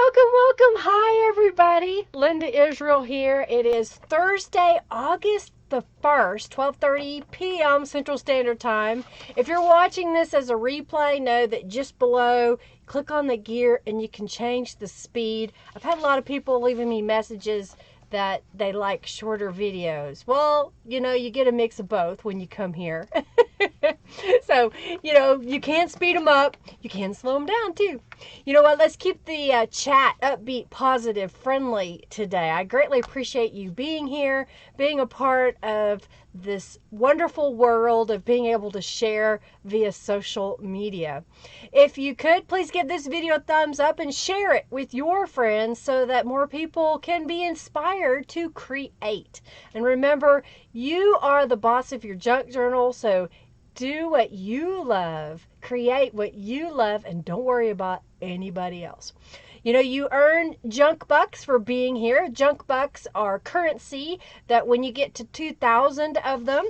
welcome. Hi, everybody. Linda Israel here. It is Thursday, August the 1st, 12:30 p.m. Central Standard Time. If you're watching this as a replay, know that just below, click on the gear and you can change the speed. I've had a lot of people leaving me messages that they like shorter videos. Well, you get a mix of both when you come here. So, you can speed them up. You can slow them down too. You know what? Let's keep the chat upbeat, positive, friendly today. I greatly appreciate you being here, being a part of this wonderful world of being able to share via social media. If you could, please give this video a thumbs up and share it with your friends so that more people can be inspired to create. And remember, you are the boss of your junk journal, so do what you love, create what you love, and don't worry about anybody else. You earn junk bucks for being here. Junk bucks are currency that when you get to 2,000 of them,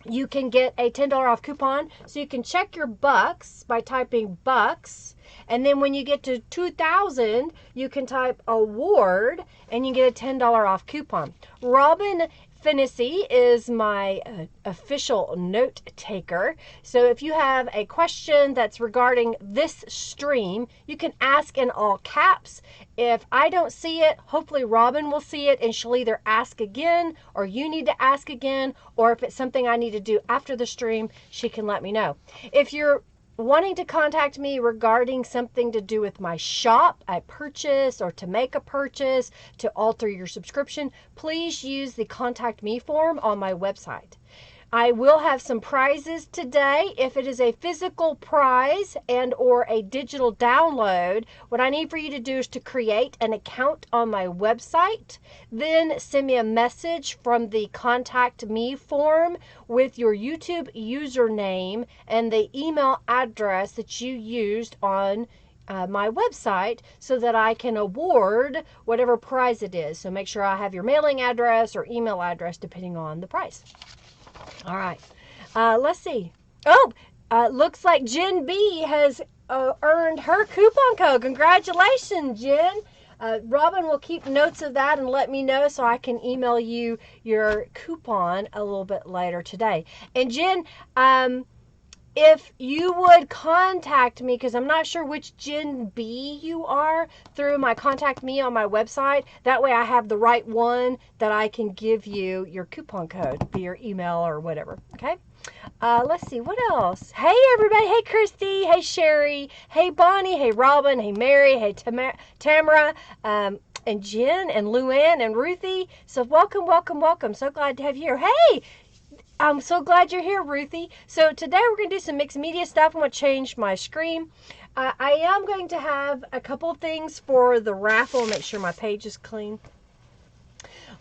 you can get a $10 off coupon. So you can check your bucks by typing bucks. And then when you get to 2,000, you can type award and you get a $10 off coupon. Robin Finnessy is my official note taker. So if you have a question that's regarding this stream, you can ask in all caps. If I don't see it, hopefully Robin will see it and she'll either ask again or you need to ask again, or if it's something I need to do after the stream, she can let me know. If you're wanting to contact me regarding something to do with my shop, a purchase, or to make a purchase, to alter your subscription, please use the contact me form on my website. I will have some prizes today. If it is a physical prize and or a digital download, what I need for you to do is to create an account on my website, then send me a message from the contact me form with your YouTube username and the email address that you used on my website so that I can award whatever prize it is. So make sure I have your mailing address or email address depending on the price. All right, let's see. Oh, looks like Jen B has earned her coupon code. Congratulations, Jen. Robin will keep notes of that and let me know so I can email you your coupon a little bit later today. And Jen, if you would contact me, because I'm not sure which Gen B you are, through my contact me on my website. That way I have the right one that I can give you your coupon code via email or whatever. Okay. Let's see. What else? Hey, everybody. Hey, Christy. Hey, Sherry. Hey, Bonnie. Hey, Robin. Hey, Mary. Hey, Tamara. And Jen and Luann and Ruthie. So welcome, welcome, welcome. So glad to have you here. Hey, I'm so glad you're here, Ruthie. So today we're going to do some mixed media stuff. I'm going to change my screen. I am going to have a couple of things for the raffle. Make sure my page is clean.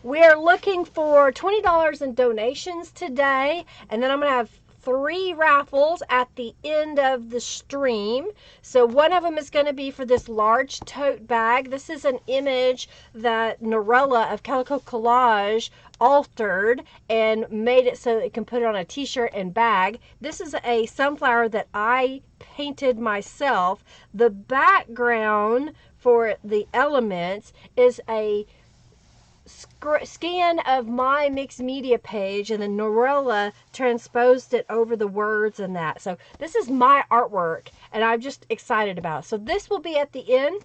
We are looking for $20 in donations today. And then I'm going to have 3 raffles at the end of the stream. So one of them is going to be for this large tote bag. This is an image that Norella of Calico Collage altered and made it so that it can put it on a t-shirt and bag. This is a sunflower that I painted myself. The background for the elements is a scan of my mixed media page, and then Norella transposed it over the words and that. So this is my artwork and I'm just excited about it. So this will be at the end.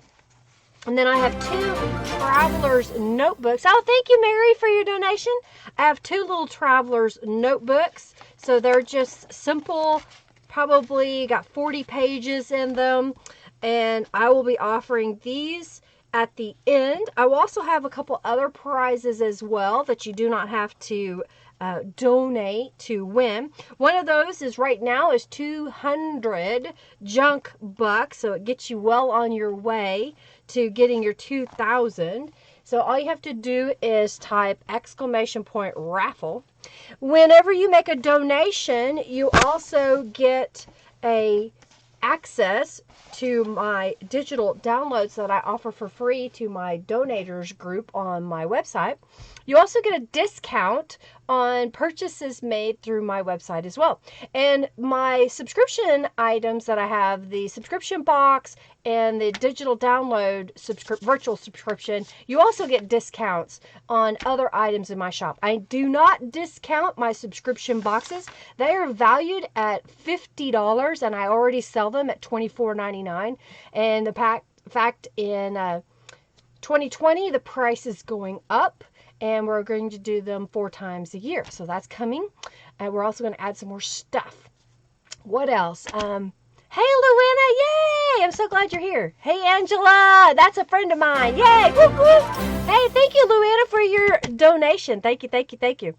And then I have 2 traveler's notebooks. Oh, thank you, Mary, for your donation. I have 2 little traveler's notebooks. So they're just simple, probably got 40 pages in them. And I will be offering these at the end. I will also have a couple other prizes as well that you do not have to donate to win. One of those is right now is 200 junk bucks. So it gets you well on your way to getting your 2,000. So all you have to do is type !raffle. Whenever you make a donation, you also get a access to my digital downloads that I offer for free to my donators group on my website. You also get a discount on purchases made through my website as well. And my subscription items that I have, the subscription box and the digital download virtual subscription, you also get discounts on other items in my shop. I do not discount my subscription boxes. They are valued at $50, and I already sell them at $24.99. And the fact in 2020, the price is going up, and we're going to do them 4 times a year. So that's coming. And we're also going to add some more stuff. What else? Hey, Luana, yay! I'm so glad you're here. Hey, Angela, that's a friend of mine. Yay! Whoop, whoop. Hey, thank you, Luana, for your donation. Thank you, thank you, thank you.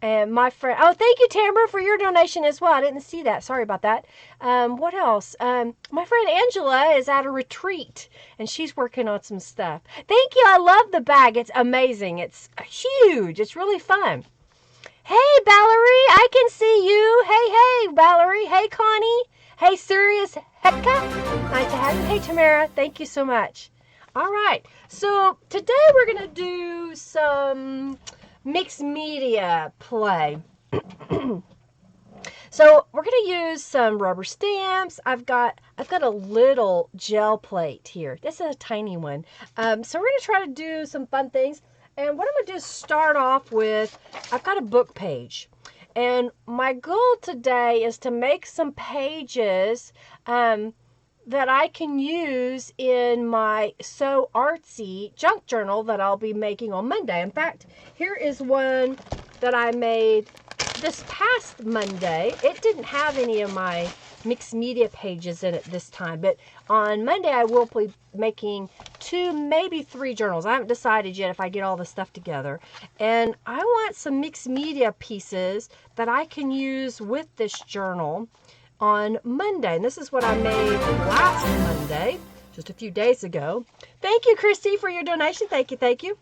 And my friend, oh, thank you, Tamara, for your donation as well. I didn't see that. Sorry about that. What else? My friend Angela is at a retreat, and she's working on some stuff. Thank you. I love the bag. It's amazing. It's huge. It's really fun. Hey, Valerie, I can see you. Hey, Valerie. Hey, Connie. Hey, Sirius Hecka. Nice to have you. Hey, Tamara. Thank you so much. All right. So today we're going to do some mixed media play. So we're going to use some rubber stamps. I've got a little gel plate here. This is a tiny one. So we're going to try to do some fun things. And what I'm going to do is start off with, I've got a book page. And my goal today is to make some pages that I can use in my So Artsy junk journal that I'll be making on Monday. In fact, here is one that I made this past Monday. It didn't have any of my mixed media pages in it this time, but on Monday I will be making 2, maybe 3 journals. I haven't decided yet if I get all the stuff together. And I want some mixed media pieces that I can use with this journal on Monday. And this is what I made last Monday, just a few days ago. Thank you, Christy, for your donation. Thank you, thank you.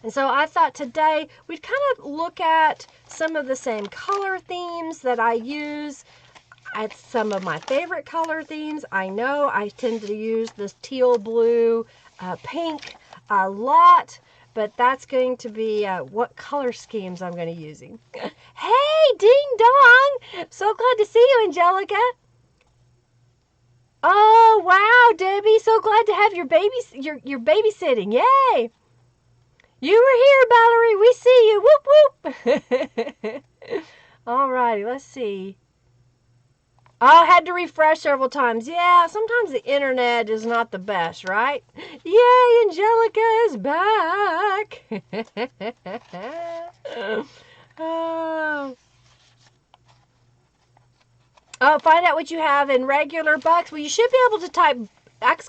And so I thought today we'd kind of look at some of the same color themes that I use. It's some of my favorite color themes. I know I tend to use this teal, blue, pink a lot, but that's going to be what color schemes I'm going to be using. Hey, ding dong! So glad to see you, Angelica. Oh, wow, Debbie, so glad to have your babysitting. Yay! You were here, Valerie. We see you. Whoop, whoop. All righty, let's see. I had to refresh several times. Yeah, sometimes the internet is not the best, right? Yay, Angelica is back. Oh, find out what you have in regular bucks. Well, you should be able to type !bucks,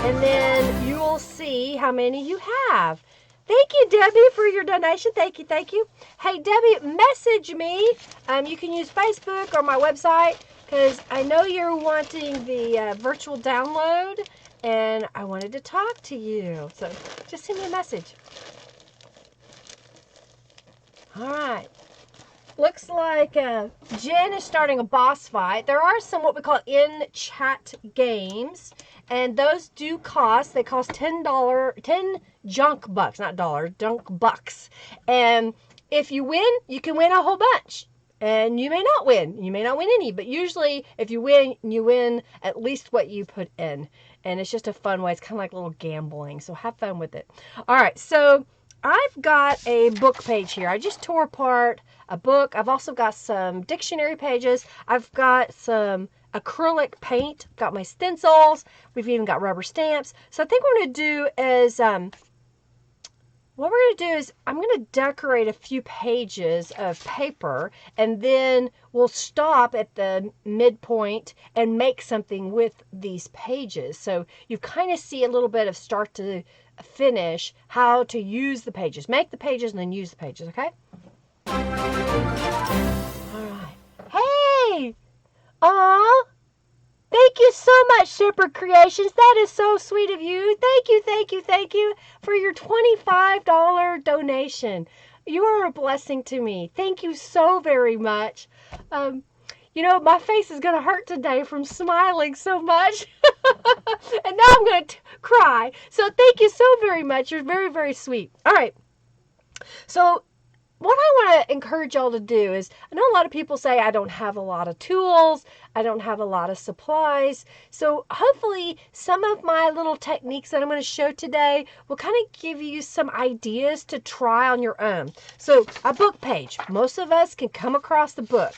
and then you will see how many you have. Thank you, Debbie, for your donation. Thank you, thank you. Hey, Debbie, message me. You can use Facebook or my website, because I know you're wanting the virtual download, and I wanted to talk to you. So just send me a message. All right. Looks like Jen is starting a boss fight. There are some what we call in-chat games, and those do cost. They cost $10 junk bucks, not dollars, junk bucks. And if you win, you can win a whole bunch. And you may not win. You may not win any, but usually if you win at least what you put in. And it's just a fun way. It's kind of like a little gambling. So have fun with it. All right, so I've got a book page here. I just tore apart a book. I've also got some dictionary pages. I've got some acrylic paint. Got my stencils. We've even got rubber stamps. So I think what we're going to do is, I'm going to decorate a few pages of paper, and then we'll stop at the midpoint and make something with these pages. So you kind of see a little bit of start to finish how to use the pages. Make the pages and then use the pages, okay? All right. Hey! Aw! Thank you so much, Shepherd Creations. That is so sweet of you. Thank you, thank you, thank you for your $25 donation. You are a blessing to me. Thank you so very much. You know, my face is going to hurt today from smiling so much. And now I'm going to cry. So thank you so very much. You're very, very sweet. All right. So what I want to encourage y'all to do is, I know a lot of people say I don't have a lot of tools, I don't have a lot of supplies. So hopefully some of my little techniques that I'm going to show today will kind of give you some ideas to try on your own. So a book page, most of us can come across the book.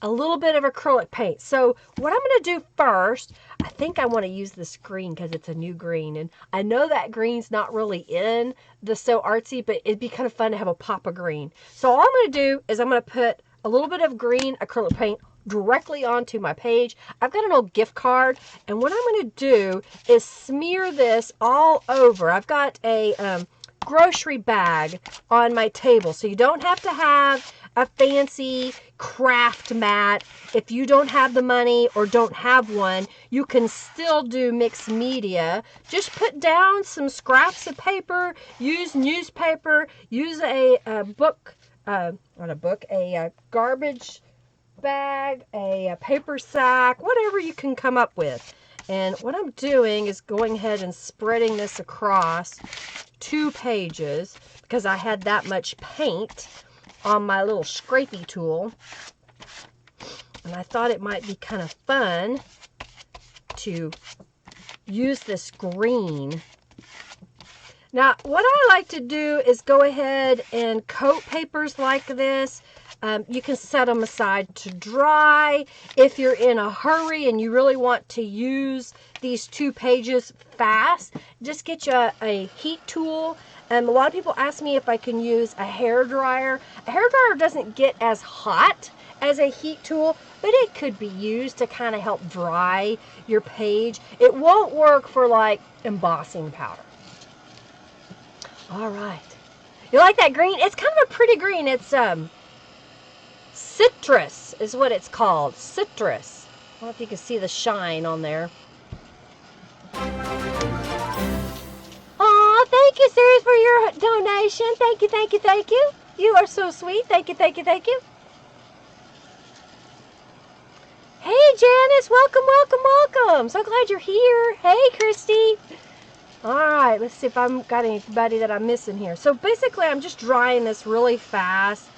A little bit of acrylic paint. So what I'm going to do first, I think I want to use this green because it's a new green. And I know that green's not really in the So Artsy, but it'd be kind of fun to have a pop of green. So all I'm going to do is I'm going to put a little bit of green acrylic paint directly onto my page. I've got an old gift card, and what I'm going to do is smear this all over. I've got a grocery bag on my table, so you don't have to have a fancy craft mat. If you don't have the money or don't have one, you can still do mixed media. Just put down some scraps of paper, use newspaper, use a garbage bag, a paper sack, whatever you can come up with. And what I'm doing is going ahead and spreading this across 2 pages because I had that much paint on my little scrapey tool, and I thought it might be kind of fun to use this green. Now what I like to do is go ahead and coat papers like this. You can set them aside to dry. If you're in a hurry and you really want to use these 2 pages fast, just get you a heat tool. A lot of people ask me if I can use a hair dryer. A hair dryer doesn't get as hot as a heat tool, but it could be used to kind of help dry your page. It won't work for like embossing powder. All right. You like that green? It's kind of a pretty green. It's citrus is what it's called. Citrus. I don't know if you can see the shine on there. Aw, thank you, Sirius, for your donation. Thank you, thank you, thank you. You are so sweet. Thank you, thank you, thank you. Hey, Janice. Welcome, welcome, welcome. So glad you're here. Hey, Christy. All right, let's see if I've got anybody that I'm missing here. So basically, I'm just drying this really fast.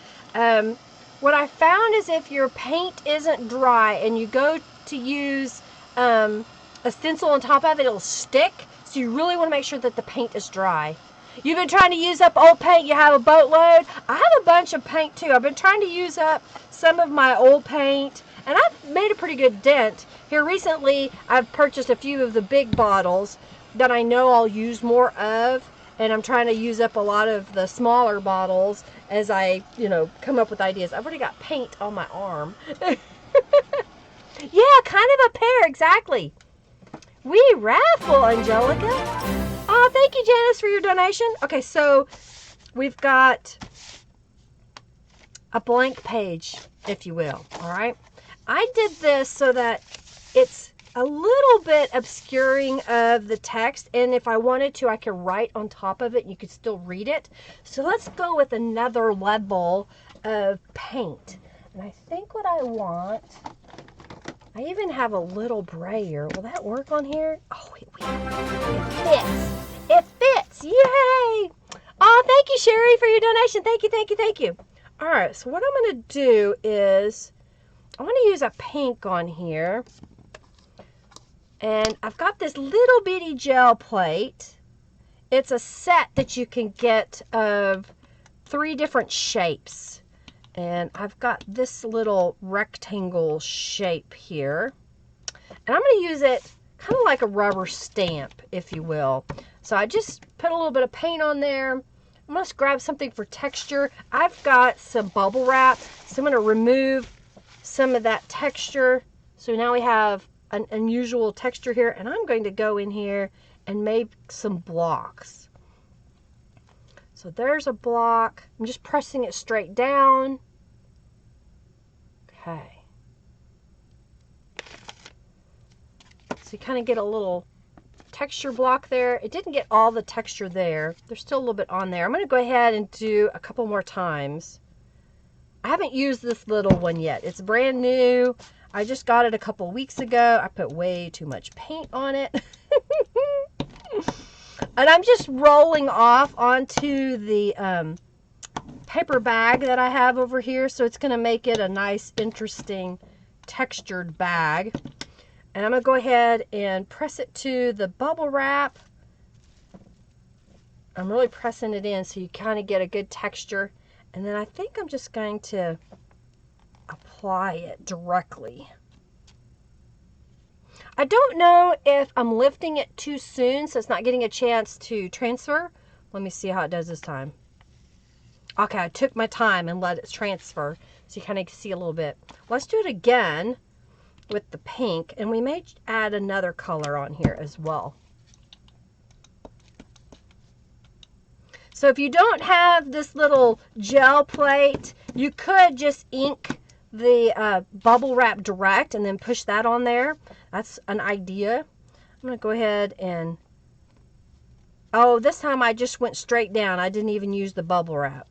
What I found is if your paint isn't dry and you go to use a stencil on top of it, it'll stick. So you really want to make sure that the paint is dry. You've been trying to use up old paint. You have a boatload. I have a bunch of paint too. I've been trying to use up some of my old paint, and I've made a pretty good dent. Here recently, I've purchased a few of the big bottles that I know I'll use more of, and I'm trying to use up a lot of the smaller bottles as I, come up with ideas. I've already got paint on my arm. Yeah, kind of a pair, exactly. We raffle, Angelica. Oh, thank you, Janice, for your donation. Okay, so we've got a blank page, if you will, all right? I did this so that it's a little bit obscuring of the text, and if I wanted to, I could write on top of it and you could still read it. So let's go with another level of paint. And I think what I want, I even have a little brayer. Will that work on here? Oh, it fits. It fits. Yay! Oh, thank you, Sherry, for your donation. Thank you, thank you, thank you. All right, so what I'm going to do is I want to use a pink on here. And I've got this little bitty gel plate. It's a set that you can get of 3 different shapes. And I've got this little rectangle shape here. And I'm going to use it kind of like a rubber stamp, if you will. So I just put a little bit of paint on there. I'm going to grab something for texture. I've got some bubble wrap, so I'm going to remove some of that texture. So now we have an unusual texture here, and I'm going to go in here and make some blocks. So there's a block. I'm just pressing it straight down. Okay. So you kind of get a little texture block there. It didn't get all the texture there. There's still a little bit on there. I'm going to go ahead and do a couple more times. I haven't used this little one yet. It's brand new. I just got it a couple weeks ago. I put way too much paint on it. And I'm just rolling off onto the paper bag that I have over here, so it's going to make it a nice, interesting, textured bag. And I'm going to go ahead and press it to the bubble wrap. I'm really pressing it in so you kind of get a good texture. And then I think I'm just going to apply it directly. I don't know if I'm lifting it too soon, so it's not getting a chance to transfer. Let me see how it does this time. Okay, I took my time and let it transfer, so you kind of see a little bit. Let's do it again with the pink, and we may add another color on here as well. So if you don't have this little gel plate, you could just ink the bubble wrap direct and then push that on there. That's an idea. I'm going to go ahead and, oh, this time I just went straight down. I didn't even use the bubble wrap.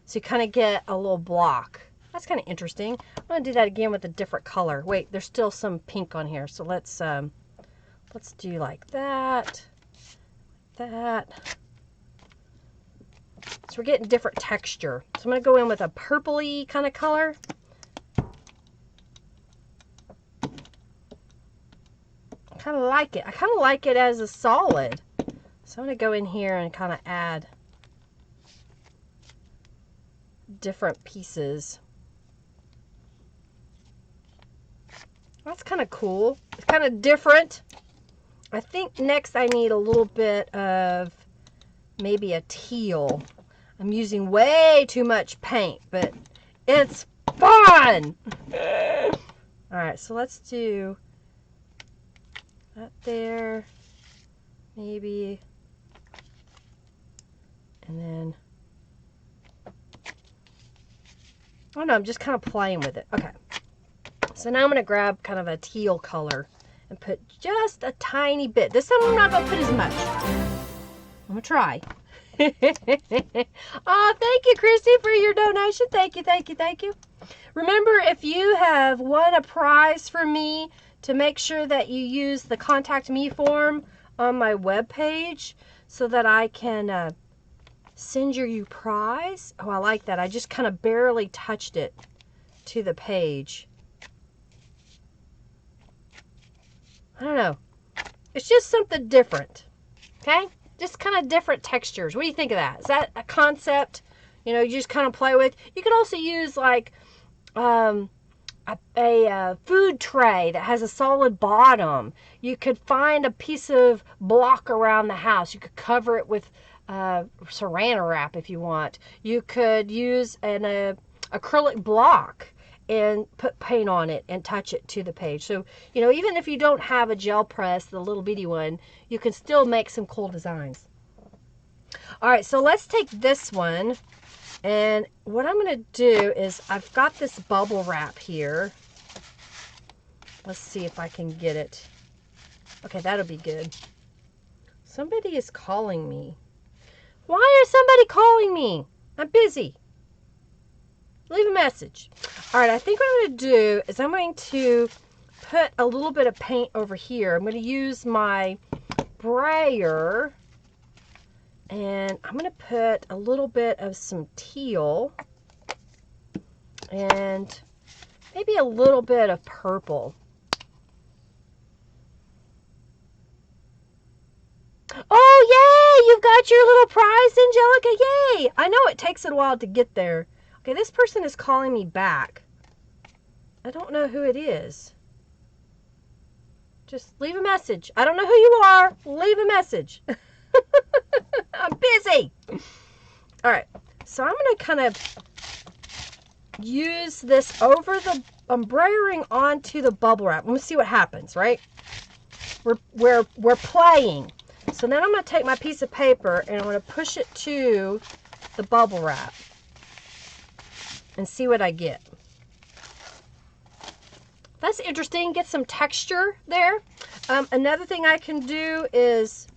So you kind of get a little block. That's kind of interesting. I'm going to do that again with a different color. Wait, there's still some pink on here. So let's do like that. That. So we're getting different texture. So I'm going to go in with a purpley kind of color. I kind of like it. I kind of like it as a solid. So I'm going to go in here and kind of add different pieces. That's kind of cool. It's kind of different. I think next I need a little bit of maybe a teal. I'm using way too much paint, but it's fun. All right, so let's do that there, maybe, and then, oh no, I'm just kind of playing with it. Okay, so now I'm going to grab kind of a teal color and put just a tiny bit. This time I'm not going to put as much. I'm going to try. Oh, thank you, Christy, for your donation. Thank you, thank you, thank you. Remember, if you have won a prize from me, to make sure that you use the Contact Me form on my webpage so that I can send you prize. Oh, I like that. I just kind of barely touched it to the page. I don't know. It's just something different. Okay? Just kind of different textures. What do you think of that? Is that a concept, you know, you just kind of play with? You can also use like a food tray that has a solid bottom. You could find a piece of block around the house. You could cover it with saran wrap if you want. You could use an acrylic block and put paint on it and touch it to the page. So, you know, even if you don't have a gel press, the little bitty one, you can still make some cool designs. All right, so let's take this one. And what I'm going to do is I've got this bubble wrap here. Let's see if I can get it. Okay, that'll be good. Somebody is calling me. Why is somebody calling me? I'm busy. Leave a message. All right, I think what I'm going to do is I'm going to put a little bit of paint over here. I'm going to use my brayer. And I'm going to put a little bit of some teal and maybe a little bit of purple. Oh, yay! You've got your little prize, Angelica. Yay! I know it takes a while to get there. Okay, this person is calling me back. I don't know who it is. Just leave a message. I don't know who you are. Leave a message. I'm busy. All right, so I'm going to kind of use this over the, I'm brayering onto the bubble wrap. Let me see what happens, right? We're playing. So then I'm going to take my piece of paper and I'm going to push it to the bubble wrap and see what I get. That's interesting. Get some texture there. Another thing I can do is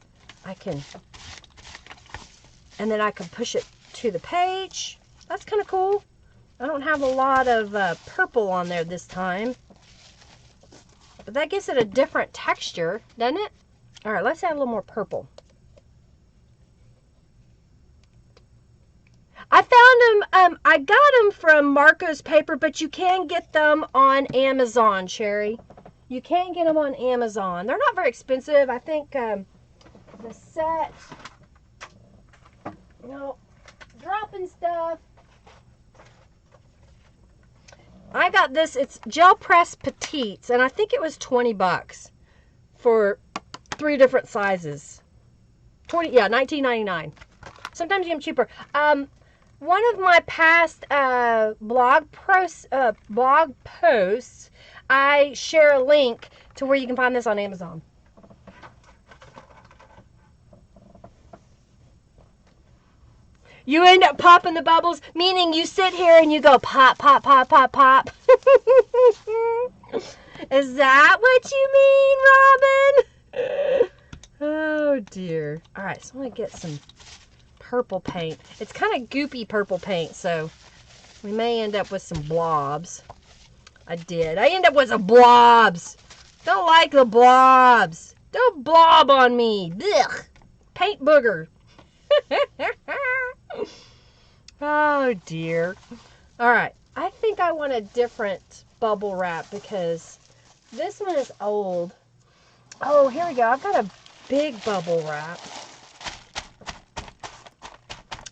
and then I can push it to the page. That's kind of cool. I don't have a lot of purple on there this time. But that gives it a different texture, doesn't it? All right, let's add a little more purple. I found them, I got them from Marco's Paper, but you can get them on Amazon, Sherry. You can get them on Amazon. They're not very expensive. I think the set, you know, dropping stuff. I got this, it's Gel Press Petites, and I think it was 20 bucks for 3 different sizes. 20, yeah, $19.99. Sometimes you get them cheaper. One of my past blog posts, I share a link to where you can find this on Amazon. You end up popping the bubbles, meaning you sit here and you go pop, pop, pop, pop, pop. Is that what you mean, Robin? Oh, dear. All right, so I'm going to get some purple paint. It's kind of goopy purple paint, so we may end up with some blobs. I end up with some blobs. Don't like the blobs. Don't blob on me. Ugh. Paint booger. Oh, dear. All right. I think I want a different bubble wrap because this one is old. Oh, here we go. I've got a big bubble wrap.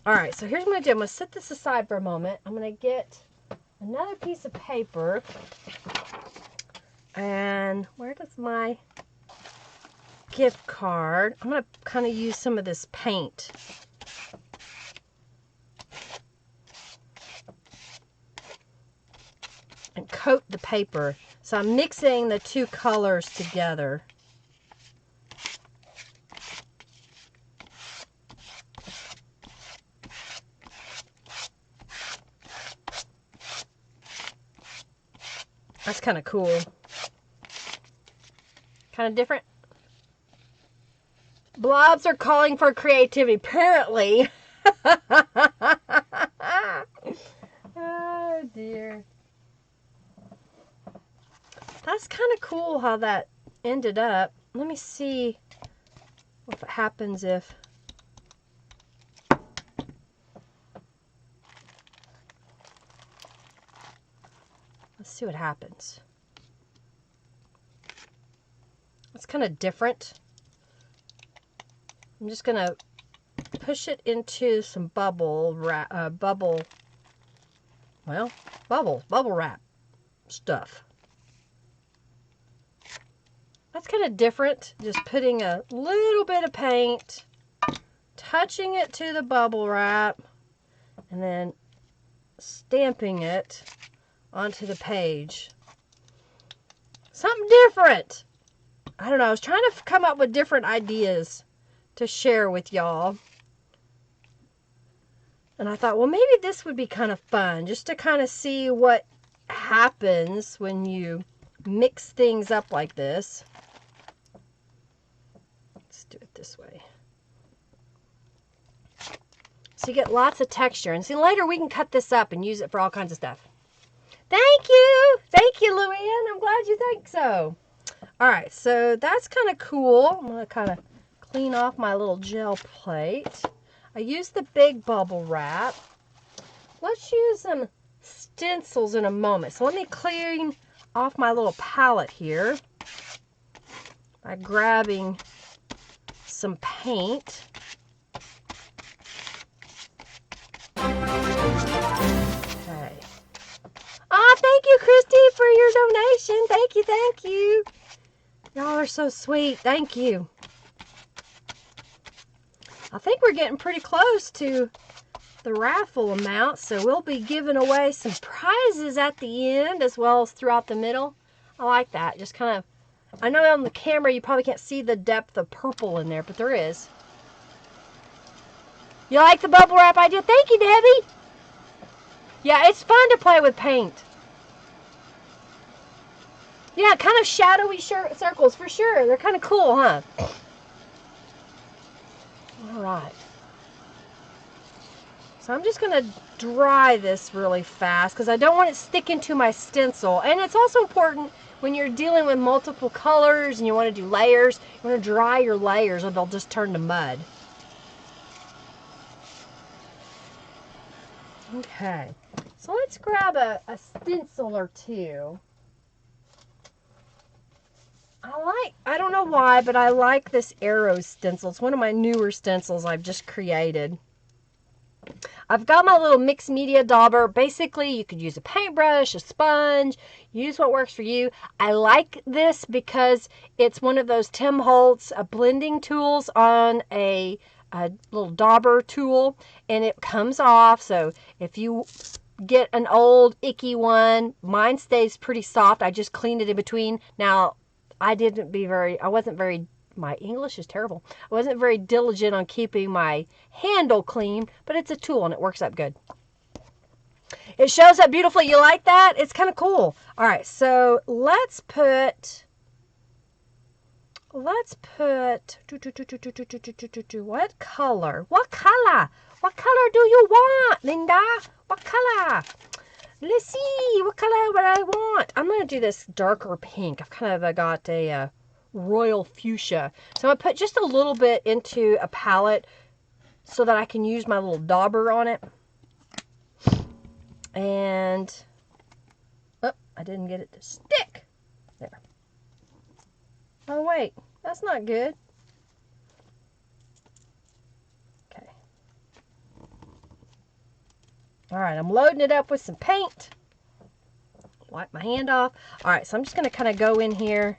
All right. So here's what I'm going to do. I'm going to set this aside for a moment. I'm going to get another piece of paper. And where does my gift card? I'm going to kind of use some of this paint. And coat the paper. So I'm mixing the two colors together. That's kind of cool. Kind of different. Blobs are calling for creativity, apparently. Oh, dear. That's kind of cool how that ended up. Let me see what happens if... Let's see what happens. It's kind of different. I'm just going to push it into some bubble wrap stuff. That's kind of different. Just putting a little bit of paint, touching it to the bubble wrap, and then stamping it onto the page. Something different. I don't know. I was trying to come up with different ideas to share with y'all. And I thought, well, maybe this would be kind of fun, just to kind of see what happens when you mix things up like this. Let's do it this way. So you get lots of texture. And see, later we can cut this up and use it for all kinds of stuff. Thank you. Thank you, Luann. I'm glad you think so. All right, so that's kind of cool. I'm going to kind of clean off my little gel plate. I used the big bubble wrap. Let's use some stencils in a moment. So let me clean off my little palette here by grabbing some paint. Okay. Ah, thank you, Christy, for your donation. Thank you, thank you. Y'all are so sweet. Thank you. I think we're getting pretty close to the raffle amount, so we'll be giving away some prizes at the end as well as throughout the middle. I like that. Just kind of, I know on the camera you probably can't see the depth of purple in there, but there is. You like the bubble wrap idea? Thank you, Debbie. Yeah, it's fun to play with paint. Yeah, kind of shadowy circles for sure. They're kind of cool, huh? All right. So I'm just going to dry this really fast because I don't want it sticking to my stencil. And it's also important when you're dealing with multiple colors and you want to do layers, you want to dry your layers or they'll just turn to mud. Okay, so let's grab a stencil or two. I don't know why, but I like this arrow stencil. It's one of my newer stencils I've just created. I've got my little mixed media dauber. Basically, you could use a paintbrush, a sponge, use what works for you. I like this because it's one of those Tim Holtz blending tools on a little dauber tool, and it comes off. So if you get an old icky one, mine stays pretty soft. I just cleaned it in between. Now, I wasn't very, my English is terrible. I wasn't very diligent on keeping my handle clean, but it's a tool and it works up good. It shows up beautifully. You like that? It's kind of cool. All right, so let's put, what color? What color? What color do you want, Linda? What color? Let's see what color would I want. I'm going to do this darker pink. I've kind of got a royal fuchsia. So I'm going to put just a little bit into a palette so that I can use my little dauber on it. And, oh, I didn't get it to stick. There. Oh, wait. That's not good. Okay. All right, I'm loading it up with some paint. Wipe my hand off. All right, so I'm just going to kind of go in here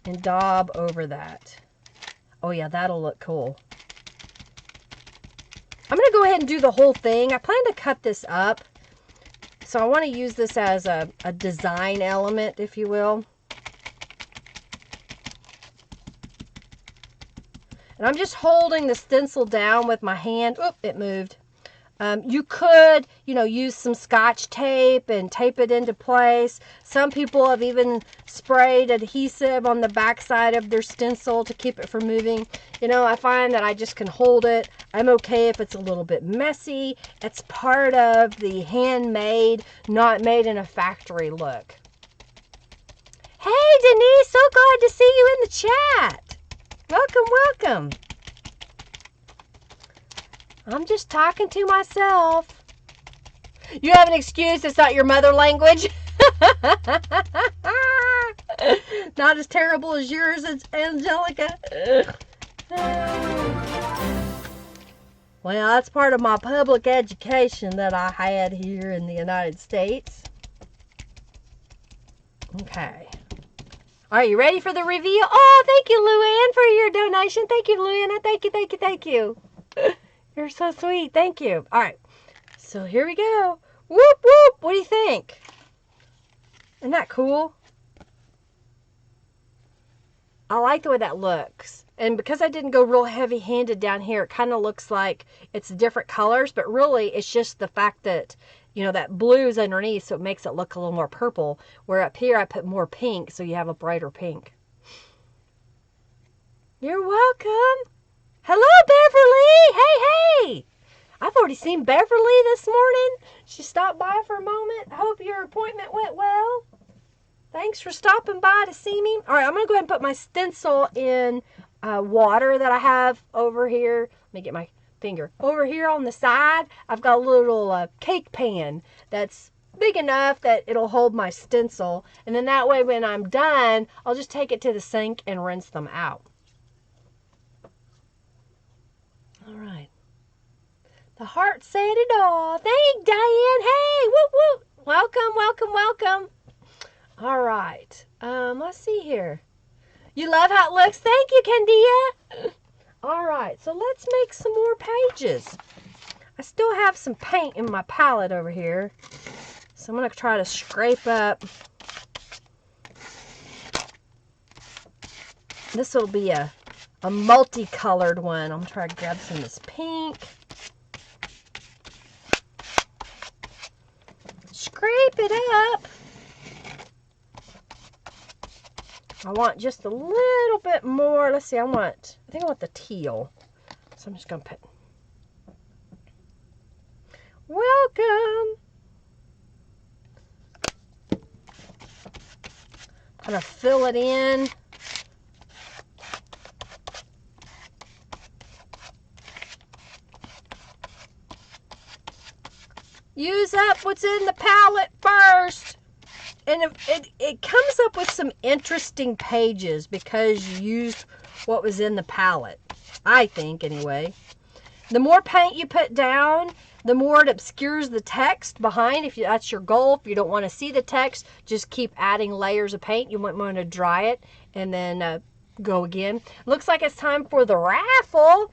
and daub over that. Oh, yeah, that'll look cool. I'm going to go ahead and do the whole thing. I plan to cut this up. So I want to use this as a design element, if you will. And I'm just holding the stencil down with my hand. Oop, it moved. You could, use some Scotch tape and tape it into place. Some people have even sprayed adhesive on the backside of their stencil to keep it from moving. I find that I just can hold it. I'm okay if it's a little bit messy. It's part of the handmade, not made in a factory look. Hey, Denise, so glad to see you in the chat. Welcome, welcome. I'm just talking to myself. You have an excuse. It's not your mother language. Not as terrible as yours, Angelica. Well, that's part of my public education that I had here in the United States. Okay. Are you ready for the reveal? Oh, thank you, Luann, for your donation. Thank you, Luann. Thank you, thank you, thank you. You're so sweet. Thank you. All right. So here we go. Whoop, whoop. What do you think? Isn't that cool? I like the way that looks. And because I didn't go real heavy-handed down here, it kind of looks like it's different colors. But really, it's just the fact that, that blue is underneath, so it makes it look a little more purple. Where up here, I put more pink, so you have a brighter pink. You're welcome. Hello, Beverly. Hey, hey. I've already seen Beverly this morning. She stopped by for a moment. I hope your appointment went well. Thanks for stopping by to see me. All right, I'm going to go ahead and put my stencil in water that I have over here. Let me get my finger. Over here on the side, I've got a little cake pan that's big enough that it'll hold my stencil. And then that way when I'm done, I'll just take it to the sink and rinse them out. All right. The heart said it all. Thank Diane. Hey, whoop, whoop. Welcome, welcome, welcome. All right. Let's see here. You love how it looks? Thank you, Candia. All right. So let's make some more pages. I still have some paint in my palette over here. So I'm going to try to scrape up. This will be a multicolored one. I'm trying to grab some of this pink. Scrape it up. I want just a little bit more. Let's see, I think I want the teal. So I'm just going to put. Welcome. I'm going to fill it in. Use up what's in the palette first. And it comes up with some interesting pages because you used what was in the palette. I think, anyway. The more paint you put down, the more it obscures the text behind. If that's your goal, if you don't want to see the text, just keep adding layers of paint. You might want to dry it and then go again. Looks like it's time for the raffle.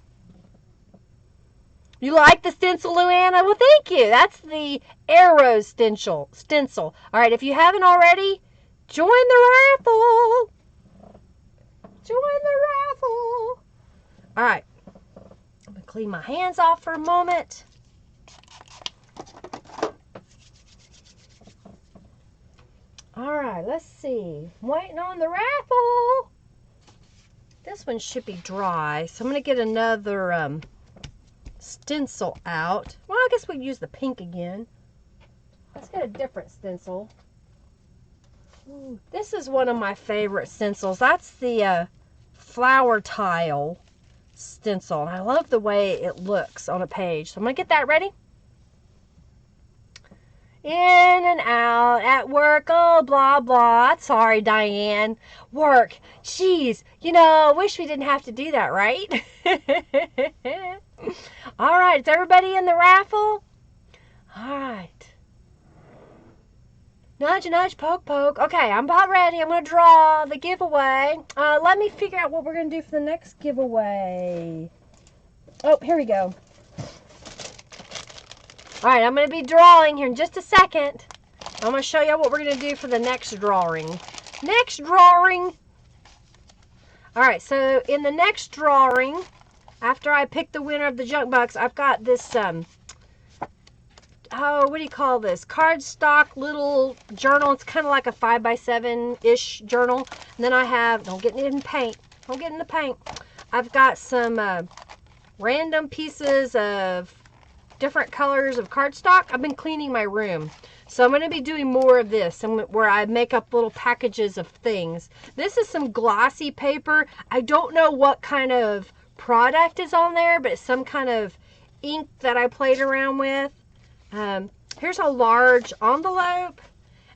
You like the stencil, Luanna? Well, thank you. That's the Arrow stencil. All right, if you haven't already, join the raffle. Join the raffle. All right. I'm going to clean my hands off for a moment. All right, let's see. I'm waiting on the raffle. This one should be dry, so I'm going to get another stencil out. Well, I guess we'd use the pink again. Let's get a different stencil. Ooh, this is one of my favorite stencils. That's the flower tile stencil. And I love the way it looks on a page. So I'm going to get that ready. In and out, at work, oh, blah, blah. Sorry, Diane. Work. Jeez, you know, wish we didn't have to do that, right? All right, is everybody in the raffle? All right. Nudge, nudge, poke, poke. Okay, I'm about ready. I'm going to draw the giveaway. Let me figure out what we're going to do for the next giveaway. Oh, here we go. All right, I'm going to be drawing here in just a second. I'm going to show you what we're going to do for the next drawing. Next drawing. All right, so in the next drawing, after I pick the winner of the junk box, I've got this, oh, what do you call this? Cardstock little journal. It's kind of like a 5x7-ish journal. And then I have, don't get in paint. Don't get in the paint. I've got some random pieces of different colors of cardstock. I've been cleaning my room, so I'm going to be doing more of this where I make up little packages of things. This is some glossy paper. I don't know what kind of product is on there, but it's some kind of ink that I played around with. Here's a large envelope,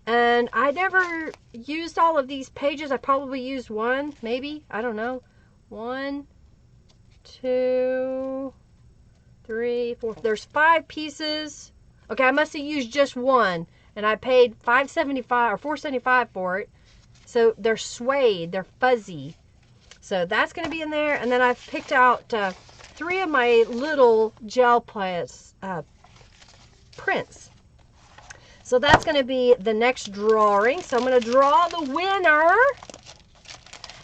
and I never used all of these pages. I probably used one, maybe, I don't know. 1, 2, 3, 4. There's 5 pieces. Okay, I must have used just one, and I paid $5.75 or $4.75 for it. So they're suede, they're fuzzy. So that's going to be in there, and then I've picked out 3 of my little gel prints. So that's going to be the next drawing. So I'm going to draw the winner,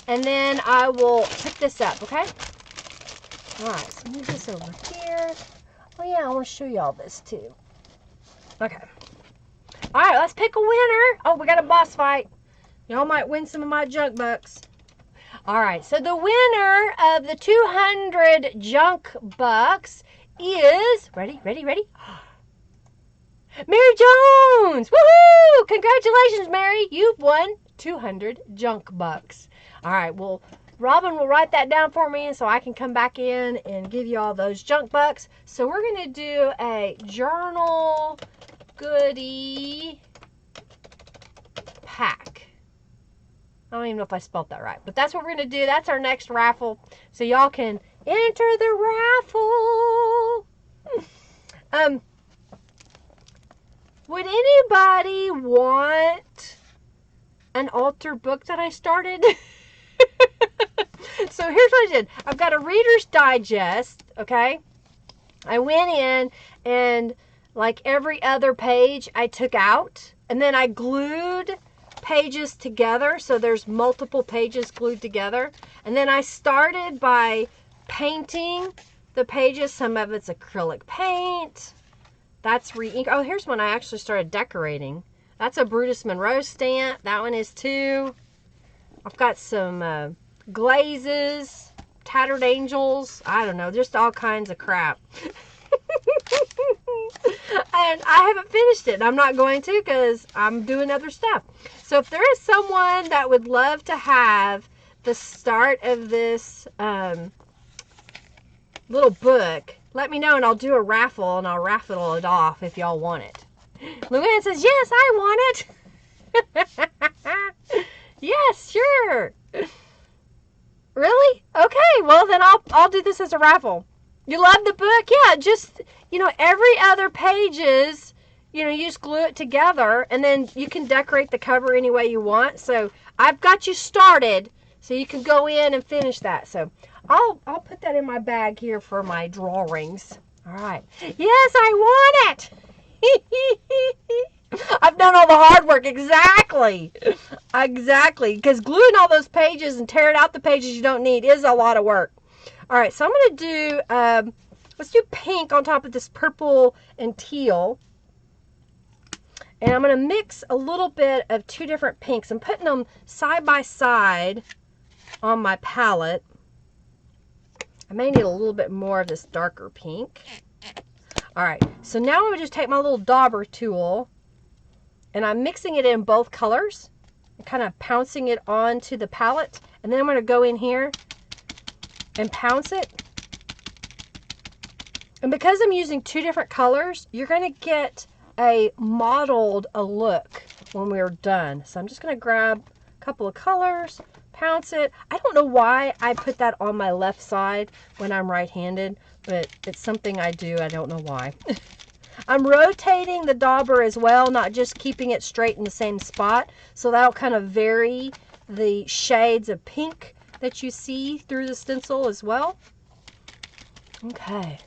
and then I will pick this up. Okay. All right, so move this over here. Oh yeah, I want to show you all this too. Okay. All right, let's pick a winner. Oh, we got a boss fight. Y'all might win some of my junk bucks. All right, so the winner of the 200 junk bucks is, ready? Mary Jones! Woohoo! Congratulations, Mary. You've won 200 junk bucks. All right, well, Robin will write that down for me so I can come back in and give you all those junk bucks. So we're going to do a journal goodie pack. I don't even know if I spelled that right, but that's what we're going to do. That's our next raffle. So y'all can enter the raffle. Would anybody want an altar book that I started? So here's what I did. I've got a Reader's Digest, okay? I went in and like every other page I took out, and then I glued pages together, so there's multiple pages glued together. And then I started by painting the pages. Some of it's acrylic paint. That's re-ink. Oh, here's one I actually started decorating. That's a Brutus Monroe stamp. That one is too. I've got some glazes, Tattered Angels. I don't know, just all kinds of crap. And I haven't finished it. I'm not going to because I'm doing other stuff. So if there is someone that would love to have the start of this little book, let me know and I'll do a raffle and I'll raffle it off if y'all want it. Luann says, yes, I want it. Yes, sure. Really? Okay, well then I'll do this as a raffle. You love the book? Yeah, just, every other pages, you just glue it together and then you can decorate the cover any way you want. So I've got you started so you can go in and finish that. So I'll put that in my bag here for my drawings. All right. Yes, I want it. I've done all the hard work. Exactly. Exactly. Because gluing all those pages and tearing out the pages you don't need is a lot of work. All right. So I'm going to do, let's do pink on top of this purple and teal. And I'm going to mix a little bit of two different pinks. I'm putting them side by side on my palette. I may need a little bit more of this darker pink. All right, so now I'm going to just take my little dauber tool and I'm mixing it in both colors and kind of pouncing it onto the palette. And then I'm going to go in here and pounce it. And because I'm using two different colors, you're going to get a mottled look when we're done. So I'm just going to grab a couple of colors, pounce it. I don't know why I put that on my left side when I'm right-handed, but it's something I do. I don't know why. I'm rotating the dauber as well, not just keeping it straight in the same spot. So that'll kind of vary the shades of pink that you see through the stencil as well. Okay.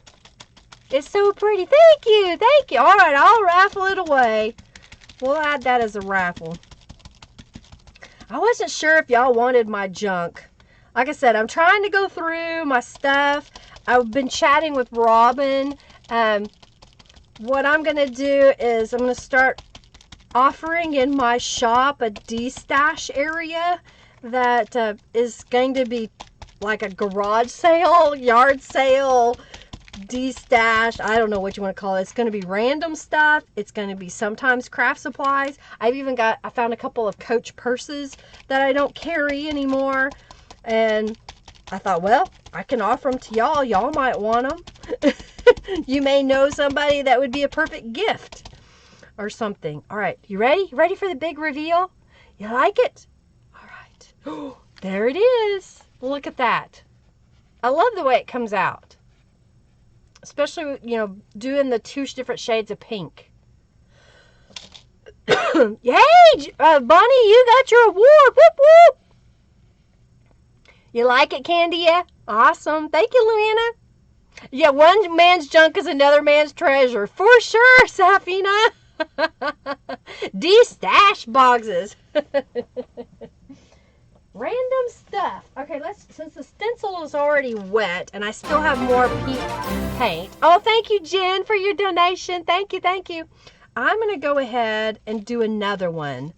It's so pretty. Thank you. Thank you. All right, I'll raffle it away. We'll add that as a raffle. I wasn't sure if y'all wanted my junk. Like I said, I'm trying to go through my stuff. I've been chatting with Robin. What I'm going to do is I'm going to start offering in my shop a de-stash area that is going to be like a garage sale, yard sale, de-stash. I don't know what you want to call it. It's going to be random stuff. It's going to be sometimes craft supplies. I found a couple of Coach purses that I don't carry anymore. And I thought, well, I can offer them to y'all. Y'all might want them. You may know somebody that would be a perfect gift or something. All right, you ready? You ready for the big reveal? You like it? All right. There it is. Look at that. I love the way it comes out. Especially, doing the two different shades of pink. Yay! Bonnie, you got your award. Whoop, whoop. You like it, Candy? Yeah? Awesome. Thank you, Luana. Yeah, one man's junk is another man's treasure. For sure, Safina. De-stash boxes. Random stuff. Okay, since the stencil is already wet and I still have more pink paint. Oh, thank you, Jen, for your donation. Thank you, thank you. I'm going to go ahead and do another one.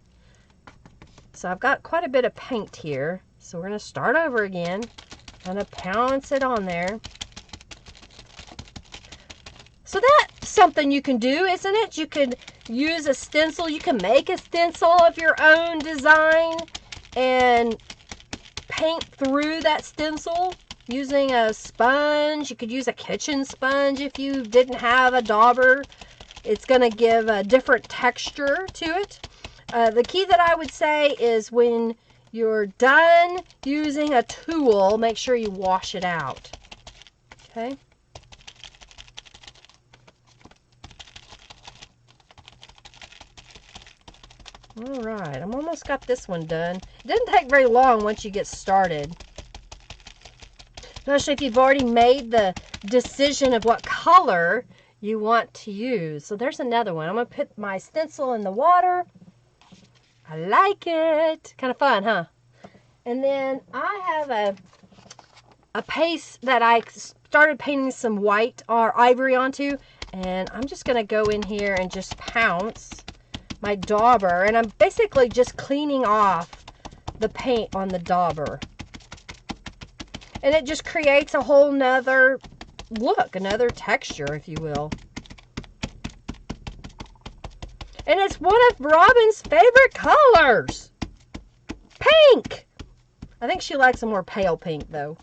So I've got quite a bit of paint here. So we're going to start over again. I'm going to pounce it on there. So that's something you can do, isn't it? You could use a stencil. You can make a stencil of your own design and paint through that stencil using a sponge. You could use a kitchen sponge if you didn't have a dauber. It's going to give a different texture to it. The key that I would say is when you're done using a tool, make sure you wash it out. Okay. All right, I'm almost got this one done. It doesn't take very long once you get started. Especially if you've already made the decision of what color you want to use. So there's another one. I'm going to put my stencil in the water. I like it. Kind of fun, huh? And then I have a paste that I started painting some white or ivory onto. And I'm just going to go in here and just pounce my dauber, and I'm basically just cleaning off the paint on the dauber, and it just creates a whole nother look, another texture, if you will. And it's one of Robin's favorite colors, pink. I think she likes a more pale pink though.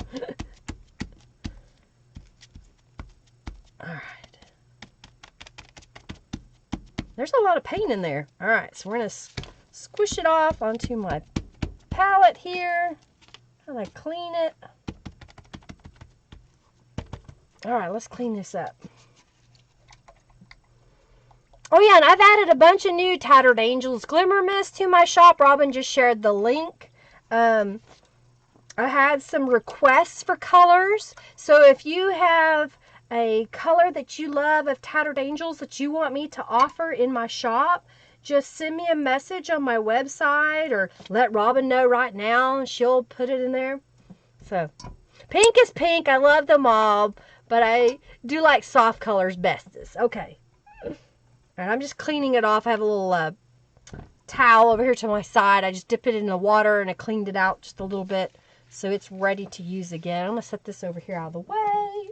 All right. There's a lot of paint in there. All right, so we're going to squish it off onto my palette here. Kind of clean it. All right, let's clean this up. Oh yeah, and I've added a bunch of new Tattered Angels Glimmer Mists to my shop. Robin just shared the link. I had some requests for colors. So if you have a color that you love of Tattered Angels that you want me to offer in my shop, just send me a message on my website or let Robin know right now and she'll put it in there. So, pink is pink. I love them all, but I do like soft colors bestest. Okay. And I'm just cleaning it off. I have a little towel over here to my side. I just dipped it in the water and I cleaned it out just a little bit so it's ready to use again. I'm going to set this over here out of the way.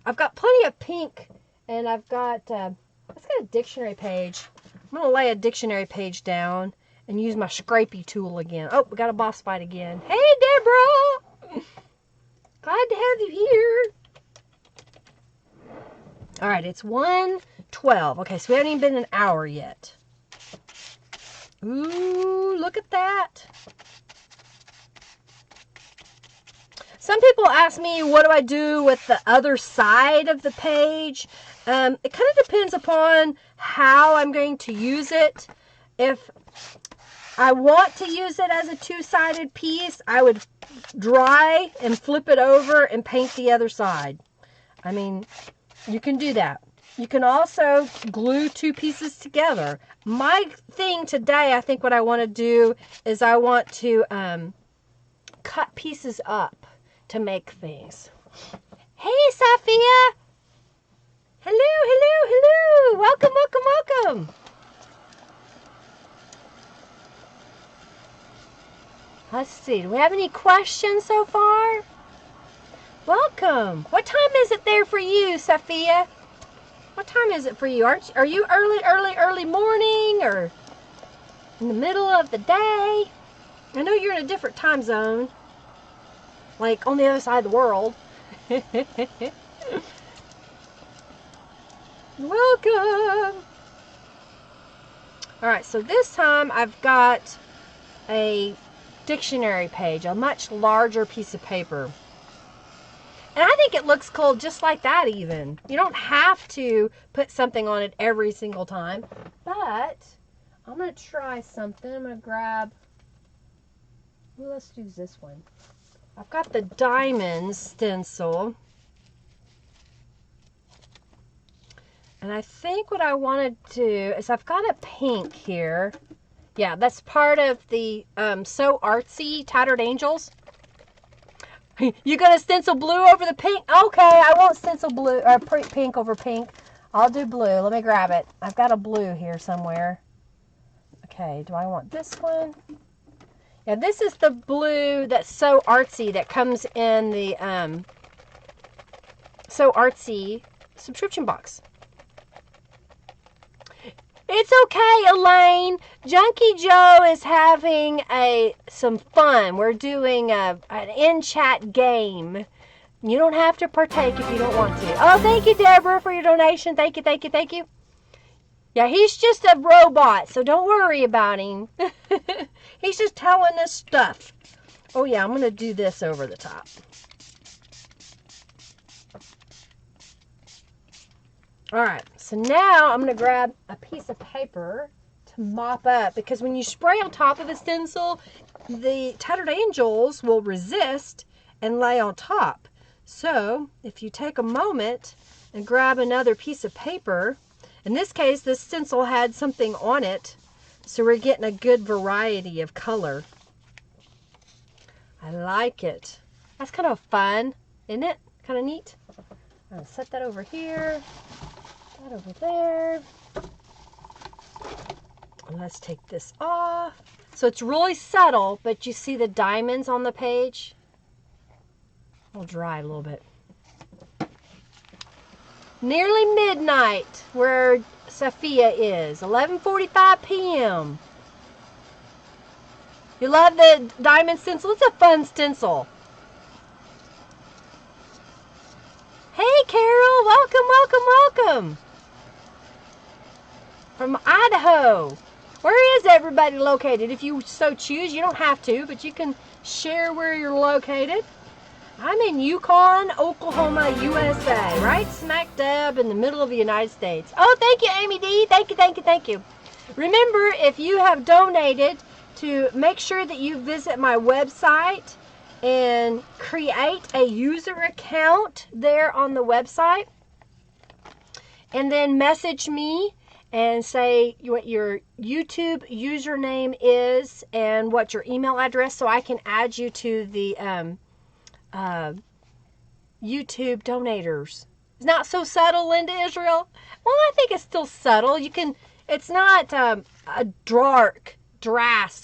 I've got plenty of pink, and I've got, let's get a dictionary page. I'm going to lay a dictionary page down and use my scrapey tool again. Oh, we got a boss fight again. Hey, Deborah! Glad to have you here. All right, it's 1:12. Okay, so we haven't even been an hour yet. Ooh, look at that. Some people ask me, what do I do with the other side of the page? It kind of depends upon how I'm going to use it. If I want to use it as a two-sided piece, I would dry and flip it over and paint the other side. I mean, you can do that. You can also glue two pieces together. My thing today, I think what I want to do is I want to cut pieces up to make things. Hey, Sophia! Hello, hello, hello! Welcome, welcome, welcome! Let's see, do we have any questions so far? Welcome! What time is it there for you, Sophia? What time is it for you? Are you early morning or in the middle of the day? I know you're in a different time zone. Like on the other side of the world. Welcome! Alright, so this time I've got a dictionary page, a much larger piece of paper. And I think it looks cool just like that even. You don't have to put something on it every single time. But I'm going to try something. I'm going to grab, well, let's use this one. I've got the diamond stencil. And I think what I want to do is I've got a pink here. Yeah, that's part of the So Artsy Tattered Angels. You gonna stencil blue over the pink? Okay, I won't stencil blue or pink over pink. I'll do blue. Let me grab it. I've got a blue here somewhere. Okay, do I want this one? Yeah, this is the blue that's So Artsy that comes in the So Artsy subscription box. It's okay, Elaine. Junkie Joe is having some fun. We're doing an in-chat game. You don't have to partake if you don't want to. Oh, thank you, Deborah, for your donation. Thank you, thank you, thank you. Yeah, he's just a robot, so don't worry about him. He's just telling us stuff. Oh, yeah, I'm going to do this over the top. All right, so now I'm going to grab a piece of paper to mop up, because when you spray on top of the stencil, the Tattered Angels will resist and lay on top. So if you take a moment and grab another piece of paper, in this case, this stencil had something on it, so we're getting a good variety of color. I like it. That's kind of fun, isn't it? Kind of neat. I'll set that over here. That over there. And let's take this off. So it's really subtle, but you see the diamonds on the page? I'll dry a little bit. Nearly midnight where Sophia is. 11:45 p.m. You love the diamond stencil? It's a fun stencil. Hey, Carol, welcome, welcome, welcome. From Idaho. Where is everybody located? If you so choose, you don't have to, but you can share where you're located. I'm in Yukon, Oklahoma, USA, right smack dab in the middle of the United States. Oh, thank you, Amy D. Thank you, thank you, thank you. Remember, if you have donated, to make sure that you visit my website and create a user account there on the website. And then message me and say what your YouTube username is and what your email address so I can add you to the YouTube donators. It's not so subtle, Linda Israel. Well, I think it's still subtle. It's not a drastic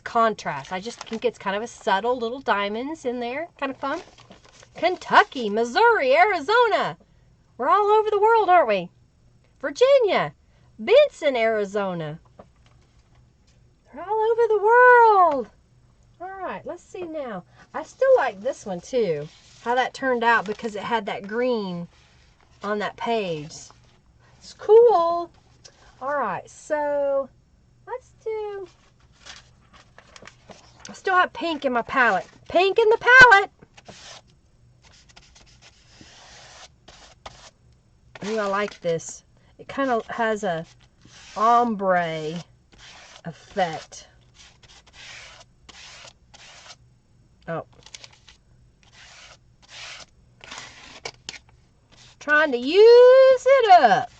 contrast. I just think it's kind of a subtle little diamonds in there. Kind of fun. Kentucky, Missouri, Arizona. We're all over the world, aren't we? Virginia, Benson, Arizona. They're all over the world. All right, let's see now. I still like this one too. How that turned out because it had that green on that page. It's cool. All right, so let's do... I still have pink in my palette. Pink in the palette. Ooh, I like this. It kind of has a ombre effect. Oh. Trying to use it up.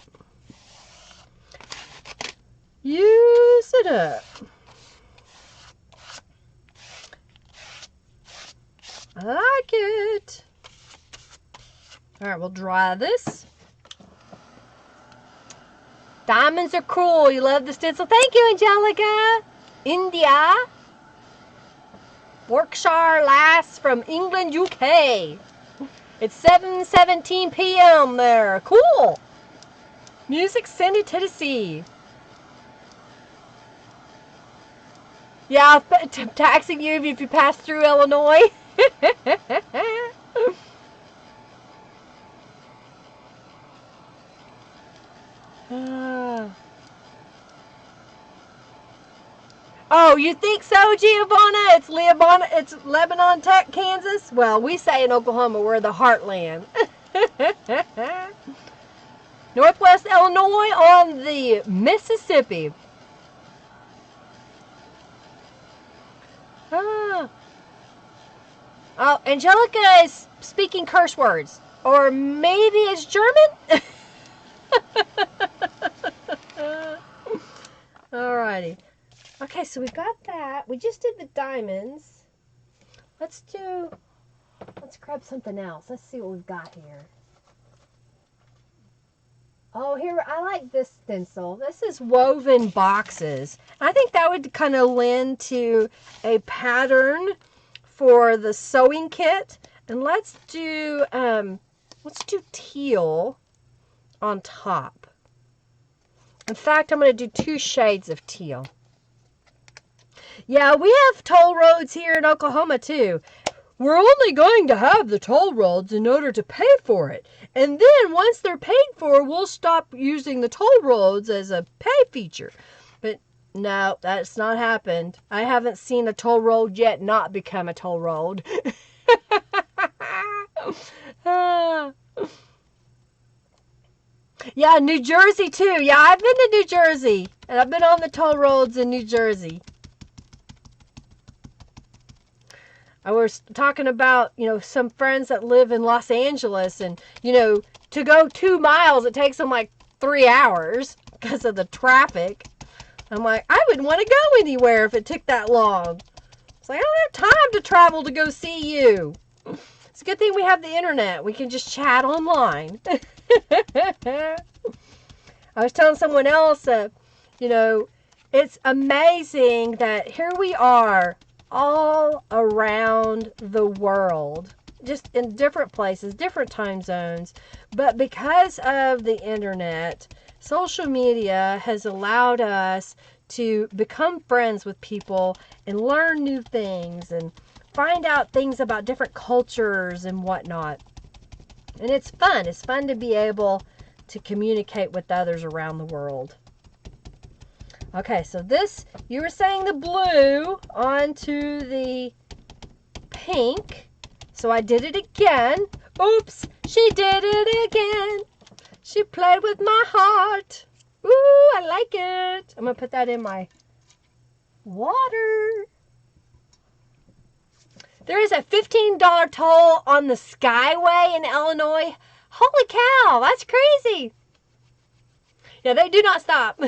Use it up. I like it. All right, we'll dry this. Diamonds are cool. You love the stencil. Thank you, Angelica. India. Yorkshire Lass from England, UK. It's 7:17 p.m. there. Cool. Music send it to the sea. Yeah, I'm taxing you if you pass through Illinois. Oh, you think so, Giovanna? It's Lebanon, Tech, Kansas? Well, we say in Oklahoma we're the heartland. Northwest Illinois on the Mississippi. Oh, Angelica is speaking curse words. Or maybe it's German? Alrighty. Okay, so we got that. We just did the diamonds. Let's grab something else. Let's see what we've got here. Oh, here, I like this stencil. This is woven boxes. I think that would kind of lend to a pattern for the sewing kit. And let's do teal on top. In fact, I'm going to do 2 shades of teal. Yeah, we have toll roads here in Oklahoma too. We're only going to have the toll roads in order to pay for it. And then once they're paid for, we'll stop using the toll roads as a pay feature. But no, that's not happened. I haven't seen a toll road yet not become a toll road. Yeah, New Jersey too. Yeah, I've been to New Jersey. And I've been on the toll roads in New Jersey. I was talking about, some friends that live in Los Angeles and, to go 2 miles, it takes them like 3 hours because of the traffic. I'm like, I wouldn't want to go anywhere if it took that long. It's like, I don't have time to travel to go see you. It's a good thing we have the internet. We can just chat online. I was telling someone else, it's amazing that here we are, all around the world, just in different places, different time zones. But because of the internet, social media has allowed us to become friends with people and learn new things and find out things about different cultures and whatnot. And it's fun. It's fun to be able to communicate with others around the world. Okay, so this, you were saying the blue onto the pink. So I did it again. Oops, she did it again. She played with my heart. Ooh, I like it. I'm going to put that in my water. There is a $15 toll on the Skyway in Illinois. Holy cow, that's crazy. Yeah, they do not stop.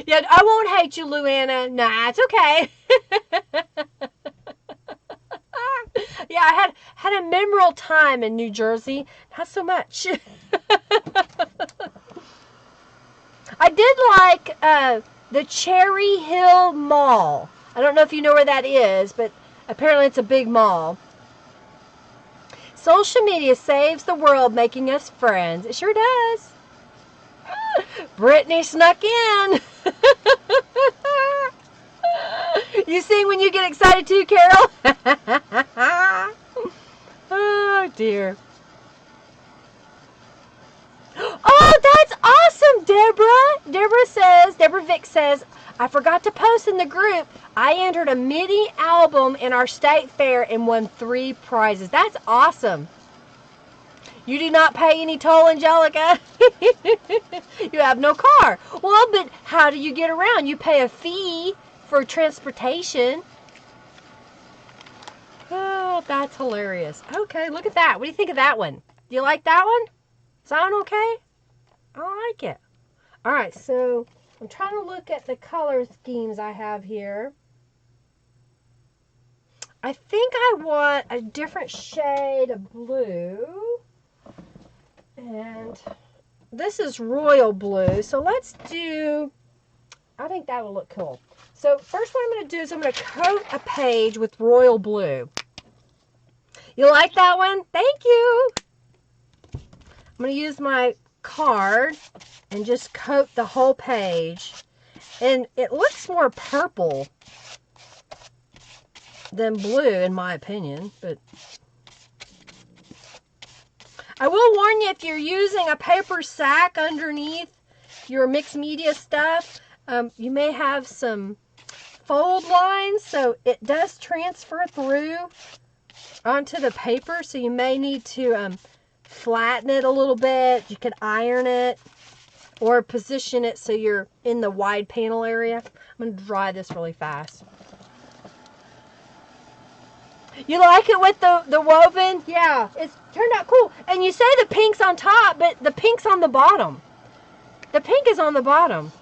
Yeah, I won't hate you, Luanna. Nah, it's okay. Yeah, I had a memorable time in New Jersey. Not so much. I did like the Cherry Hill Mall. I don't know if you know where that is, but apparently it's a big mall. Social media saves the world, making us friends. It sure does. Brittany snuck in. You sing when you get excited too, Carol? Oh, dear. Oh, that's awesome, Deborah. Deborah Vick says, I forgot to post in the group. I entered a mini album in our state fair and won 3 prizes. That's awesome. You do not pay any toll, Angelica. You have no car. Well, but how do you get around? You pay a fee for transportation. Oh, that's hilarious. Okay, look at that. What do you think of that one? Do you like that one? Sound okay? I like it. All right, so I'm trying to look at the color schemes I have here. I think I want a different shade of blue. And this is royal blue. So let's do, I think that will look cool. So first what I'm going to do is I'm going to coat a page with royal blue. You like that one? Thank you. I'm going to use my card and just coat the whole page. And it looks more purple than blue in my opinion, but I will warn you, if you're using a paper sack underneath your mixed media stuff, you may have some fold lines, so it does transfer through onto the paper, so you may need to flatten it a little bit. You could iron it or position it so you're in the wide panel area. I'm going to dry this really fast. You like it with the woven? Yeah, it's turned out cool. And you say the pink's on top, but the pink's on the bottom. The pink is on the bottom.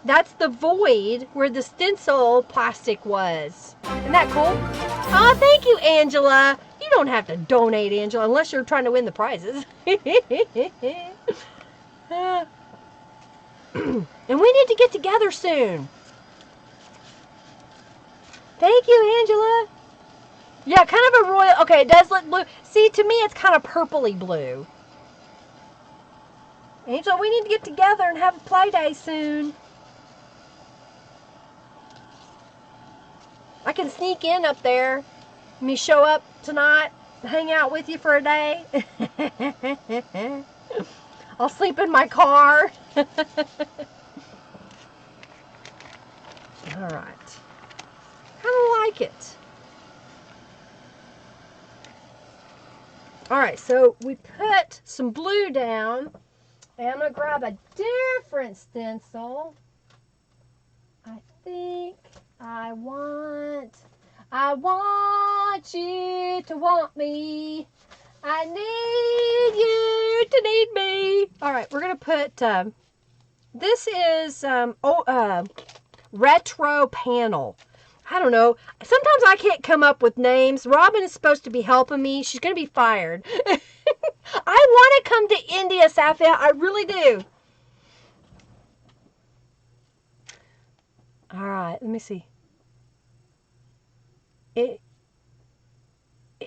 That's the void where the stencil plastic was. Isn't that cool? Oh, thank you, Angela. You don't have to donate, Angela, unless you're trying to win the prizes. And we need to get together soon. Thank you, Angela. Yeah, kind of a royal. Okay, it does look blue. See, to me, it's kind of purpley blue. Angela, we need to get together and have a play day soon. I can sneak in up there. Let me show up tonight, hang out with you for a day. I'll sleep in my car. All right. Kind of like it. All right, so we put some blue down, and I'm going to grab a different stencil. I think I want you to want me. I need you to need me. All right, we're going to put, this is retro panel. I don't know. Sometimes I can't come up with names. Robin is supposed to be helping me. She's going to be fired. I want to come to India, Safia. I really do. All right. Let me see.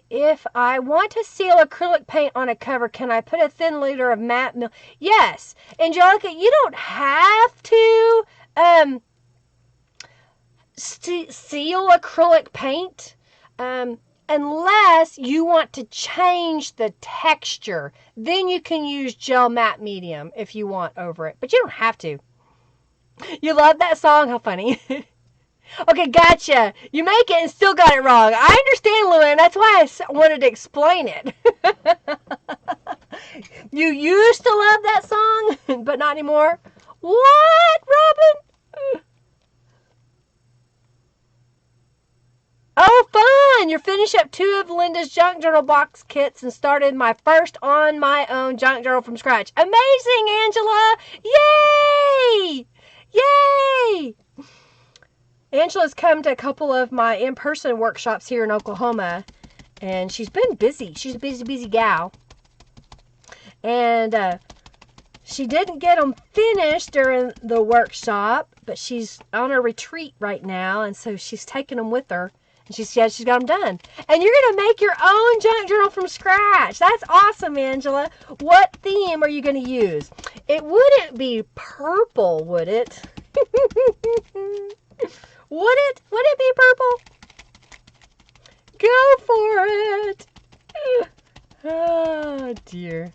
If I want to seal acrylic paint on a cover, can I put a thin layer of matte milk? Yes. Angelica, you don't have to seal acrylic paint. Unless you want to change the texture, then you can use gel matte medium if you want over it, but you don't have to. You love that song? How funny. Okay, gotcha. You make it and still got it wrong. I understand, Luann. That's why I wanted to explain it. You used to love that song, but not anymore? What, Robin? Oh, fun! You're finishing up 2 of Linda's junk journal box kits and started my first on my own junk journal from scratch. Amazing, Angela! Yay! Yay! Angela's come to a couple of my in-person workshops here in Oklahoma, and she's been busy. She's a busy, busy gal. And she didn't get them finished during the workshop, but she's on a retreat right now, and so she's taking them with her. And she said she's got them done. And you're going to make your own junk journal from scratch. That's awesome, Angela. What theme are you going to use? It wouldn't be purple, would it? Would it be purple? Go for it. Oh, dear.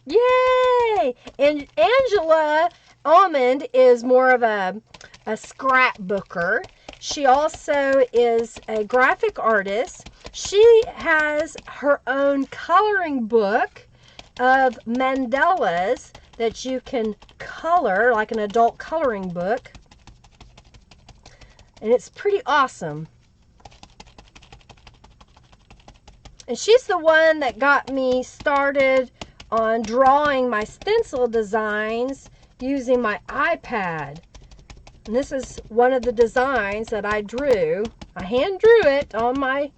Yay! And Angela Almond is more of a scrapbooker. She also is a graphic artist. She has her own coloring book of mandalas that you can color, like an adult coloring book. And it's pretty awesome. And she's the one that got me started on drawing my stencil designs using my iPad. And this is one of the designs that I drew. I hand drew it on my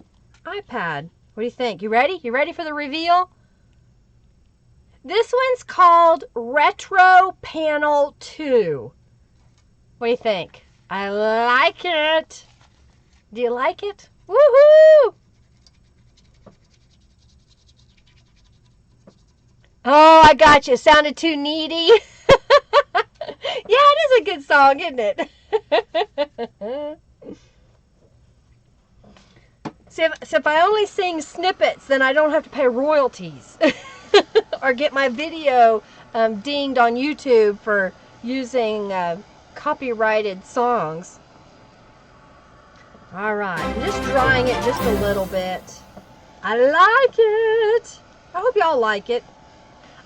iPad. What do you think? You ready? You ready for the reveal? This one's called Retro Panel 2. What do you think? I like it. Do you like it? Woohoo! Oh, I got you. Sounded too needy. Yeah, it is a good song, isn't it? So if I only sing snippets, then I don't have to pay royalties. Or get my video dinged on YouTube for using copyrighted songs. All right, I'm just drying it just a little bit. I like it. I hope y'all like it.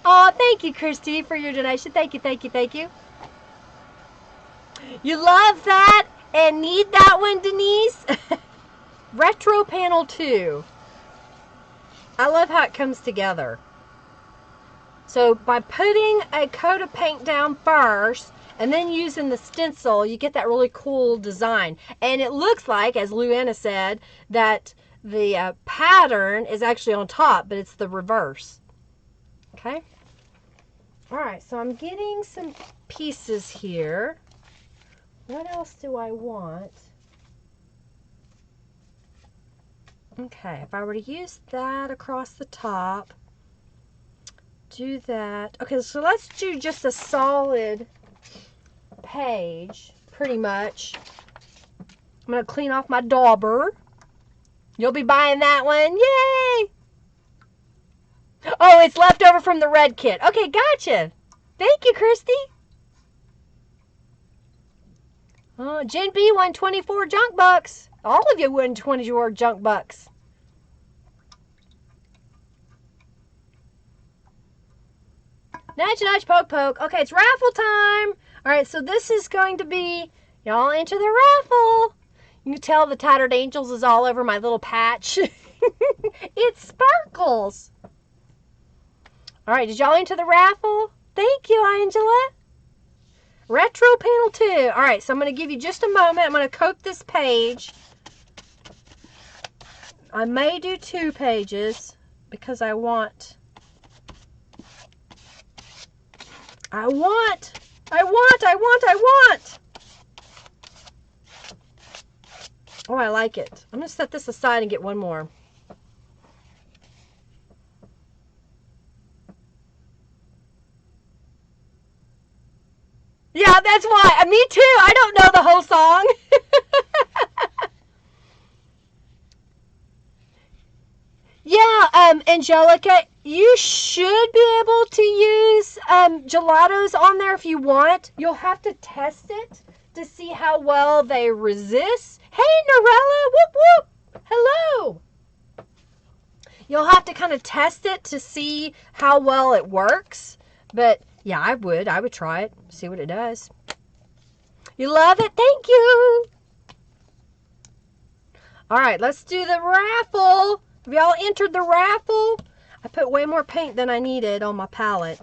Oh, thank you, Christy, for your donation. Thank you, thank you, thank you. You love that and need that one, Denise? Retro Panel 2. I love how it comes together. So by putting a coat of paint down first and then using the stencil, you get that really cool design. And it looks like, as Luanna said, that the pattern is actually on top, but it's the reverse. Okay? All right, so I'm getting some pieces here. What else do I want? Okay, if I were to use that across the top, do that. Okay, so let's do just a solid page, pretty much. I'm going to clean off my dauber. You'll be buying that one. Yay! Oh, it's left over from the red kit. Okay, gotcha. Thank you, Christy. Oh, Jen B won 24 junk bucks. All of you won 24 junk bucks. Nudge, nudge, poke, poke. Okay, it's raffle time. All right, so this is going to be, y'all enter the raffle. You can tell the Tattered Angels is all over my little patch. It sparkles. All right, did y'all enter the raffle? Thank you, Angela. Retro Panel 2. All right, so I'm going to give you just a moment. I'm going to coat this page. I may do 2 pages because I want. Oh, I like it. I'm going to set this aside and get one more. Yeah, that's why. Me too. I don't know the whole song. Angelica, you should be able to use gelatos on there if you want. You'll have to test it to see how well they resist. Hey, Norella, whoop whoop. Hello. You'll have to kind of test it to see how well it works. But yeah, I would try it, see what it does. You love it? Thank you. All right, let's do the raffle. Have y'all entered the raffle? I put way more paint than I needed on my palette.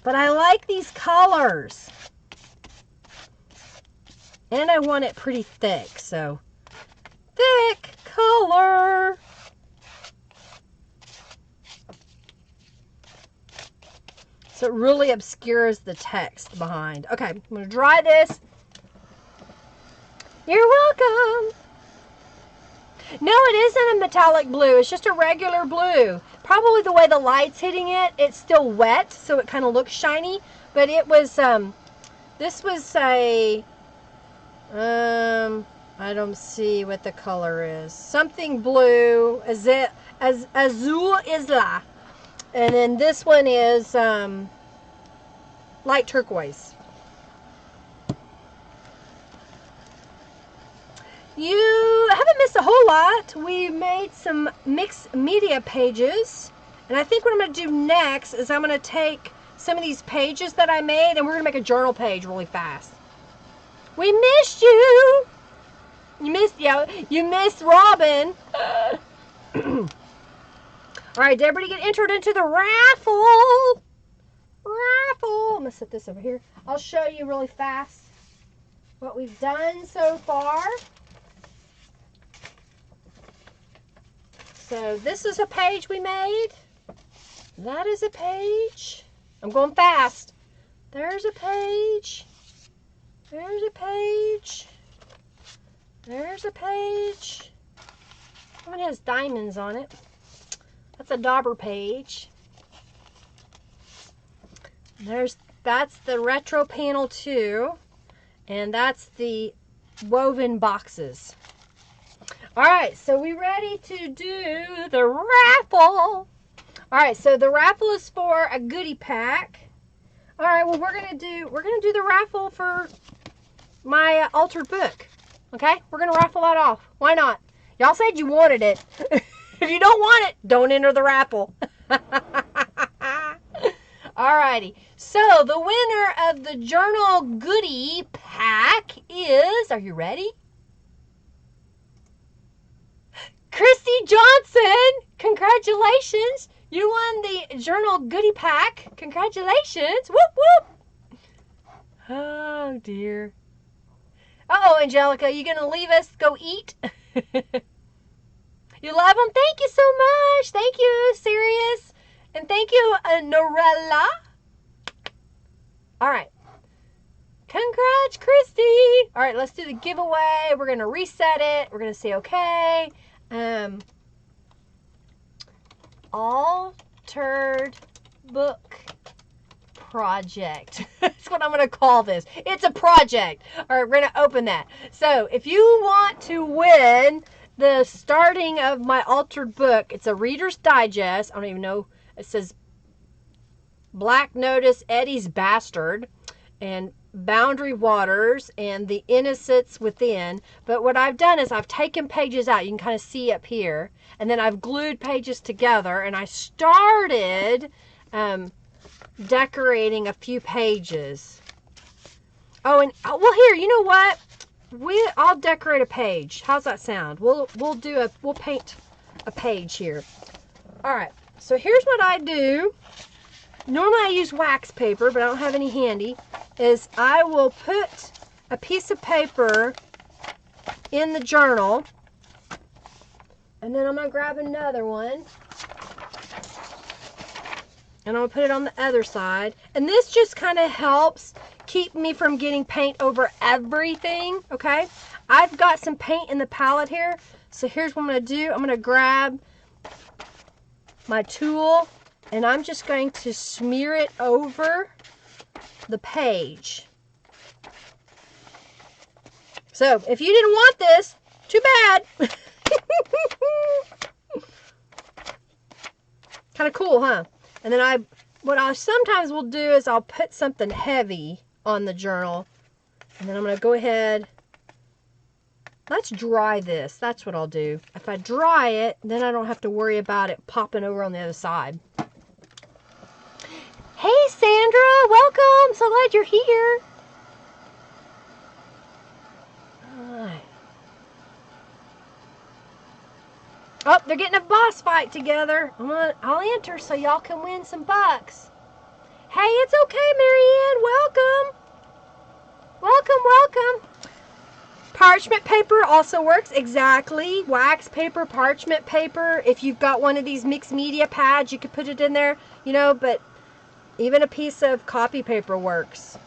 But I like these colors. And I want it pretty thick, so thick color. So it really obscures the text behind. Okay, I'm going to dry this. You're welcome. No, it isn't a metallic blue. It's just a regular blue. Probably the way the light's hitting it, it's still wet, so it kind of looks shiny. But it was, this was a, I don't see what the color is. Something blue, Azul Isla. And then this one is light turquoise. You haven't missed a whole lot. We made some mixed media pages. And I think what I'm going to do next is I'm going to take some of these pages that I made and we're going to make a journal page really fast. We missed you. You missed Robin. All right, did everybody get entered into the raffle? I'm going to set this over here. I'll show you really fast what we've done so far. So this is a page we made. That is a page. I'm going fast. There's a page. There's a page. There's a page. One has diamonds on it. That's a dauber page. That's the retro panel too. And that's the woven boxes. All right, so we ready to do the raffle. All right, so the raffle is for a goodie pack. All right, well we're gonna do the raffle for my altered book. Okay, we're gonna raffle that off. Why not? Y'all said you wanted it. If you don't want it, don't enter the raffle. Alrighty, so the winner of the journal goodie pack is, are you ready? Christy Johnson, congratulations. You won the journal goodie pack. Congratulations. Whoop, whoop. Oh, dear. Uh-oh, Angelica, you going to leave us go eat? You love them? Thank you so much. Thank you, Sirius. And thank you, Norella. All right. Congrats, Christy. All right, let's do the giveaway. We're going to reset it. We're going to say okay. Altered book project. That's what I'm going to call this. It's a project. All right, we're going to open that. So if you want to win the starting of my altered book, it's a Reader's Digest. I don't even know. It says Black Notice, Eddie's Bastard, and Boundary Waters, and The Innocents Within. But what I've done is I've taken pages out. You can kind of see up here. And then I've glued pages together. And I started decorating a few pages. Oh, and well, here, you know what? I'll decorate a page. How's that sound? We'll paint a page here. All right. So here's what I do. Normally I use wax paper, but I don't have any handy. Is I will put a piece of paper in the journal, and then I'm going to grab another one, and I'm going to put it on the other side. And this just kind of helps keep me from getting paint over everything, okay? I've got some paint in the palette here, so here's what I'm going to do. I'm going to grab my tool, and I'm just going to smear it over the page. So if you didn't want this, too bad. And then what I sometimes will do is I'll put something heavy on the journal. And then I'm going to go ahead. Let's dry this. That's what I'll do. If I dry it, then I don't have to worry about it popping over on the other side. Hey, Sandra. Welcome. So glad you're here. All right. Oh, they're getting a boss fight together. I'll enter so y'all can win some bucks. Hey, it's okay, Marianne. Welcome. Welcome, welcome. Parchment paper also works. Exactly. Wax paper, parchment paper. If you've got one of these mixed media pads, you could put it in there, you know, but even a piece of copy paper works.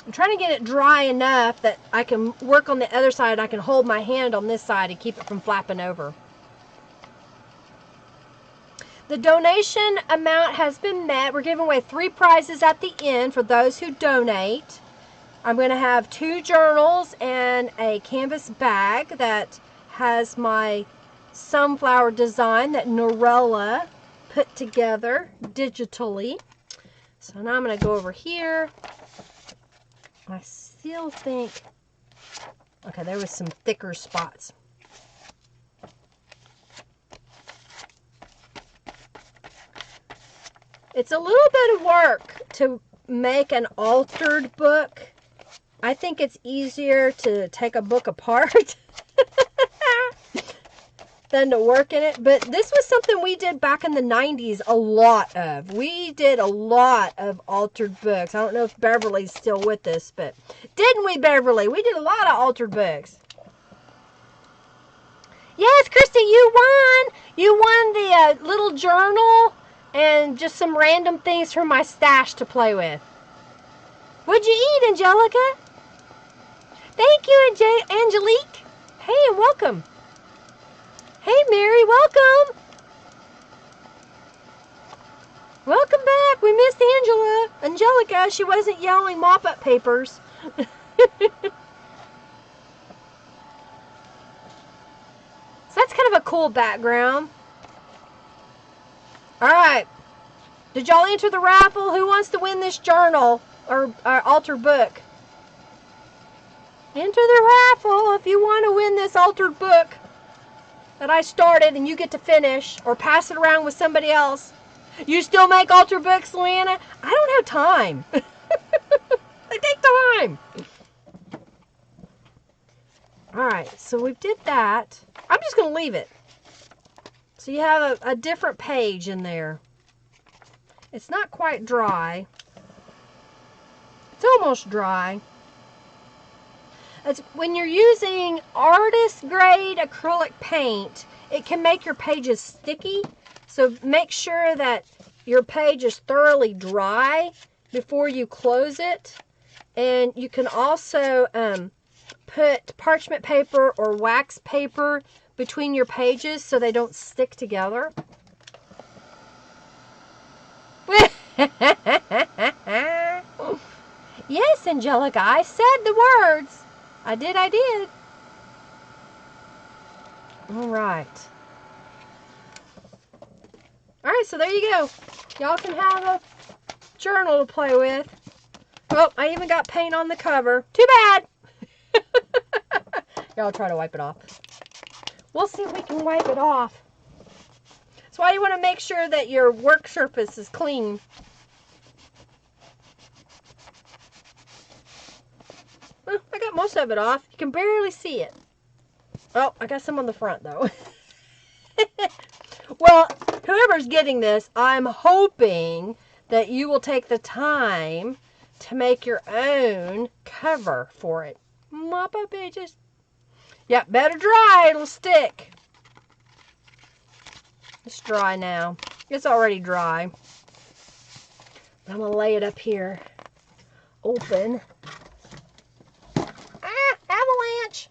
I'm trying to get it dry enough that I can work on the other side. I can hold my hand on this side and keep it from flapping over. The donation amount has been met. We're giving away 3 prizes at the end for those who donate. I'm going to have 2 journals and a canvas bag that has my sunflower design that Norella put together digitally. So now I'm going to go over here. I still think, okay, there was some thicker spots. It's a little bit of work to make an altered book. I think it's easier to take a book apart than to work in it. But this was something we did back in the 90s a lot of. We did a lot of altered books. I don't know if Beverly's still with us, but didn't we, Beverly? We did a lot of altered books. Yes, Christy, you won. You won the little journal and just some random things from my stash to play with. What'd you eat, Angelica? Thank you, Angelique. Hey, and welcome. Hey, Mary, welcome. Welcome back. We missed Angelica. She wasn't yelling mop-up papers. So that's kind of a cool background. All right. Did y'all enter the raffle? Who wants to win this journal or altered book? Enter the raffle if you want to win this altered book that I started and you get to finish or pass it around with somebody else. You still make altered books, Leanna? I don't have time. They take time. All right, so we did that. I'm just going to leave it. So you have a different page in there. It's not quite dry. It's almost dry. When you're using artist grade acrylic paint, it can make your pages sticky. So make sure that your page is thoroughly dry before you close it. And you can also put parchment paper or wax paper between your pages so they don't stick together. Yes, Angelica, I said the words. I did. All right. All right, so there you go. Y'all can have a journal to play with. Oh, I even got paint on the cover. Too bad. Y'all try to wipe it off. We'll see if we can wipe it off. That's why you want to make sure that your work surface is clean. Well, I got most of it off. You can barely see it. Oh, I got some on the front, though. Well, whoever's getting this, I'm hoping that you will take the time to make your own cover for it. Mop up pages. Yeah, better dry. It'll stick. It's dry now. It's already dry. I'm going to lay it up here. Open. Avalanche.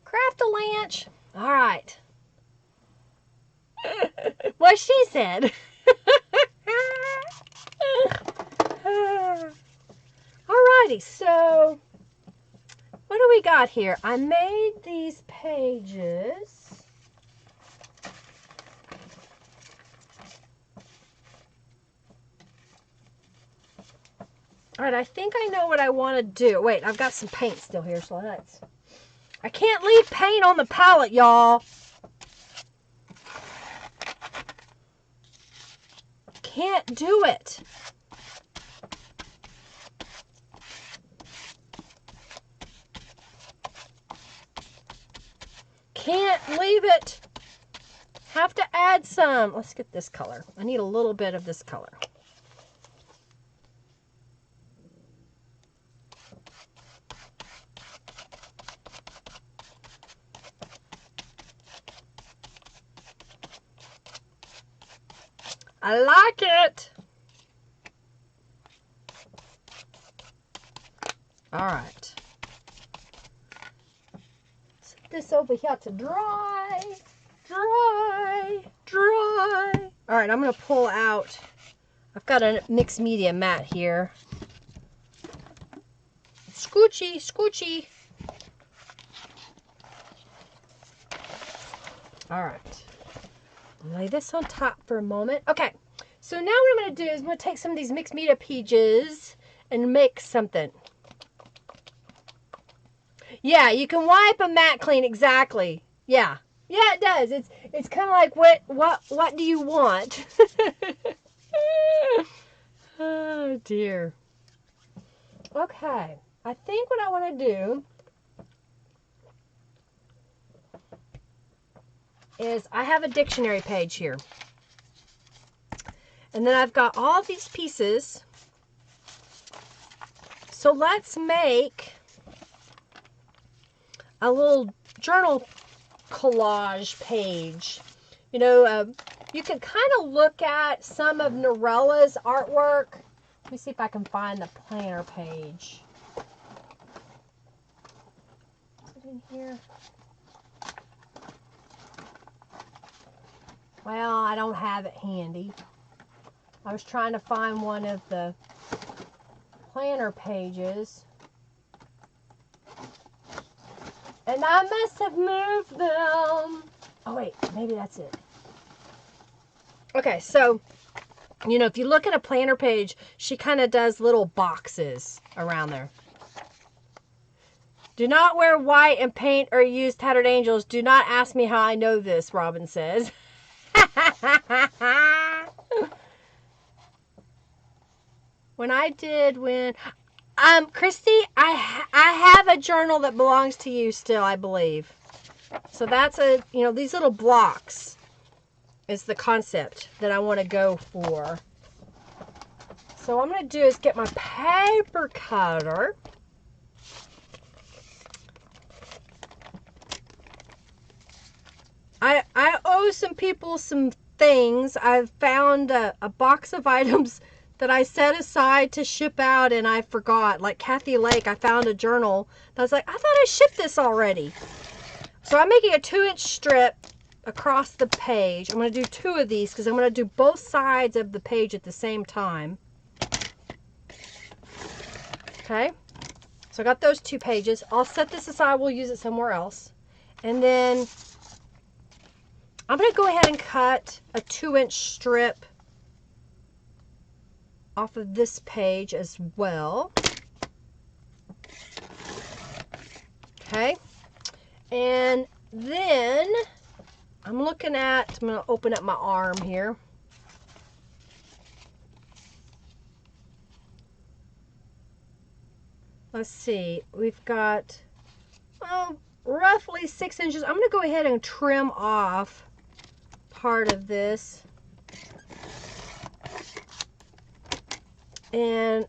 Craft-a-lanche. All right. What she said. Alrighty, got here. I made these pages. All right, I think I know what I want to do. Wait, I've got some paint still here, so I can't leave paint on the palette, y'all. Can't do it. Can't leave it. Have to add some. Let's get this color. I need a little bit of this color. I like it. All right. Set this over here to dry. Dry. Dry. All right, I'm going to pull out. I've got a mixed media mat here. Scoochy, scoochy. All right. Lay this on top for a moment. Okay, so now what I'm going to do is I'm going to take some of these mixed media pages and make something. Yeah, you can wipe a mat clean, exactly. Yeah. Yeah, it does. It's kind of like what do you want? Oh dear. Okay, I think what I want to do is I have a dictionary page here. And then I've got all these pieces. So let's make a little journal collage page. You know, you can kind of look at some of Norella's artwork. Let me see if I can find the planner page. Is it in here? Well, I don't have it handy. I was trying to find one of the planner pages. And I must have moved them. Oh, wait. Maybe that's it. Okay, so, you know, if you look at a planner page, she kind of does little boxes around there. Do not wear white and paint or use Tattered Angels. Do not ask me how I know this, Robin says. Christy, I have a journal that belongs to you still, I believe. So that's these little blocks is the concept that I want to go for. So what I'm going to do is get my paper cutter. I owe some people some things. I've found a box of items that I set aside to ship out and I forgot. Like Kathy Lake, I found a journal. I was like, I thought I shipped this already. So I'm making a 2-inch strip across the page. I'm going to do 2 of these because I'm going to do both sides of the page at the same time. Okay. So I got those 2 pages. I'll set this aside. We'll use it somewhere else. And then I'm going to go ahead and cut a 2-inch strip off of this page as well. Okay. And then I'm going to open up my arm here. Let's see. We've got, roughly 6 inches. I'm going to go ahead and trim off part of this. And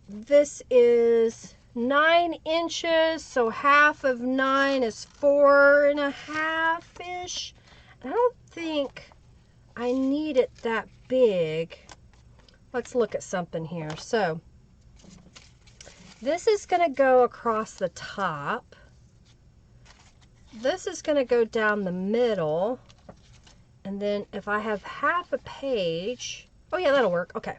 this is 9 inches, so half of 9 is 4.5-ish. I don't think I need it that big. Let's look at something here. So this is going to go across the top. This is going to go down the middle. And then if I have half a page, oh yeah, that'll work. Okay.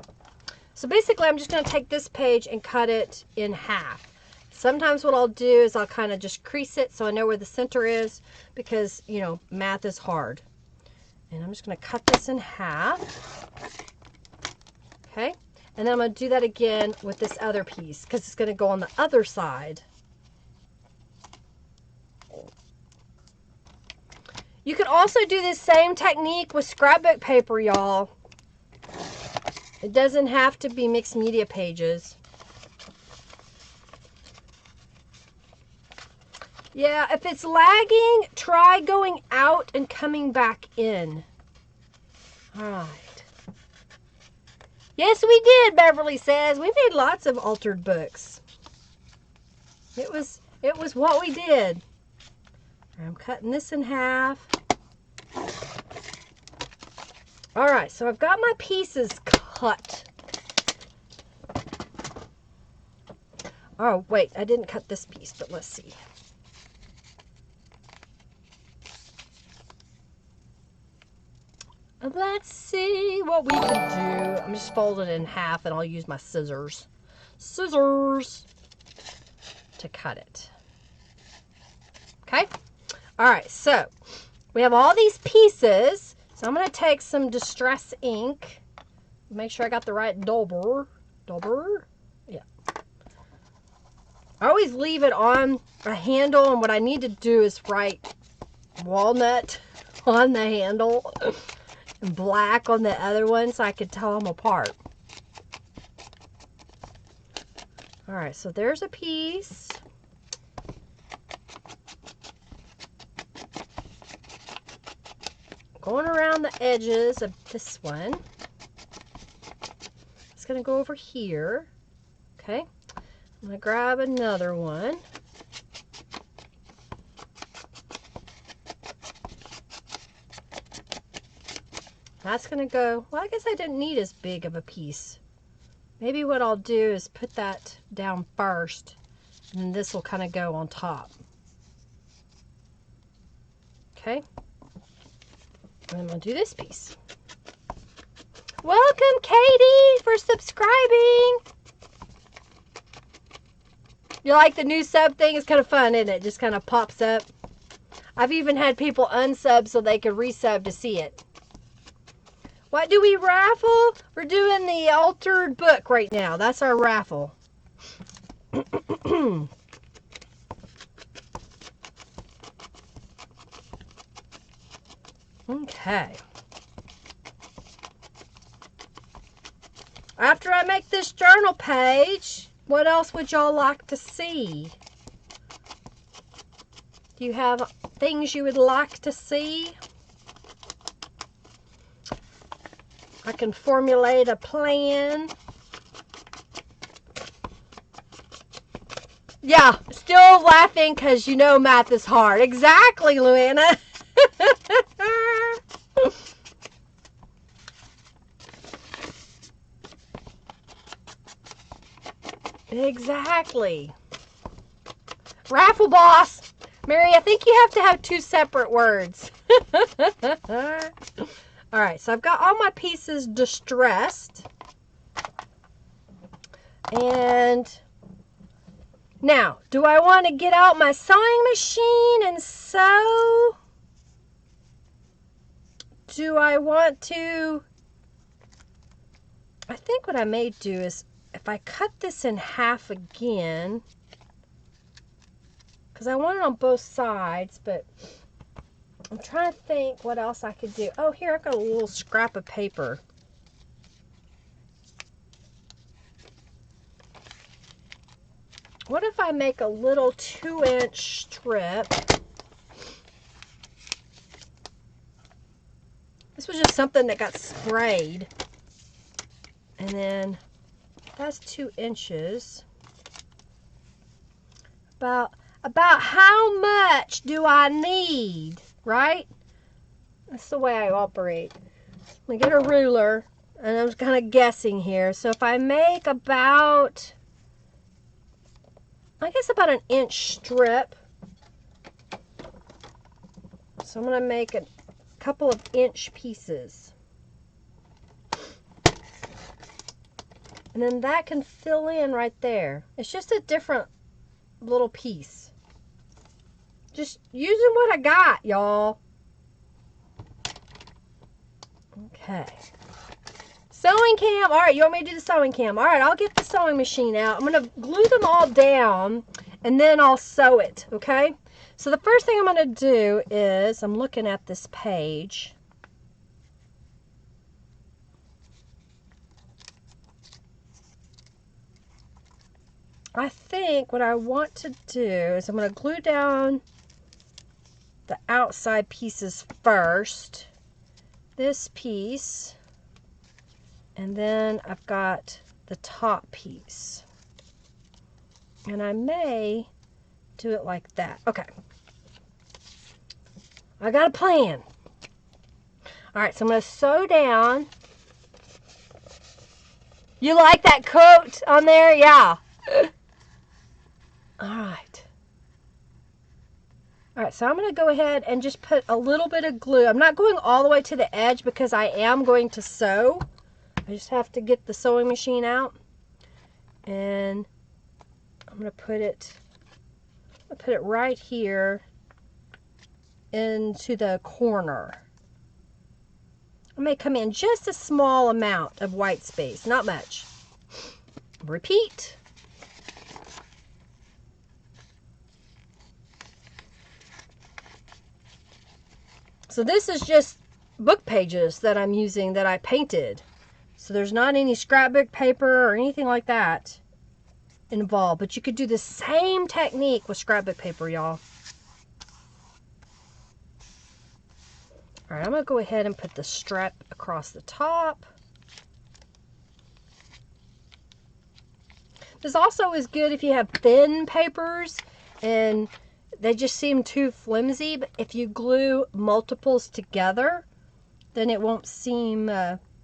So basically I'm just going to take this page and cut it in half. Sometimes what I'll do is I'll kind of just crease it so I know where the center is, because, you know, math is hard. And I'm just going to cut this in half. Okay. And then I'm going to do that again with this other piece because it's going to go on the other side. You could also do this same technique with scrapbook paper, y'all. It doesn't have to be mixed media pages. Yeah, if it's lagging, try going out and coming back in. All right. Yes, we did, Beverly says. We made lots of altered books. It was what we did. I'm cutting this in half. All right, so I've got my pieces cut. Oh, wait, I didn't cut this piece, but let's see. Let's see what we can do. I'm just folding it in half and I'll use my scissors. Scissors to cut it. Okay? All right, so we have all these pieces. So I'm going to take some Distress ink. Make sure I got the right dauber. Dauber? Yeah. I always leave it on a handle, and what I need to do is write walnut on the handle and black on the other one so I can tell them apart. All right, so there's a piece. Going around the edges of this one. It's going to go over here. Okay. I'm going to grab another one. That's going to go, well, I guess I didn't need as big of a piece. Maybe what I'll do is put that down first, and then this will kind of go on top. Okay. And I'm going to do this piece. Welcome, Katie, for subscribing. You like the new sub thing? It's kind of fun, isn't it? It just kind of pops up. I've even had people unsub so they could resub to see it. What do we raffle? We're doing the altered book right now. That's our raffle. Okay. After I make this journal page, what else would y'all like to see? Do you have things you would like to see? I can formulate a plan. Yeah, still laughing because you know math is hard. Exactly, Luana. Exactly. Raffle boss. Mary, I think you have to have two separate words. All right, so I've got all my pieces distressed. And now, do I want to get out my sewing machine and sew? Do I want to? I think what I may do is, if I cut this in half again, because I want it on both sides, but I'm trying to think what else I could do. Oh, here, I've got a little scrap of paper. What if I make a little 2-inch strip? This was just something that got sprayed. And then that's 2 inches. About how much do I need, right? That's the way I operate. I get a ruler, and I'm kind of guessing here. So if I make about, I guess about an inch strip. So I'm going to make a couple of inch pieces. And then that can fill in right there. It's just a different little piece. Just using what I got, y'all. Okay. Sewing cam. All right, you want me to do the sewing cam? All right, I'll get the sewing machine out. I'm going to glue them all down, and then I'll sew it, okay? So the first thing I'm going to do is, I'm looking at this page. I think what I want to do is I'm going to glue down the outside pieces first. This piece. And then I've got the top piece. And I may do it like that. Okay. I got a plan. All right, so I'm going to sew down. You like that coat on there? Yeah. All right. All right, so I'm going to go ahead and just put a little bit of glue. I'm not going all the way to the edge because I am going to sew. I just have to get the sewing machine out. And I'm going to put it right here into the corner. I may come in just a small amount of white space, not much. Repeat. So this is just book pages that I'm using that I painted. So there's not any scrapbook paper or anything like that involved. But you could do the same technique with scrapbook paper, y'all. All right, I'm going to go ahead and put the strap across the top. This also is good if you have thin papers and they just seem too flimsy. But if you glue multiples together, then it won't seem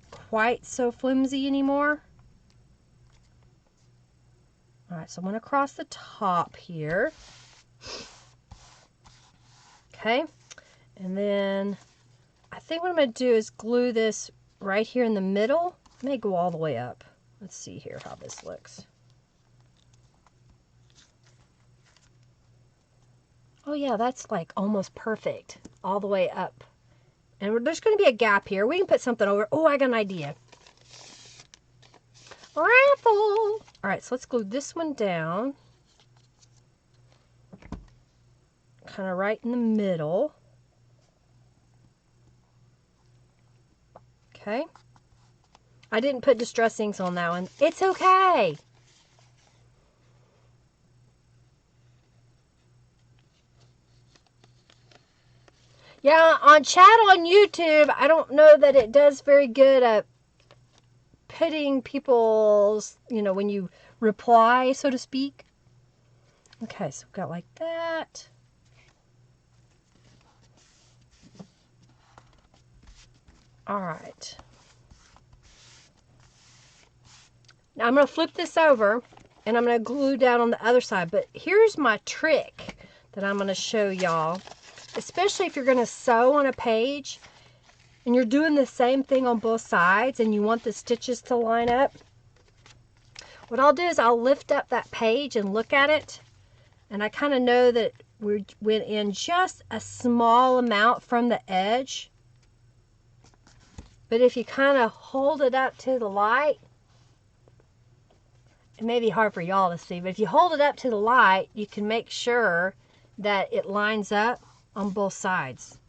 quite so flimsy anymore. All right, so I'm going to cross the top here. Okay, and then I think what I'm going to do is glue this right here in the middle. I may go all the way up. Let's see here how this looks. Oh yeah, that's like almost perfect all the way up. And there's going to be a gap here. We can put something over. Oh, I got an idea. Raffle! All right, so let's glue this one down. Kind of right in the middle. Okay. I didn't put distress inks on that one. It's okay. Yeah, on chat on YouTube, I don't know that it does very good at putting people's, when you reply, so to speak. Okay, so we've got like that. All right. Now I'm going to flip this over and I'm going to glue down on the other side. But here's my trick that I'm going to show y'all. Especially if you're going to sew on a page and you're doing the same thing on both sides and you want the stitches to line up. What I'll do is I'll lift up that page and look at it. And I kind of know that we went in just a small amount from the edge. But if you kind of hold it up to the light, it may be hard for y'all to see, but if you hold it up to the light, you can make sure that it lines up on both sides.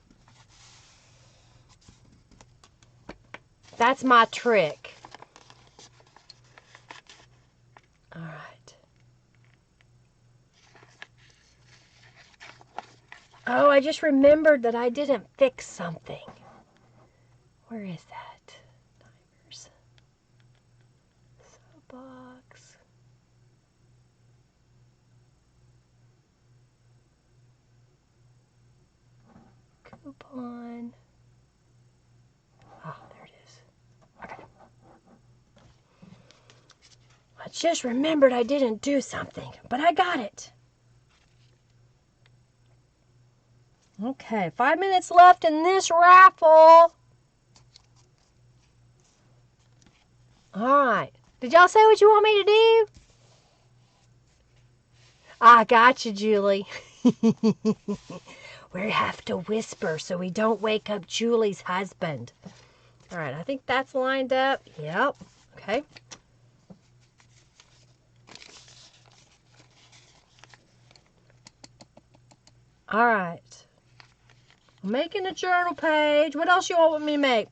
That's my trick. All right. Oh, I just remembered that I didn't fix something. Where is that? Timers. Box. Coupon. Oh, there it is. Okay. I just remembered I didn't do something, but I got it. Okay, 5 minutes left in this raffle. All right. Did y'all say what you want me to do? I got you, Julie. We have to whisper so we don't wake up Julie's husband. All right, I think that's lined up. Yep. Okay. All right. I'm making a journal page. What else you all want me to make?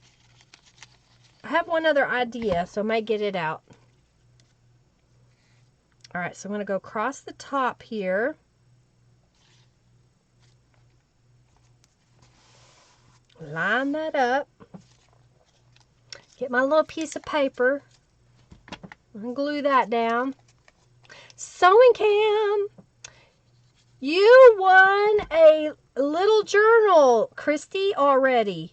I have one other idea, so I might get it out. All right, so I'm going to go across the top here. Line that up. Get my little piece of paper. And glue that down. Sewing Cam, you won a little journal, Christy, already.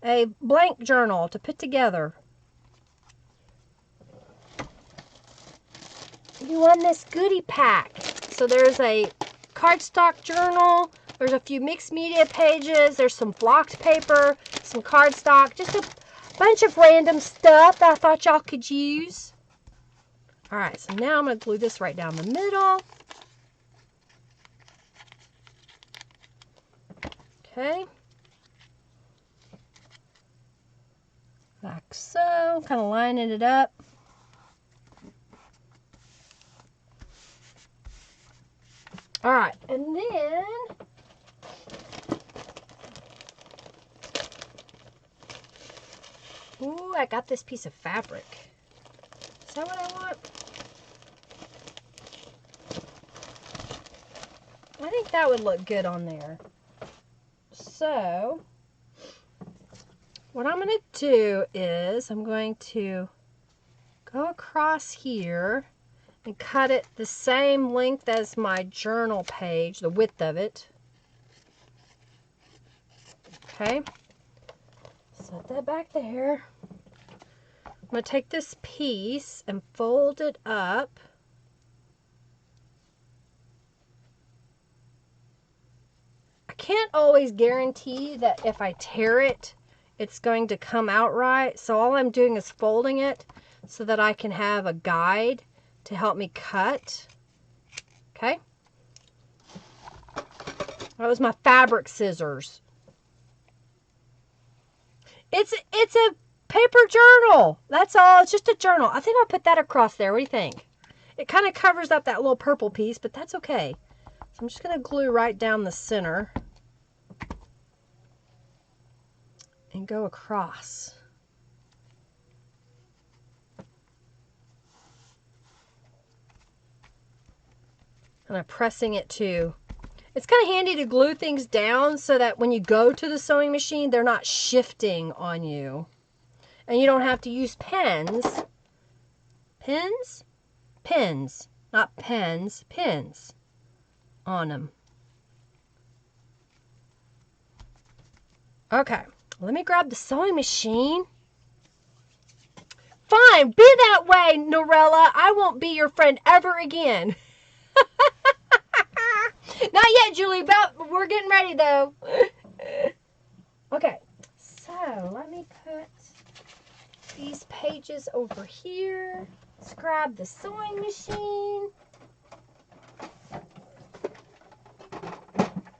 A blank journal to put together. You won this goodie pack. So there's a cardstock journal. There's a few mixed media pages. There's some flocked paper, some cardstock, just a bunch of random stuff that I thought y'all could use. All right, so now I'm going to glue this right down the middle. Okay. Like so, kind of lining it up. All right, and then ooh, I got this piece of fabric. Is that what I want? I think that would look good on there. So, what I'm going to do is I'm going to go across here and cut it the same length as my journal page, the width of it. Okay. Set that back there. I'm going to take this piece and fold it up. I can't always guarantee that if I tear it, it's going to come out right. So all I'm doing is folding it so that I can have a guide to help me cut. Okay. That was my fabric scissors. It's a paper journal. That's all. It's just a journal. I think I'll put that across there. What do you think? It kind of covers up that little purple piece, but that's okay. So I'm just going to glue right down the center and go across. And I'm pressing it too. It's kind of handy to glue things down so that when you go to the sewing machine, they're not shifting on you. And you don't have to use pens. Pens? Pins. Not pens. Pins on them. Okay. Let me grab the sewing machine. Fine. Be that way, Norella. I won't be your friend ever again. Not yet, Julie, but we're getting ready, though. Okay, so let me put these pages over here. Let's grab the sewing machine.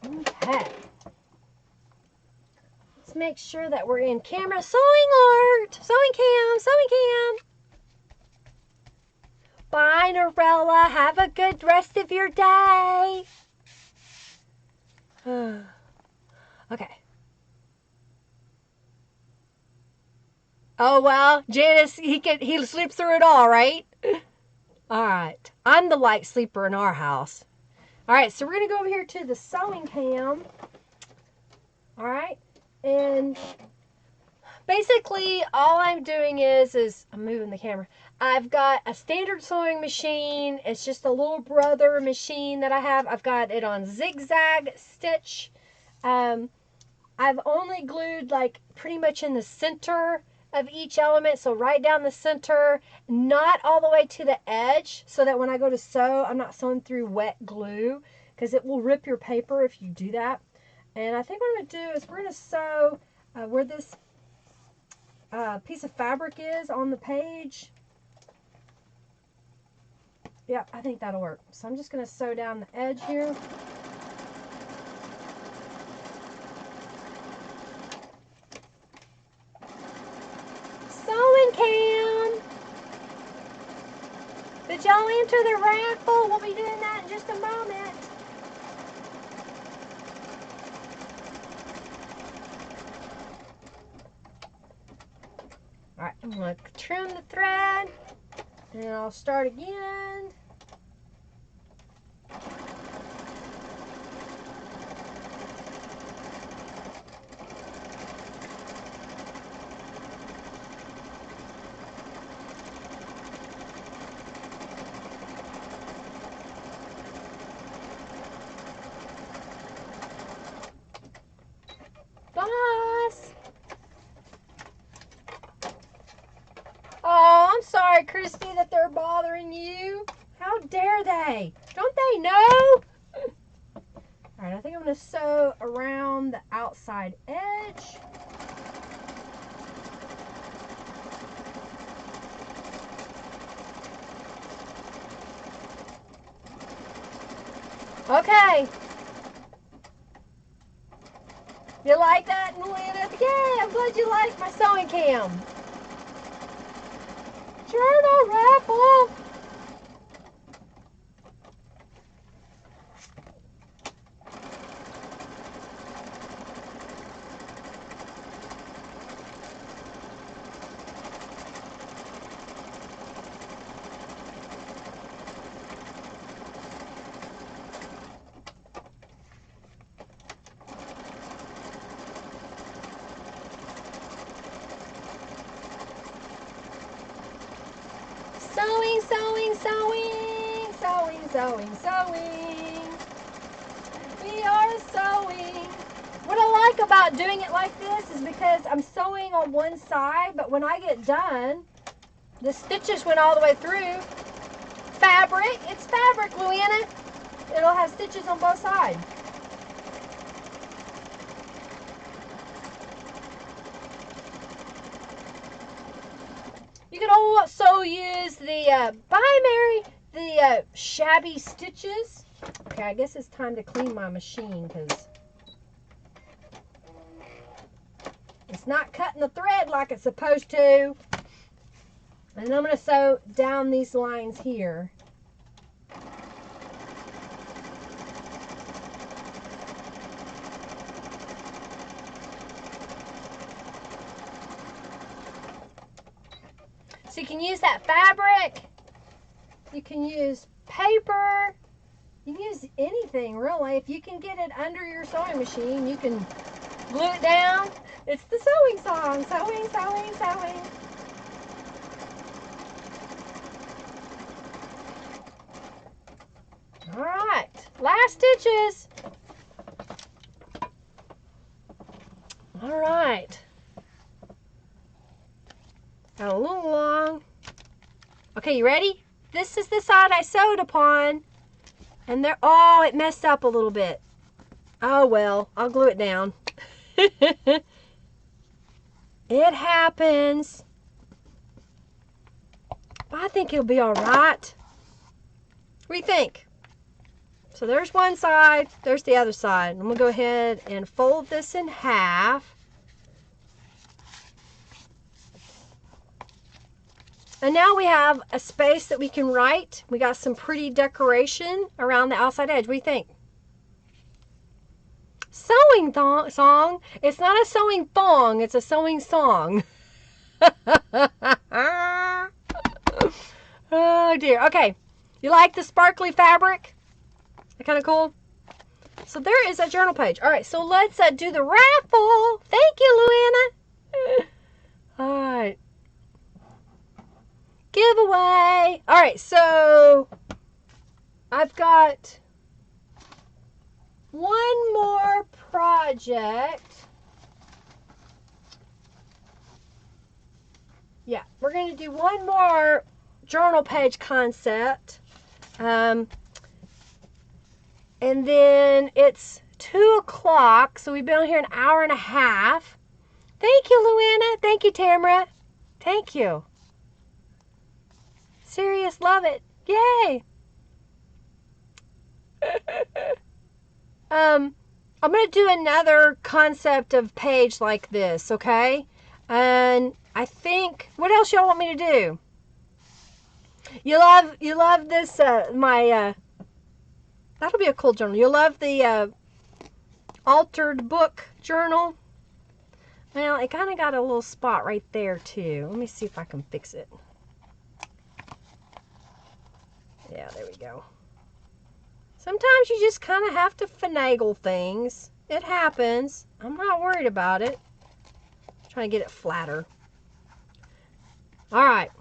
Okay. Let's make sure that we're in camera. Sewing art! Sewing cam! Sewing cam! Bye, Norella. Have a good rest of your day. Okay. Oh, well, Janice, he sleeps through it all, right? All right. I'm the light sleeper in our house. All right, so we're going to go over here to the sewing cam. All right. And basically, all I'm doing is I'm moving the camera. I've got a standard sewing machine. It's just a little brother machine that I have. I've got it on zigzag stitch. I've only glued like pretty much in the center of each element, so right down the center, not all the way to the edge, so that when I go to sew, I'm not sewing through wet glue, because it will rip your paper if you do that. And I think what I'm going to do is we're going to sew where this piece of fabric is on the page. Yep, I think that'll work. So I'm just going to sew down the edge here. Sewing cam! Did y'all enter the raffle? We'll be doing that in just a moment. Alright, I'm going to trim the thread. And I'll start again. Oh, I'm sorry, Christy, that they're bothering you. How dare they? Don't they know? Alright, I think I'm going to sew around the outside edge. Okay. You like that, Luana? Yay, I'm glad you like my sewing cam. Journal Raffle. Sewing, sewing, sewing, sewing, sewing, sewing. We are sewing. What I like about doing it like this is because I'm sewing on one side, but when I get done, the stitches went all the way through. Fabric, it's fabric, Luana. It'll have stitches on both sides. You can also use the, bye Mary, the shabby stitches. Okay, I guess it's time to clean my machine because it's not cutting the thread like it's supposed to. And then I'm going to sew down these lines here. So you can use that fabric, you can use paper, you can use anything really. If you can get it under your sewing machine, you can glue it down. It's the sewing song, sewing, sewing, sewing. All right, last stitches. All right. Got a little long. Okay, you ready? This is the side I sewed upon. And there, oh, it messed up a little bit. Oh well, I'll glue it down. It happens. I think it'll be all right. What do you think? So there's one side, there's the other side. I'm gonna go ahead and fold this in half. And now we have a space that we can write. We got some pretty decoration around the outside edge. What do you think? Sewing song. It's not a sewing thong. It's a sewing song. Oh dear. Okay. You like the sparkly fabric? That kind of cool? So there is a journal page. All right. So let's do the raffle. Thank you, Luana. All right. Giveaway. All right, so I've got one more project. Yeah, we're going to do one more journal page concept. And then it's 2 o'clock, so we've been on here an hour and a half. Thank you, Luana. Thank you, Tamara. Thank you. Serious, love it. Yay. I'm going to do another concept of page like this, okay? And I think, what else y'all want me to do? You love this, that'll be a cool journal. You'll love the altered book journal. Well, it kind of got a little spot right there, too. Let me see if I can fix it. Yeah, there we go. Sometimes you just kind of have to finagle things. It happens. I'm not worried about it. I'm trying to get it flatter. All right.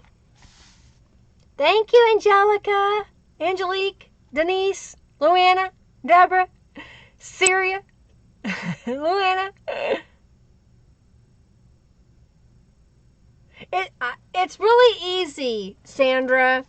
Thank you, Angelica, Angelique, Denise, Luana, Deborah, Syria, Luana. It's really easy, Sandra.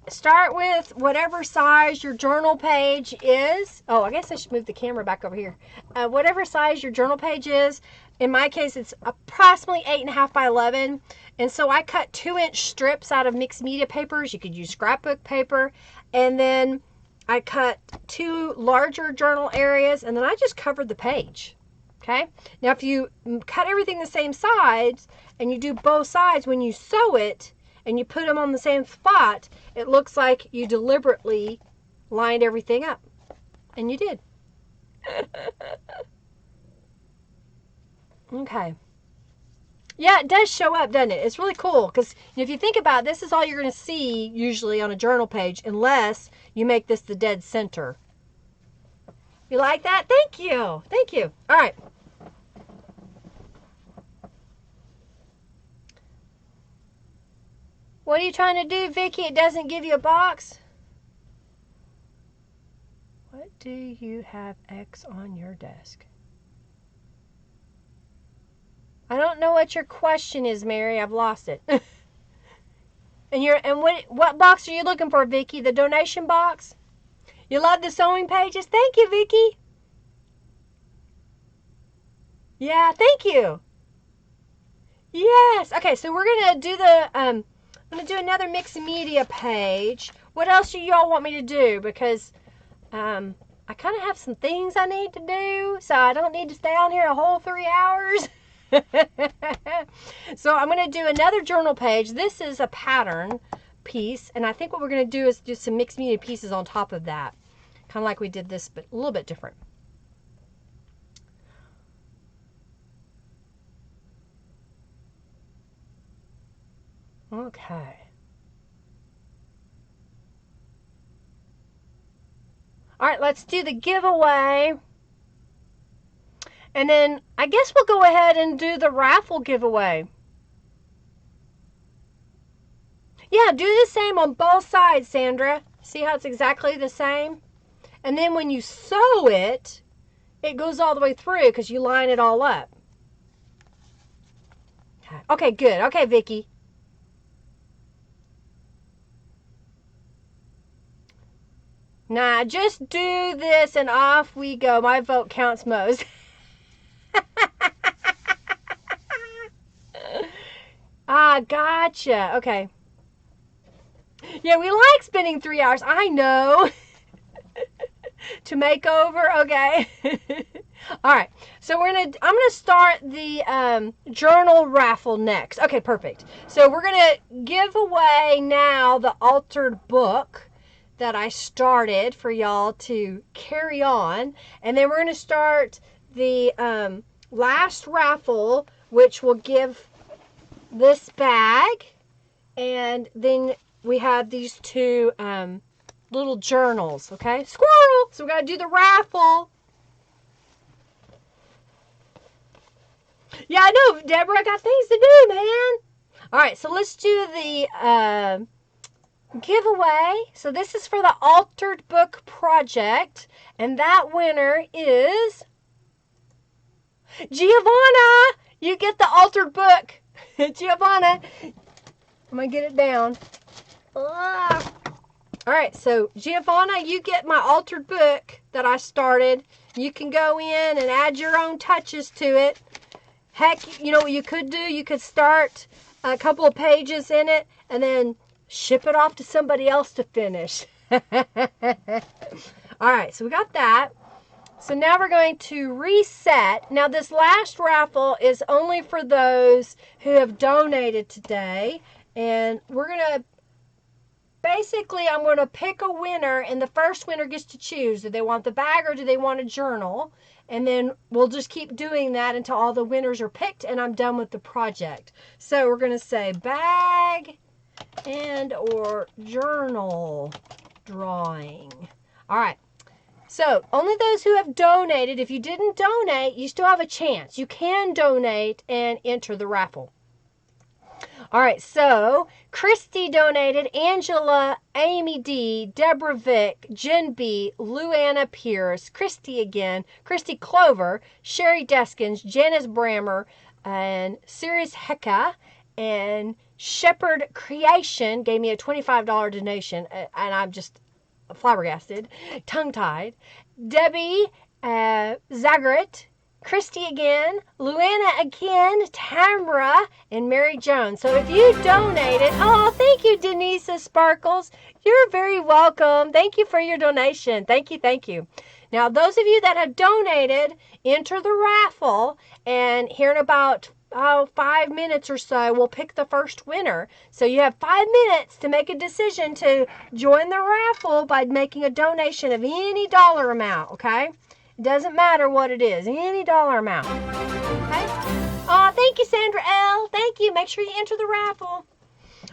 Start with whatever size your journal page is. Oh, I guess I should move the camera back over here. Whatever size your journal page is. In my case, it's approximately 8.5 by 11. And so I cut 2-inch strips out of mixed media papers. You could use scrapbook paper. And then I cut 2 larger journal areas. And then I just covered the page. Okay? Now, if you cut everything the same size and you do both sides, when you sew it and you put them on the same spot, it looks like you deliberately lined everything up. And you did. Okay. Yeah, it does show up, doesn't it? It's really cool because if you think about it, this is all you're going to see usually on a journal page unless you make this the dead center. You like that? Thank you. Thank you. All right. What are you trying to do, Vicki? It doesn't give you a box? What do you have X on your desk? I don't know what your question is, Mary. I've lost it. And what box are you looking for, Vicki? The donation box? You love the sewing pages? Thank you, Vicki. Yeah, thank you. Yes. Okay, so we're gonna do I'm gonna do another mixed media page. What else do y'all want me to do? Because I kind of have some things I need to do, so I don't need to stay on here a whole 3 hours. So I'm going to do another journal page. This is a pattern piece, and I think what we're going to do is do some mixed media pieces on top of that. Kind of like we did this, but a little bit different. Okay. All right, let's do the giveaway. And then I guess we'll go ahead and do the raffle giveaway. Yeah, do the same on both sides, Sandra. See how it's exactly the same? And then when you sew it, it goes all the way through because you line it all up. Okay, good. Okay, Vicki. Nah, just do this and off we go. My vote counts most. Ah, gotcha. Okay. Yeah, we like spending 3 hours. I know. To make over. Okay. All right. So I'm gonna start the journal raffle next. Okay, perfect. So we're gonna give away now the altered book that I started for y'all to carry on, and then we're gonna start the last raffle, which will give this bag, and then we have these 2 little journals. Okay, squirrel. So we gotta do the raffle. Yeah, I know, Deborah. I got things to do, man. All right, so let's do the giveaway. So this is for the Altered Book Project, and that winner is Giovanna. You get the Altered Book. Giovanna. I'm going to get it down. All right, so Giovanna, you get my Altered Book that I started. You can go in and add your own touches to it. Heck, you know what you could do? You could start a couple of pages in it and then ship it off to somebody else to finish. All right, so we got that. So now we're going to reset. Now this last raffle is only for those who have donated today. And we're going to, basically I'm going to pick a winner, and the first winner gets to choose. Do they want the bag or do they want a journal? And then we'll just keep doing that until all the winners are picked and I'm done with the project. So we're going to say bag and or journal drawing. All right. So, only those who have donated. If you didn't donate, you still have a chance. You can donate and enter the raffle. All right, so Christy donated, Angela, Amy D, Deborah Vick, Jen B, Luanna Pierce, Christy again, Christy Clover, Sherry Deskins, Janice Brammer, and Sirius Hecka, and Shepherd Creation gave me a $25 donation, and I'm just flabbergasted, tongue-tied. Debbie Zagaret, Christy again, Luanna again, Tamara, and Mary Jones. So if you donated, oh, thank you, Denise Sparkles. You're very welcome. Thank you for your donation. Thank you, thank you. Now, those of you that have donated, enter the raffle, and here in about 5 minutes or so, we'll pick the first winner. So you have 5 minutes to make a decision to join the raffle by making a donation of any dollar amount, okay? It doesn't matter what it is, any dollar amount, okay? Oh, thank you, Sandra L. Thank you. Make sure you enter the raffle.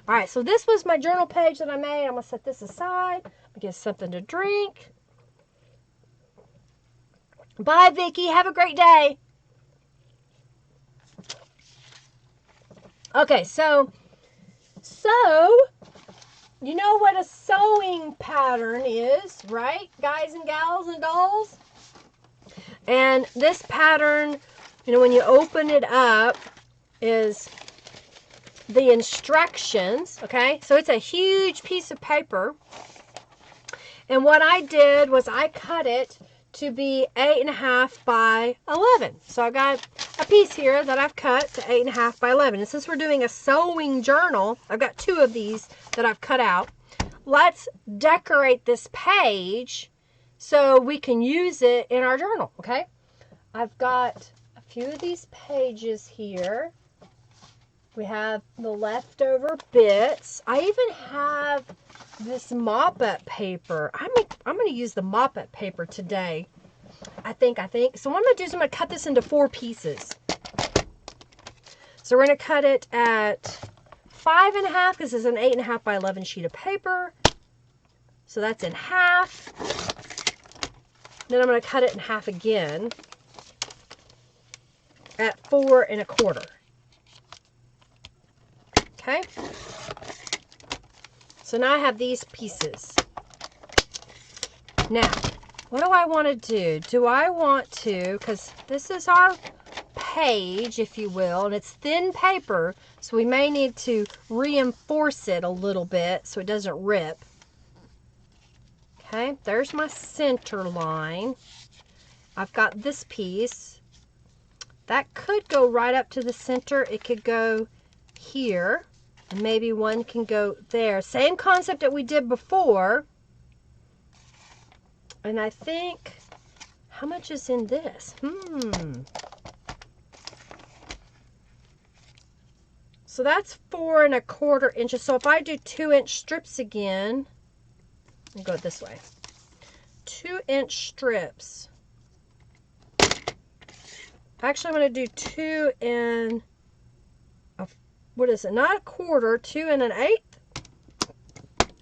All right, so this was my journal page that I made. I'm going to set this aside. Get something to drink. Bye, Vicki. Have a great day. Okay, so you know what a sewing pattern is, right, guys and gals and dolls? And this pattern, you know, when you open it up, is the instructions, okay? So it's a huge piece of paper. And what I did was I cut it to be 8.5 by 11. So I've got a piece here that I've cut to 8.5 by 11. And since we're doing a sewing journal, I've got 2 of these that I've cut out. Let's decorate this page so we can use it in our journal, okay? I've got a few of these pages here. We have the leftover bits. I even have this mop-up paper. I'm going to use the mop-up paper today. I think. So what I'm going to do is I'm going to cut this into 4 pieces. So we're going to cut it at 5.5 because it's an 8.5 by 11 sheet of paper. So that's in half. Then I'm going to cut it in half again at 4.25. Okay. So now I have these pieces. Now, what do I want to do? Do I want to, because this is our page, if you will, and it's thin paper, so we may need to reinforce it a little bit so it doesn't rip. Okay, there's my center line. I've got this piece. That could go right up to the center. It could go here. And maybe one can go there. Same concept that we did before. And I think, how much is in this? So that's 4.25 inches. So if I do 2-inch strips again, I'll go this way. 2-inch strips. Actually, I'm going to do 2 and what is it? Not 1/4, 2 1/8.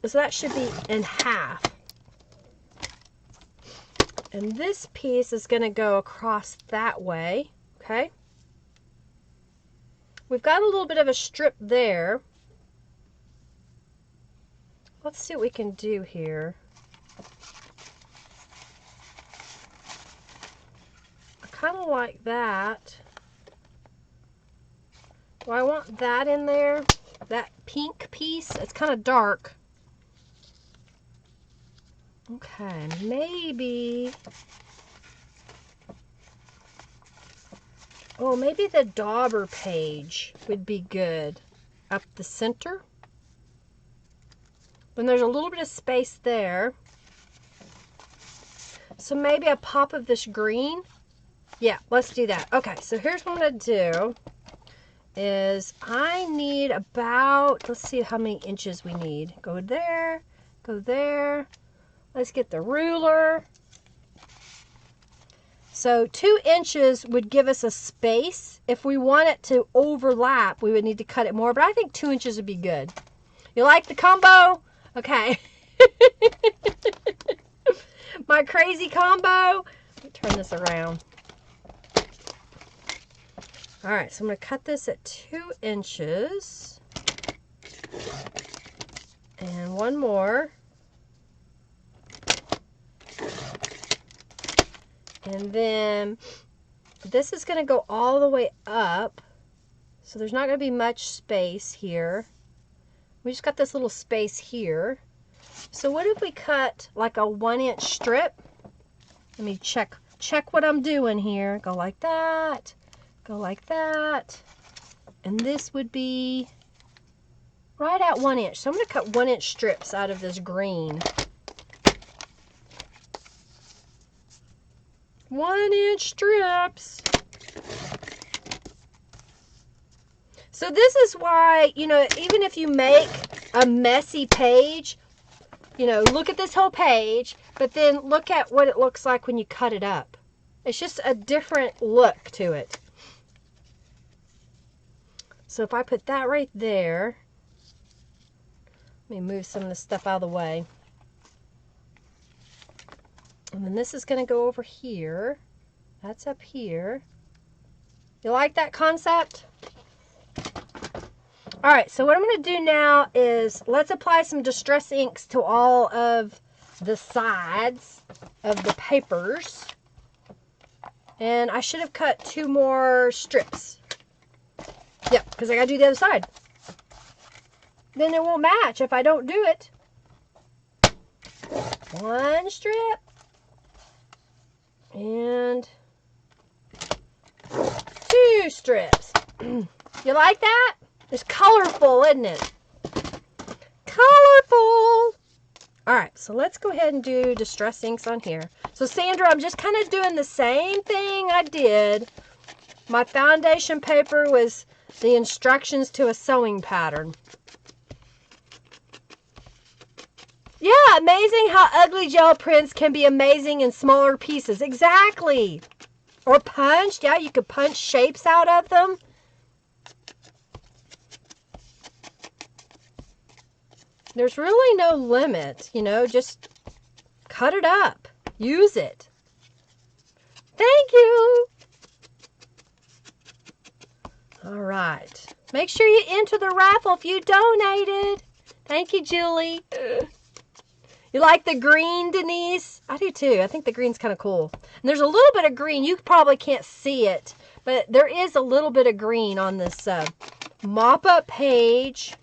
So that should be in half. And this piece is going to go across that way. Okay. We've got a little bit of a strip there. Let's see what we can do here. I kind of like that. Do I want that in there? That pink piece? It's kind of dark. Okay, maybe... Oh, maybe the dauber page would be good. Up the center. And there's a little bit of space there. So maybe a pop of this green. Yeah, let's do that. Okay, so here's what I'm going to do. Is I need about, let's see how many inches we need. Go there, go there. Let's get the ruler. So 2 inches would give us a space. If we want it to overlap, we would need to cut it more, but I think 2 inches would be good. You like the combo? Okay. My crazy combo. Let me turn this around. All right, so I'm going to cut this at 2 inches. And one more. And then this is going to go all the way up. So there's not going to be much space here. We just got this little space here. So what if we cut like a 1-inch strip? Let me check what I'm doing here. Go like that. Go like that. And this would be right at 1 inch. So I'm going to cut 1-inch strips out of this green. 1-inch strips. So this is why, you know, even if you make a messy page, you know, look at this whole page, but then look at what it looks like when you cut it up. It's just a different look to it. So if I put that right there, let me move some of this stuff out of the way. And then this is going to go over here. That's up here. You like that concept? All right, so what I'm going to do now is let's apply some distress inks to all of the sides of the papers. And I should have cut 2 more strips. Yep, because I got to do the other side. Then it won't match if I don't do it. 1 strip. And 2 strips. You like that? It's colorful, isn't it? Colorful. All right, so let's go ahead and do distress inks on here. So Sandra, I'm just kind of doing the same thing I did. My foundation paper was the instructions to a sewing pattern. Yeah, amazing how ugly gel prints can be amazing in smaller pieces. Exactly. Or punched. Yeah, you could punch shapes out of them. There's really no limit, you know, just cut it up. Use it. Thank you. All right. Make sure you enter the raffle if you donated. Thank you, Julie. You like the green, Denise? I do too. I think the green's kind of cool. And there's a little bit of green. You probably can't see it, but there is a little bit of green on this mop-up page.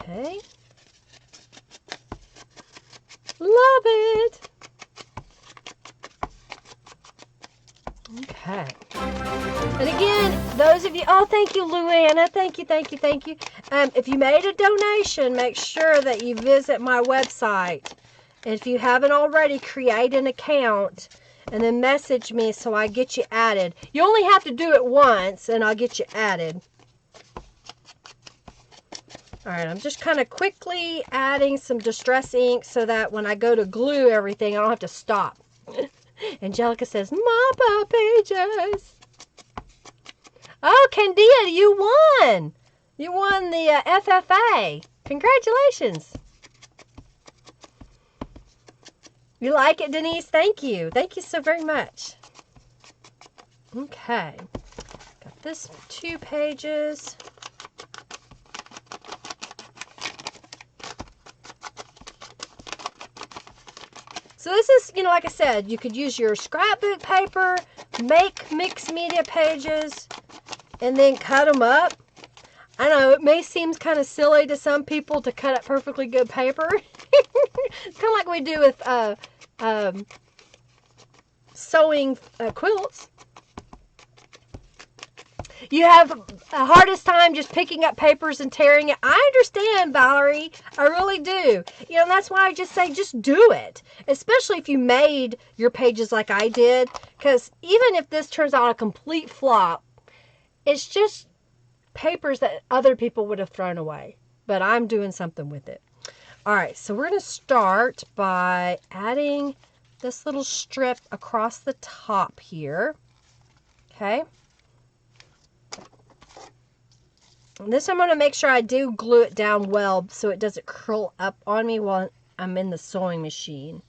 Okay. Love it. Okay. And again, those of you, oh, thank you, Luanna. Thank you, thank you, thank you. If you made a donation, make sure that you visit my website. And if you haven't already, create an account and then message me so I get you added. You only have to do it once and I'll get you added. All right, I'm just kind of quickly adding some distress ink so that when I go to glue everything, I don't have to stop. Angelica says, mop-up pages. Oh, Candida, you won. You won the FFA. Congratulations. You like it, Denise? Thank you. Thank you so very much. Okay. Got this 2 pages. So this is, you know, like I said, you could use your scrapbook paper, make mixed media pages, and then cut them up. I know, it may seem kind of silly to some people to cut up perfectly good paper. It's kind of like we do with sewing quilts. You have the hardest time just picking up papers and tearing it. I understand, Valerie. I really do. You know, that's why I just say just do it. Especially if you made your pages like I did. Because even if this turns out a complete flop, it's just papers that other people would have thrown away. But I'm doing something with it. All right, so we're going to start by adding this little strip across the top here. Okay. And this I'm going to make sure I do glue it down well so it doesn't curl up on me while I'm in the sewing machine.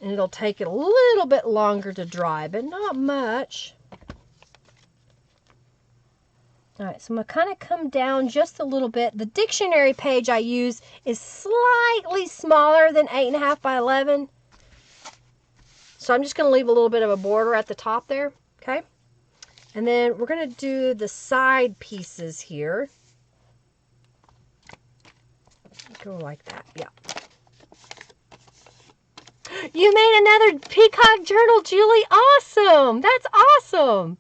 And it'll take it a little bit longer to dry, but not much. All right, so I'm going to kind of come down just a little bit. The dictionary page I use is slightly smaller than 8.5 by 11. So I'm just going to leave a little bit of a border at the top there, okay? And then we're going to do the side pieces here. Go like that, yeah. You made another peacock journal, Julie. Awesome. That's awesome.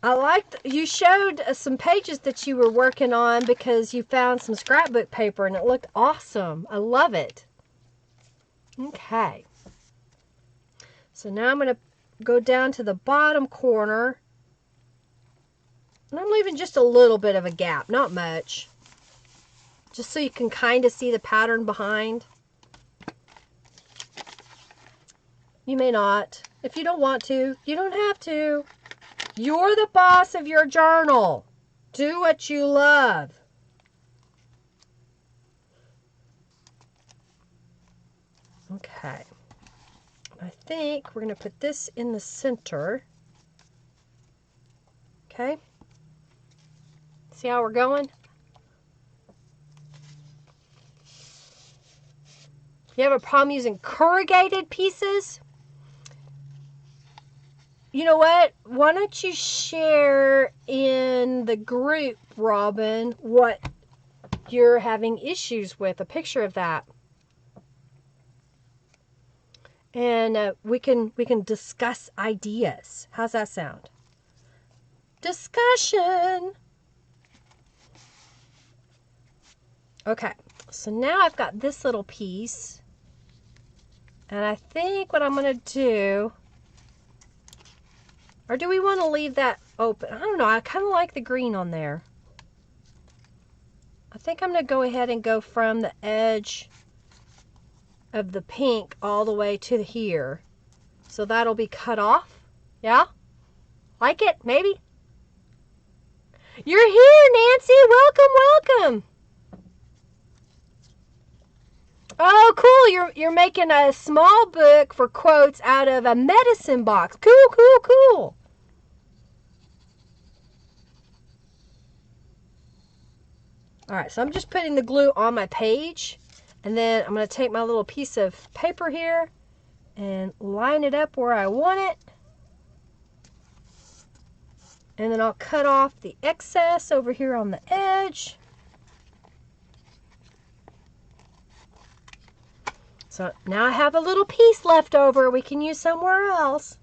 I liked, you showed some pages that you were working on because you found some scrapbook paper and it looked awesome. I love it. Okay. So now I'm going to go down to the bottom corner. And I'm leaving just a little bit of a gap, not much. Just so you can kind of see the pattern behind. You may not. If you don't want to, you don't have to. You're the boss of your journal. Do what you love. Okay. I think we're going to put this in the center. Okay. See how we're going? If you have a problem using corrugated pieces, you know what? Why don't you share in the group, Robin, what you're having issues with, a picture of that. And we can discuss ideas. How's that sound? Discussion. Okay, so now I've got this little piece. And I think what I'm going to do, or do we want to leave that open? I don't know. I kind of like the green on there. I think I'm going to go ahead and go from the edge of the pink all the way to here. So that'll be cut off. Yeah? Like it? Maybe? You're here, Nancy. Welcome, welcome. Oh, cool. You're making a small book for quotes out of a medicine box. Cool, cool, cool. All right, so I'm just putting the glue on my page. And then I'm going to take my little piece of paper here and line it up where I want it. And then I'll cut off the excess over here on the edge. So now I have a little piece left over we can use somewhere else.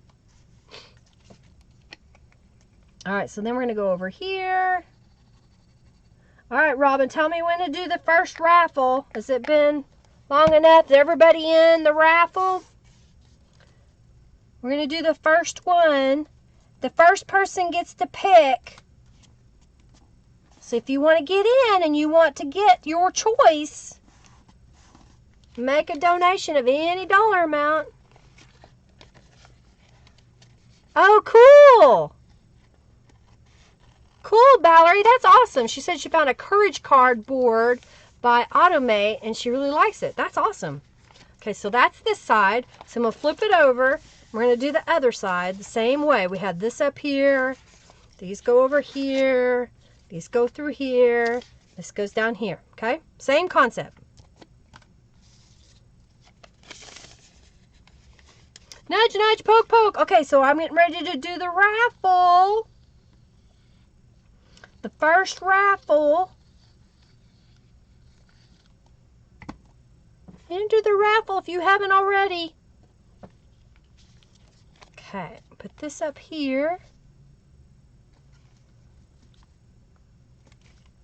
All right, so then we're going to go over here. All right, Robin, tell me when to do the first raffle. Has it been long enough? Is everybody in the raffle? We're going to do the first one. The first person gets to pick. So if you want to get in and you want to get your choice, make a donation of any dollar amount. Oh, cool. Cool, Valerie. That's awesome. She said she found a Courage card board by Automate, and she really likes it. That's awesome. Okay, so that's this side. So I'm going to flip it over. We're going to do the other side the same way. We had this up here. These go over here. These go through here. This goes down here. Okay? Same concept. Nudge, nudge, poke, poke. Okay, so I'm getting ready to do the raffle. The first raffle. Enter the raffle if you haven't already. Okay, put this up here.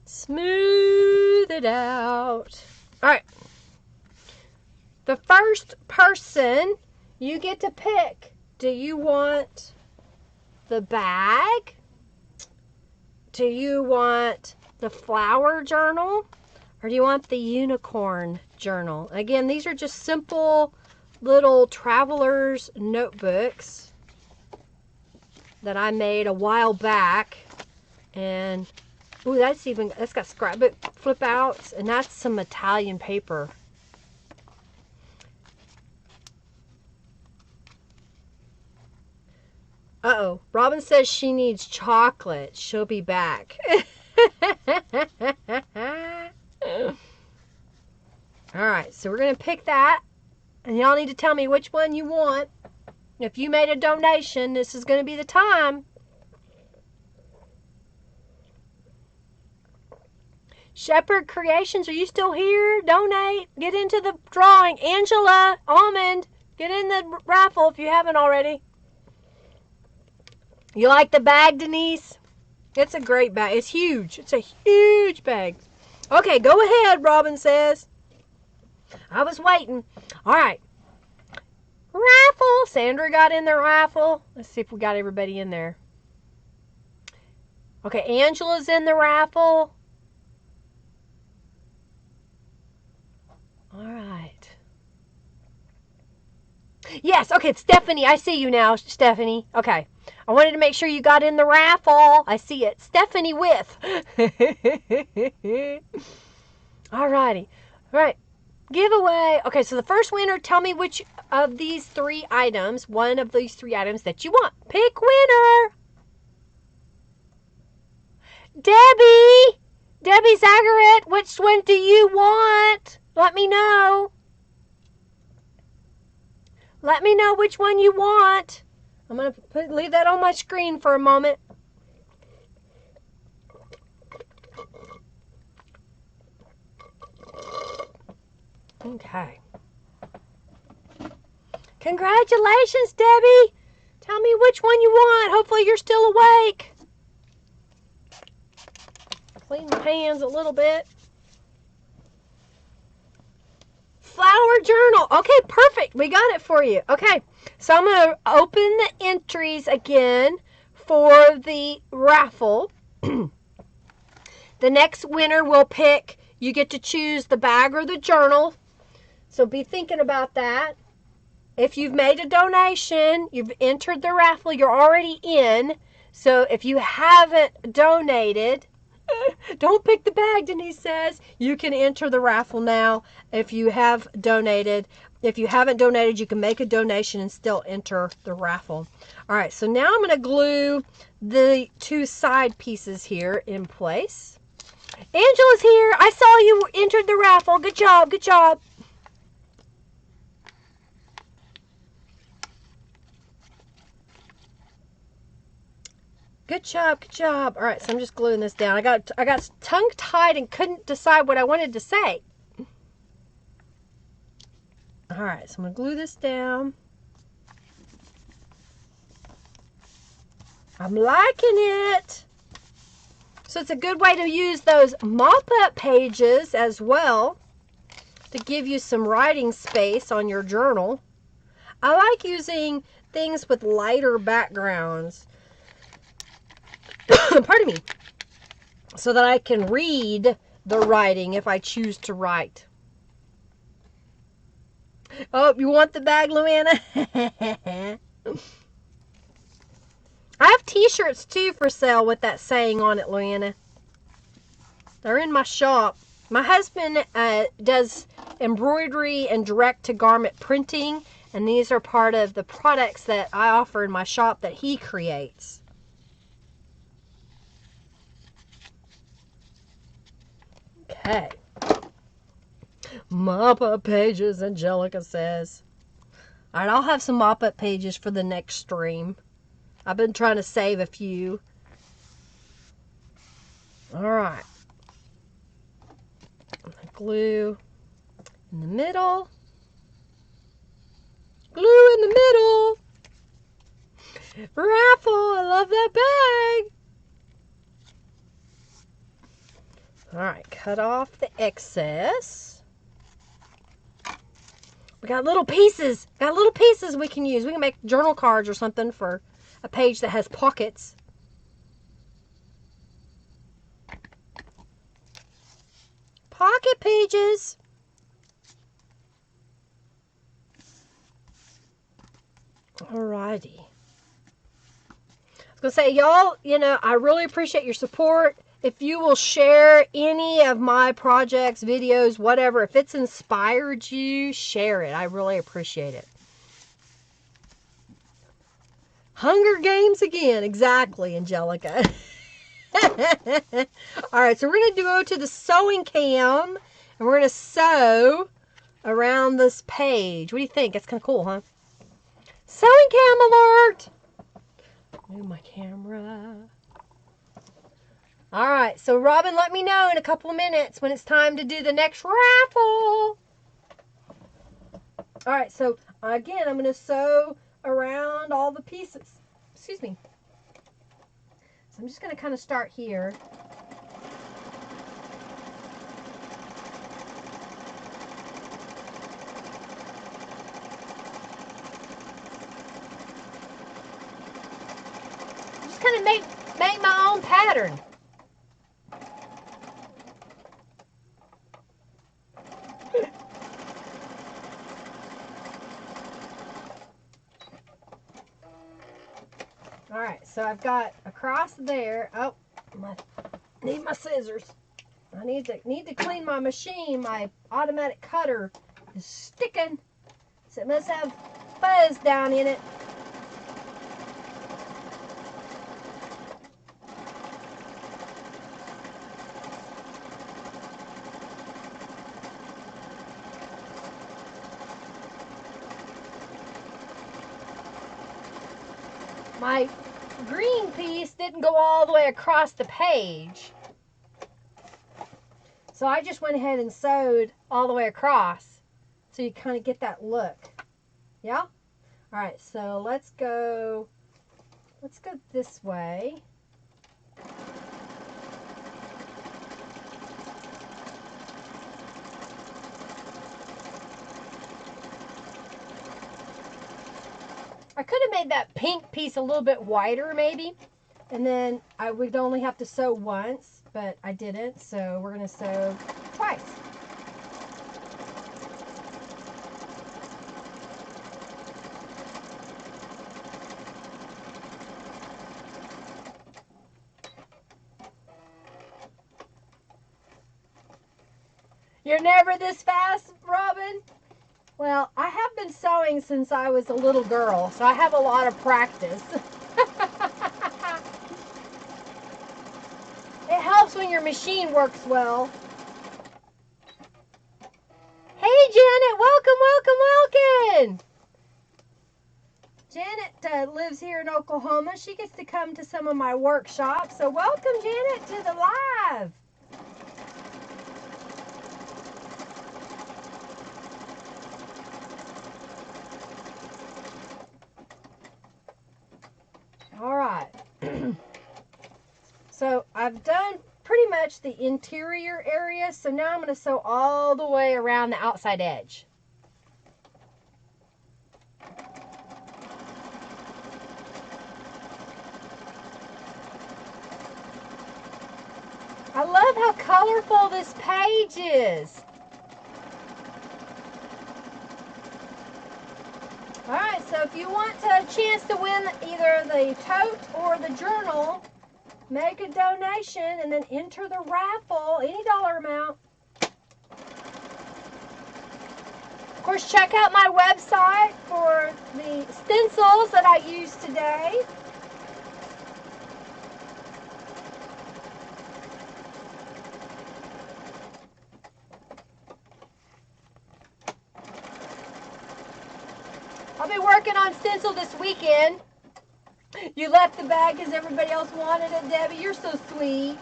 Smooth it out. All right. The first person, you get to pick. Do you want the bag? Do you want the flower journal? Or do you want the unicorn journal? Again, these are just simple little traveler's notebooks that I made a while back. And, ooh, that's got scrapbook flip outs, and that's some Italian paper. Uh-oh, Robin says she needs chocolate. She'll be back. Alright, so we're going to pick that. And y'all need to tell me which one you want. If you made a donation, this is going to be the time. Shepherd Creations, are you still here? Donate. Get into the drawing. Angela, Almond, get in the raffle if you haven't already. You like the bag, Denise? It's a great bag. It's huge. It's a huge bag. Okay, go ahead, Robin says. I was waiting. All right. Raffle. Sandra got in the raffle. Let's see if we got everybody in there. Okay, Angela's in the raffle. All right. Yes, okay, it's Stephanie. I see you now, Stephanie. Okay. I wanted to make sure you got in the raffle. I see it. Stephanie with. All righty. All right. Giveaway. Okay, so the first winner, tell me which of these three items, one of these three items that you want. Pick winner. Debbie. Debbie Zagaret, which one do you want? Let me know. Let me know which one you want. I'm going to leave that on my screen for a moment. Okay. Congratulations, Debbie. Tell me which one you want. Hopefully you're still awake. Clean my hands a little bit. Flower journal. Okay, perfect. We got it for you. Okay, so I'm going to open the entries again for the raffle. The next winner will pick. You get to choose the bag or the journal. So be thinking about that. If you've made a donation, you've entered the raffle, you're already in. So if you haven't donated, don't pick the bag, Denise says. You can enter the raffle now if you have donated. If you haven't donated, you can make a donation and still enter the raffle. All right, so now I'm going to glue the two side pieces here in place. Angela's here. I saw you entered the raffle. Good job, good job. Good job, good job. All right, so I'm just gluing this down. I got tongue-tied and couldn't decide what I wanted to say. All right, so I'm going to glue this down. I'm liking it. So it's a good way to use those mop-up pages as well to give you some writing space on your journal. I like using things with lighter backgrounds. Pardon me. So that I can read the writing if I choose to write. Oh, you want the bag, Luana? I have t-shirts too for sale with that saying on it, Luana. They're in my shop. My husband does embroidery and direct-to-garment printing, and these are part of the products that I offer in my shop that he creates. Okay. Mop-up pages, Angelica says. All right, I'll have some mop-up pages for the next stream. I've been trying to save a few. All right. Glue in the middle. Glue in the middle. Raffle, I love that bag. All right, cut off the excess. We got little pieces. Got little pieces we can use. We can make journal cards or something for a page that has pockets. Pocket pages. Alrighty. I was going to say, y'all, you know, I really appreciate your support. If you will share any of my projects, videos, whatever, if it's inspired you, share it. I really appreciate it. Hunger Games again. Exactly, Angelica. All right, so we're going to go to the sewing cam, and we're going to sew around this page. What do you think? That's kind of cool, huh? Sewing cam alert! Move my camera. All right, so Robin, let me know in a couple of minutes when it's time to do the next raffle. All right, so again, I'm going to sew around all the pieces. Excuse me. So I'm just going to kind of start here. Just kind of make my own pattern. All right, so I've got across there. Oh, I need my scissors. I need to clean my machine. My automatic cutter is sticking, so it must have fuzz down in it. My green piece didn't go all the way across the page. So I just went ahead and sewed all the way across. So you kind of get that look. Yeah? Alright, so let's go this way. I could have made that pink piece a little bit wider maybe, and then I would only have to sew once, but I didn't, so we're going to sew twice. You're never this fast, Robin? Well, I have been sewing since I was a little girl, so I have a lot of practice. It helps when your machine works well. Hey, Janet, welcome. Janet lives here in Oklahoma. She gets to come to some of my workshops, so welcome, Janet, to the live. All right. So I've done pretty much the interior area, so now I'm going to sew all the way around the outside edge. I love how colorful this page is. Alright, so if you want a chance to win either the tote or the journal, make a donation and then enter the raffle, any dollar amount. Of course, check out my website for the stencils that I used today. I'll be working on stencil this weekend. You left the bag because everybody else wanted it, Debbie. You're so sweet.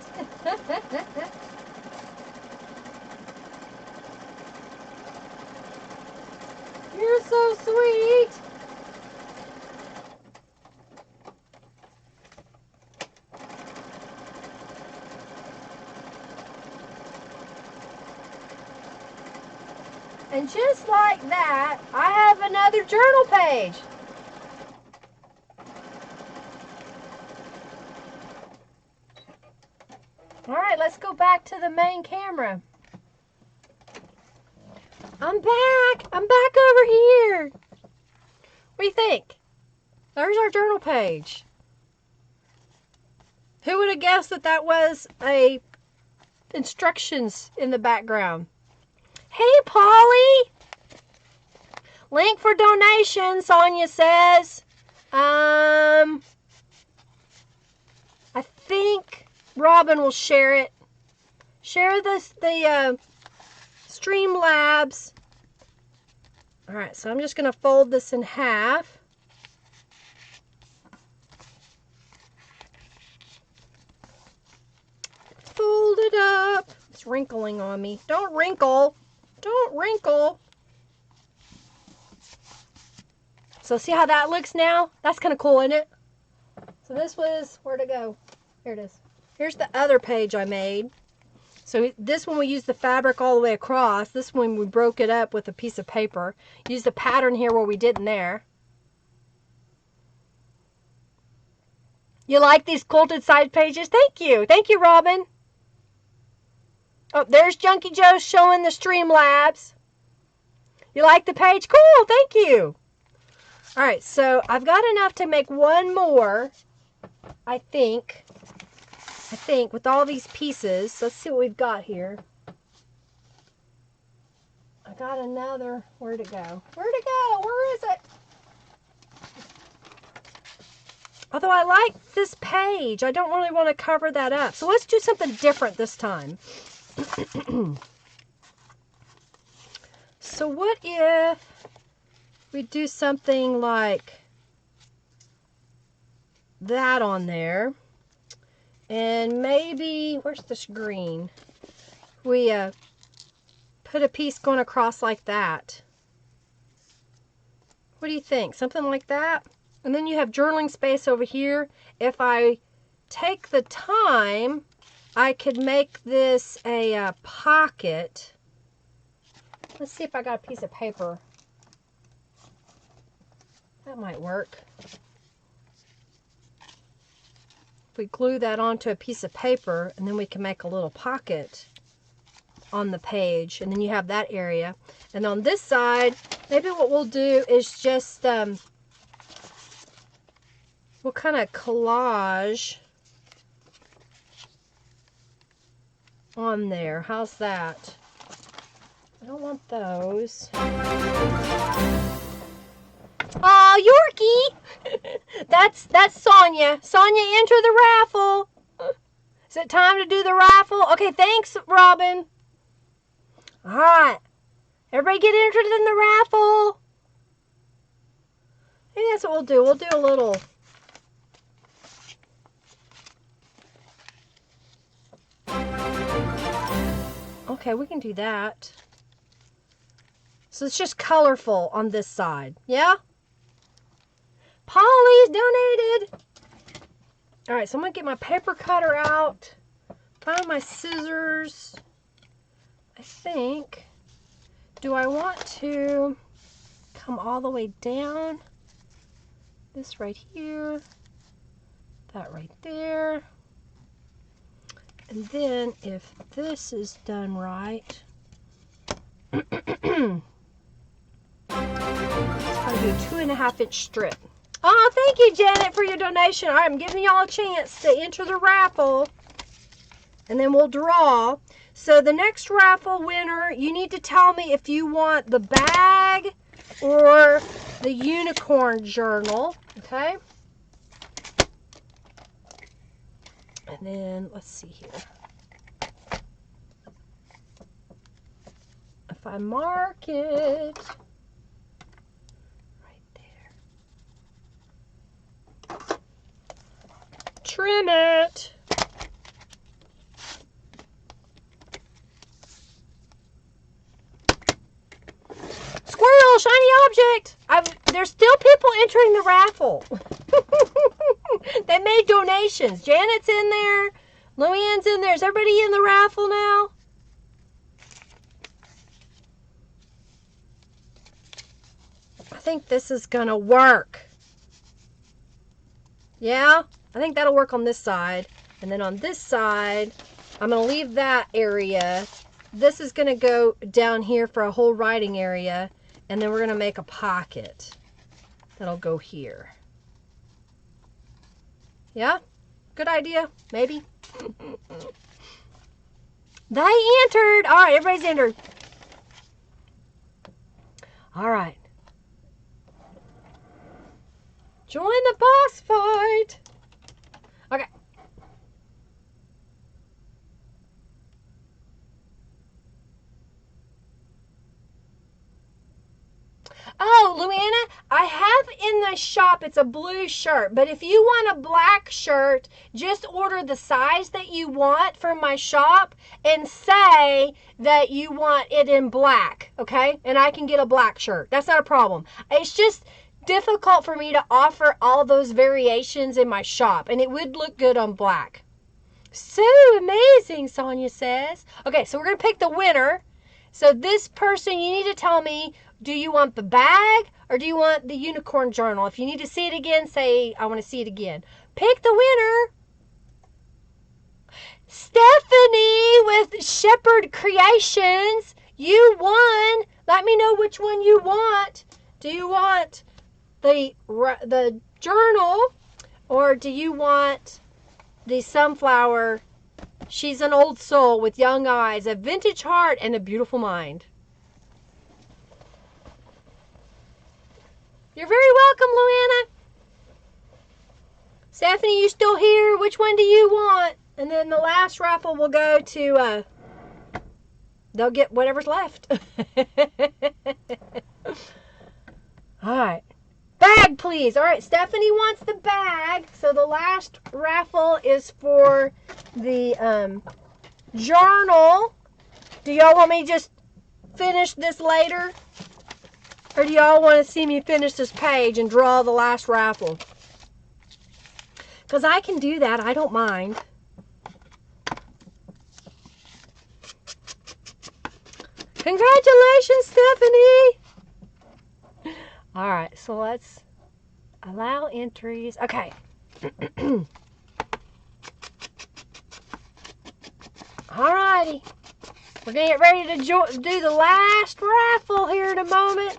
You're so sweet. And just like that, I have another journal page. All right, let's go back to the main camera. I'm back. I'm back over here. What do you think? There's our journal page. Who would have guessed that that was a instructions in the background? Hey, Polly. Link for donation, Sonia says. I think Robin will share it. Share the Streamlabs. All right, so I'm just going to fold this in half. Fold it up. It's wrinkling on me. Don't wrinkle. Don't wrinkle. So see how that looks now? That's kind of cool, isn't it? So this was, where'd it go? Here it is. Here's the other page I made. So this one we used the fabric all the way across. This one we broke it up with a piece of paper. Used the pattern here where we didn't there. You like these quilted side pages? Thank you. Thank you, Robin. Oh, there's Junkie Joe showing the Streamlabs. You like the page? Cool, thank you. All right, so I've got enough to make one more, I think, with all these pieces. Let's see what we've got here. I got another, where'd it go? Where'd it go? Where is it? Although I like this page, I don't really want to cover that up. So let's do something different this time. So what if we do something like that on there, and maybe, where's this green? We put a piece going across like that. What do you think? Something like that? And then you have journaling space over here. If I take the time, I could make this a pocket. Let's see if I got a piece of paper. That might work. If we glue that onto a piece of paper, and then we can make a little pocket on the page, and then you have that area. And on this side, maybe what we'll do is just, we'll kind of collage on there. How's that? I don't want those. Oh, Yorkie! That's Sonia. Sonia, enter the raffle. Is it time to do the raffle? Okay, thanks, Robin. All right. Everybody get entered in the raffle. Maybe that's what we'll do. We'll do a little... Okay, we can do that. So it's just colorful on this side. Yeah? Polly's donated. All right, so I'm going to get my paper cutter out. Find my scissors. I think. Do I want to come all the way down? This right here. That right there. And then if this is done right, I'm going to do a 2.5-inch strip. Oh, thank you, Janet, for your donation. All right, I'm giving y'all a chance to enter the raffle, and then we'll draw. So the next raffle winner, you need to tell me if you want the bag or the unicorn journal, okay? And then, let's see here. If I mark it right there. Trim it. Squirrel, shiny object. There's still people entering the raffle. They made donations. Janet's in there. Luann's in there. Is everybody in the raffle now? I think this is gonna work. Yeah, I think that'll work on this side. And then on this side, I'm gonna leave that area. This is gonna go down here for a whole writing area. And then we're gonna make a pocket that'll go here. Yeah, good idea, maybe. They entered. All right, everybody's entered. All right. Join the boss fight. Okay. Oh, Luana, I have in the shop, it's a blue shirt, but if you want a black shirt, just order the size that you want from my shop and say that you want it in black, okay? And I can get a black shirt. That's not a problem. It's just difficult for me to offer all those variations in my shop, and it would look good on black. So amazing, Sonia says. Okay, so we're going to pick the winner. So this person, you need to tell me, do you want the bag or do you want the unicorn journal? If you need to see it again, say, I want to see it again. Pick the winner. Stephanie with Shepherd Creations. You won. Let me know which one you want. Do you want the journal or do you want the sunflower? She's an old soul with young eyes, a vintage heart, and a beautiful mind. You're very welcome, Luana. Stephanie, you still here? Which one do you want? And then the last raffle will go to, they'll get whatever's left. All right. Bag, please. All right, Stephanie wants the bag. So the last raffle is for the journal. Do y'all want me to just finish this later? Or do y'all want to see me finish this page and draw the last raffle? Because I can do that. I don't mind. Congratulations, Stephanie. All right, so let's allow entries. Okay. All righty. We're going to get ready to do the last raffle here in a moment.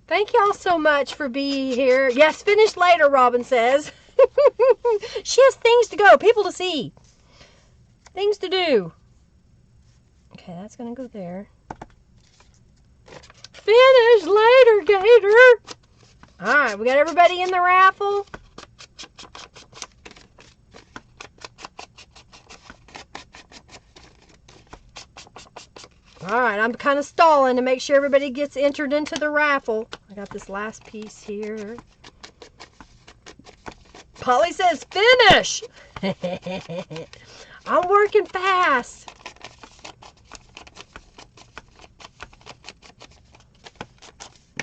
Thank y'all so much for being here. Yes, finish later, Robin says. She has things to go, people to see. Things to do. Okay, that's going to go there. Finish later, Gator. All right, we got everybody in the raffle. All right, I'm kind of stalling to make sure everybody gets entered into the raffle. I got this last piece here. Polly says finish. I'm working fast.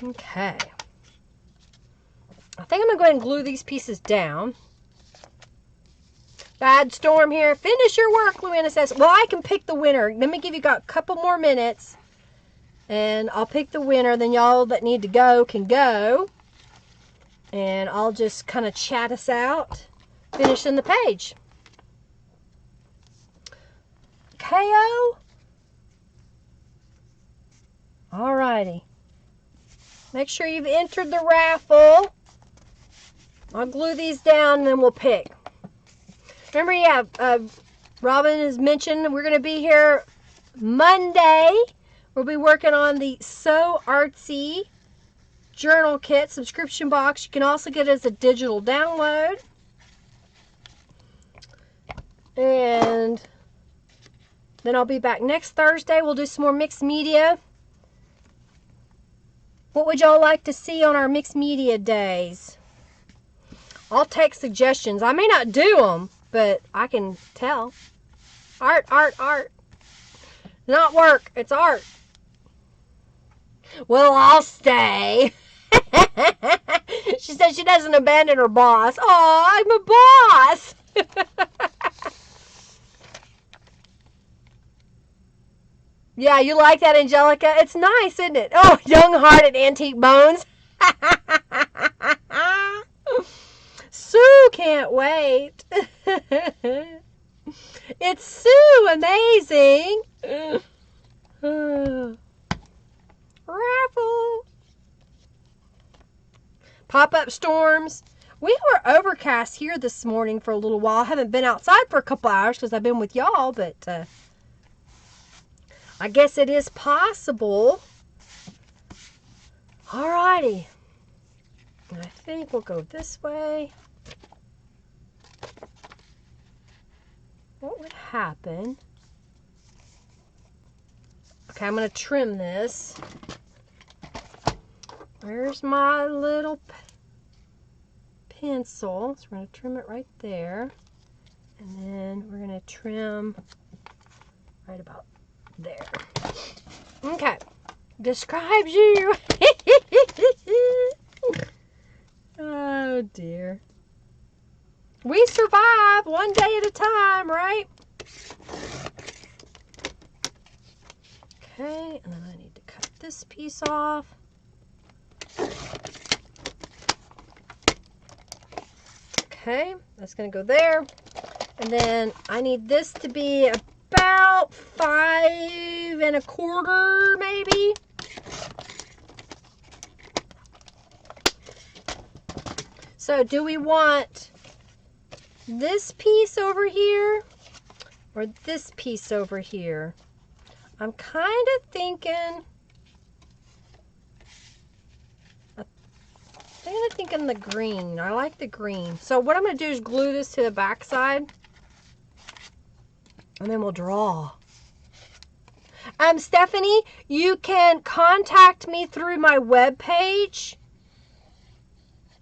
Okay. I think I'm going to go ahead and glue these pieces down. Bad storm here. Finish your work, Luana says. Well, I can pick the winner. Let me give you a couple more minutes. And I'll pick the winner. Then y'all that need to go can go. And I'll just kind of chat us out. Finishing the page. KO. Alrighty. Make sure you've entered the raffle. I'll glue these down and then we'll pick. Remember, yeah, Robin has mentioned we're going to be here Monday. We'll be working on the So Artsy journal kit subscription box. You can also get it as a digital download. And then I'll be back next Thursday. We'll do some more mixed media. What would y'all like to see on our mixed media days? I'll take suggestions. I may not do them, but I can tell. Art, art, art. Not work, it's art. Well, I'll stay. She said she doesn't abandon her boss. Oh, I'm a boss. Yeah, you like that, Angelica? It's nice, isn't it? Oh, young-hearted antique bones. Sue can't wait. It's Sue, amazing. Raffle. Pop-up storms. We were overcast here this morning for a little while. I haven't been outside for a couple hours because I've been with y'all, but I guess it is possible. Alrighty. I think we'll go this way. What would happen? Okay, I'm going to trim this. Where's my little pencil? So we're going to trim it right there. And then we're going to trim right about there. Okay. Describes you. Oh, dear. We survive one day at a time, right? Okay, and then I need to cut this piece off. Okay, that's going to go there. And then I need this to be about 5 1/4, maybe. So do we want this piece over here or this piece over here? I'm kind of thinking the green. I like the green. So what I'm going to do is glue this to the back side. And then we'll draw. Stephanie, you can contact me through my webpage.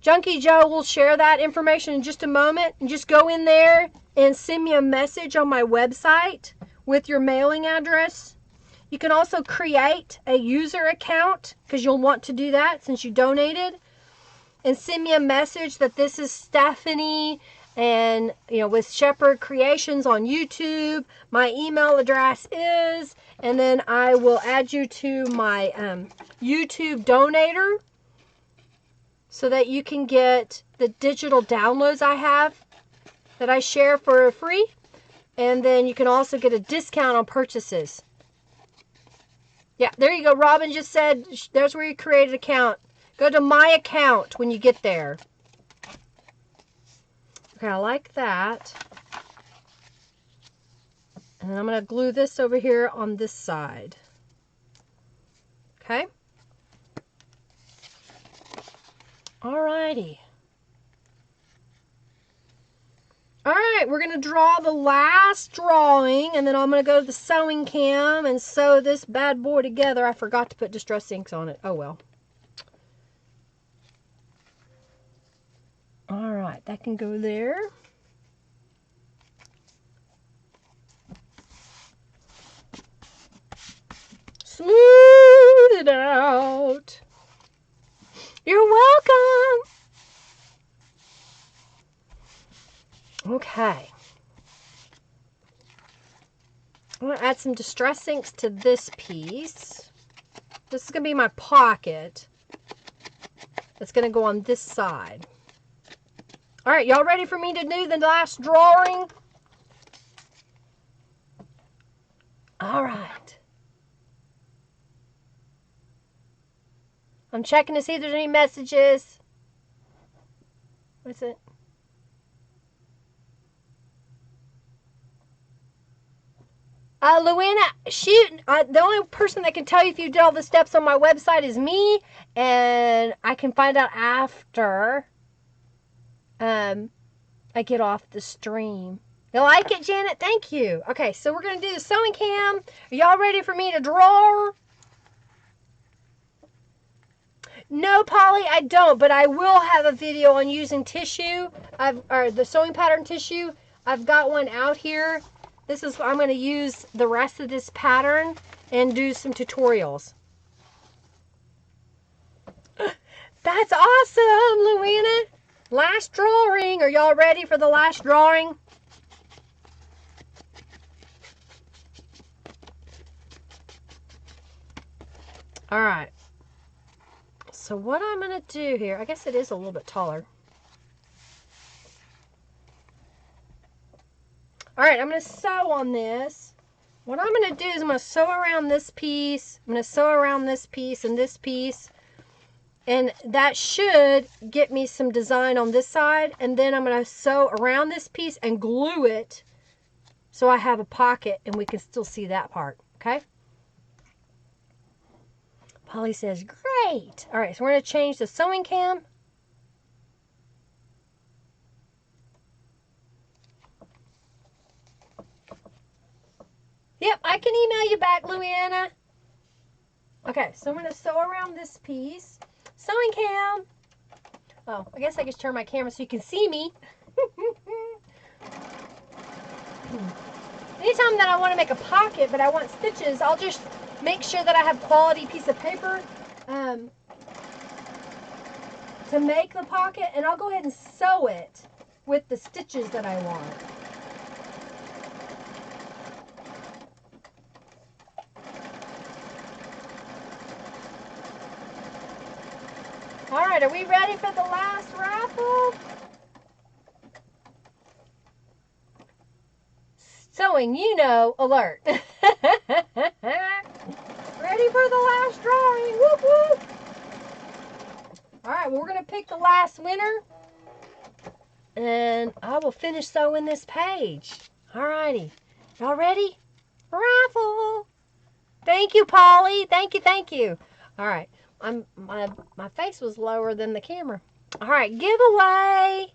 Junkie Joe will share that information in just a moment. And just go in there and send me a message on my website with your mailing address. You can also create a user account because you'll want to do that since you donated. And send me a message that this is Stephanie and, with Shepherd Creations on YouTube. My email address is, and then I will add you to my YouTube donator so that you can get the digital downloads I have that I share for free. And then you can also get a discount on purchases. Yeah, there you go. Robin just said there's where you create an account. Go to my account when you get there. Okay, I like that. And then I'm going to glue this over here on this side. Okay. Alrighty. Alright, we're going to draw the last drawing, and then I'm going to go to the sewing cam and sew this bad boy together. I forgot to put Distress Inks on it. Oh well. Alright, that can go there. Smooth it out. You're welcome. Okay. I'm going to add some Distress Inks to this piece. This is going to be my pocket. That's going to go on this side. All right, y'all ready for me to do the last drawing? All right. I'm checking to see if there's any messages. What's it? Luana, the only person that can tell you if you did all the steps on my website is me, and I can find out after I get off the stream. You like it, Janet? Thank you. Okay, so we're going to do the sewing cam. Are y'all ready for me to draw? No, Polly, I don't, but I will have a video on using tissue, or the sewing pattern tissue. I've got one out here. This is, I'm going to use the rest of this pattern and do some tutorials. That's awesome, Luana. Last drawing. Are y'all ready for the last drawing? All right. So what I'm going to do here, I guess it is a little bit taller. All right, I'm going to sew on this. What I'm going to do is I'm going to sew around this piece. I'm going to sew around this piece and this piece. And that should get me some design on this side. And then I'm going to sew around this piece and glue it so I have a pocket and we can still see that part. Okay? Polly says, great. All right, so we're going to change the sewing cam. Yep, I can email you back, Louiana. Okay, so I'm going to sew around this piece. Sewing cam. Oh, I guess I can turn my camera so you can see me. Anytime that I want to make a pocket, but I want stitches, I'll just make sure that I have quality piece of paper to make the pocket, and I'll go ahead and sew it with the stitches that I want. All right, are we ready for the last raffle? Sewing, you know, alert. Ready for the last drawing. Whoop, whoop. All right, well, we're going to pick the last winner. And I will finish sewing this page. All righty. Y'all ready? Raffle. Thank you, Polly. Thank you, thank you. All right. My face was lower than the camera. All right, giveaway.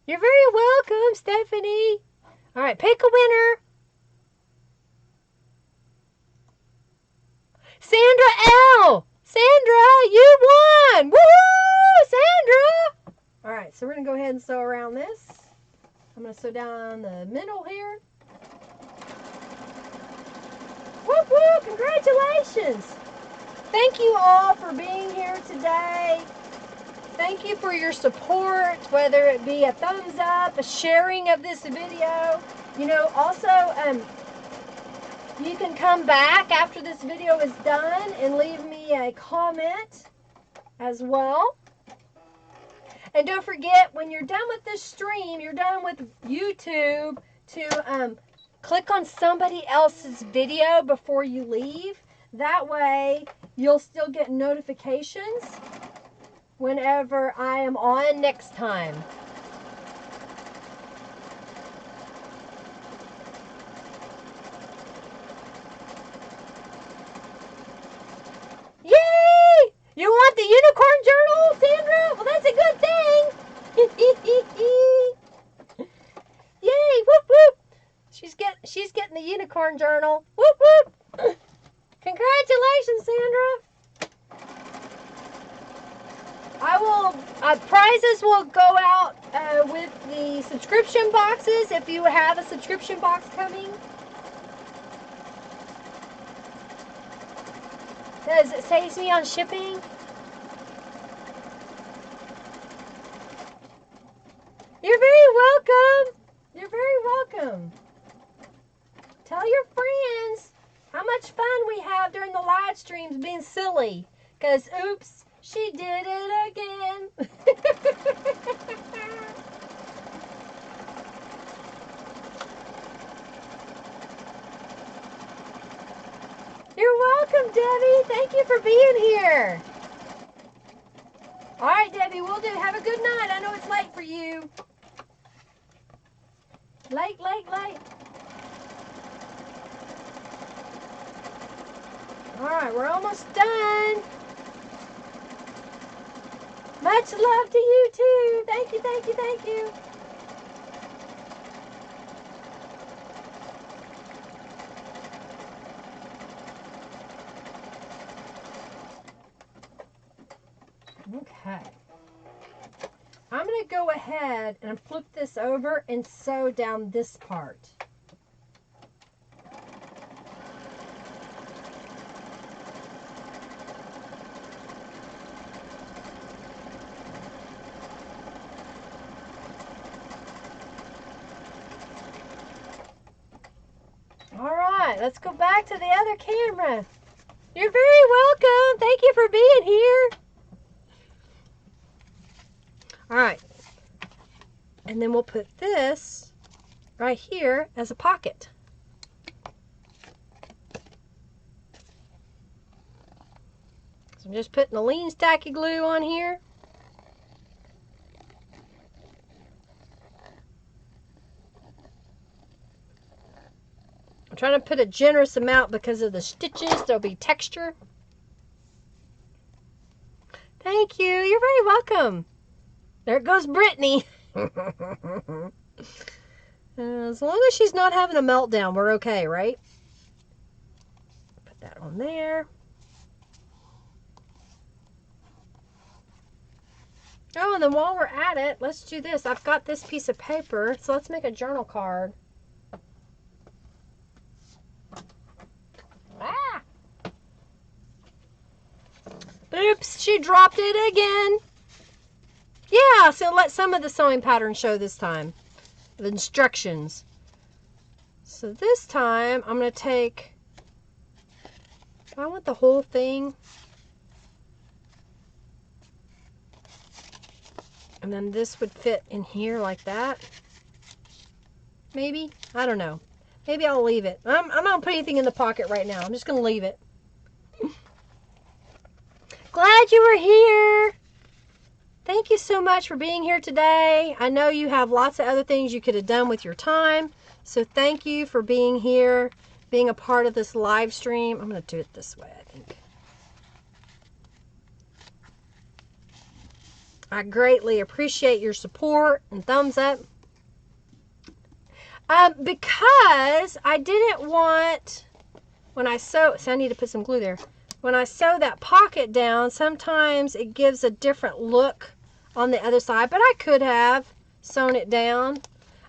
You're very welcome, Stephanie. All right, pick a winner. Sandra L. Sandra, you won. Woohoo, Sandra. All right, so we're going to go ahead and sew around this. I'm going to sew down the middle here. Whoop, whoop, congratulations. Thank you all for being here today. Thank you for your support, whether it be a thumbs up, a sharing of this video. You know, also, you can come back after this video is done and leave me a comment as well. And don't forget, when you're done with this stream, you're done with YouTube, to click on somebody else's video before you leave. That way, you'll still get notifications whenever I am on next time. Yay! You want the unicorn journal, Sandra? Well, that's a good thing. Yay! Whoop whoop! She's getting the unicorn journal. Whoop whoop! Congratulations, Sandra. Prizes will go out with the subscription boxes if you have a subscription box coming. Does it save me on shipping? You're very welcome. You're very welcome. Tell your friends how much fun we have during the live streams being silly. Because, oops, she did it again. You're welcome, Debbie. Thank you for being here. All right, Debbie, we'll do. Have a good night. I know it's late for you. Late, late, late. All right, we're almost done. Much love to you, too. Thank you, thank you, thank you. Okay. I'm going to go ahead and flip this over and sew down this part. All right, let's go back to the other camera. You're very welcome. Thank you for being here. All right. And then we'll put this right here as a pocket. So I'm just putting a lean stacky glue on here. I'm trying to put a generous amount because of the stitches. There'll be texture. Thank you. You're very welcome. There goes Brittany. As long as she's not having a meltdown, we're okay, right? Put that on there. Oh, and then while we're at it, let's do this. I've got this piece of paper, so let's make a journal card. Ah! Oops, she dropped it again. Yeah, so let some of the sewing pattern show this time. The instructions. So this time, I'm going to take, do I want the whole thing? And then this would fit in here like that. Maybe? I don't know. Maybe I'll leave it. I'm not going to put anything in the pocket right now. I'm just going to leave it. Glad you were here. Thank you so much for being here today. I know you have lots of other things you could have done with your time. So thank you for being here, being a part of this live stream. I'm going to do it this way, I think. I greatly appreciate your support and thumbs up. Because I didn't want, when I sew, so I need to put some glue there. When I sew that pocket down, sometimes it gives a different look on the other side, but I could have sewn it down.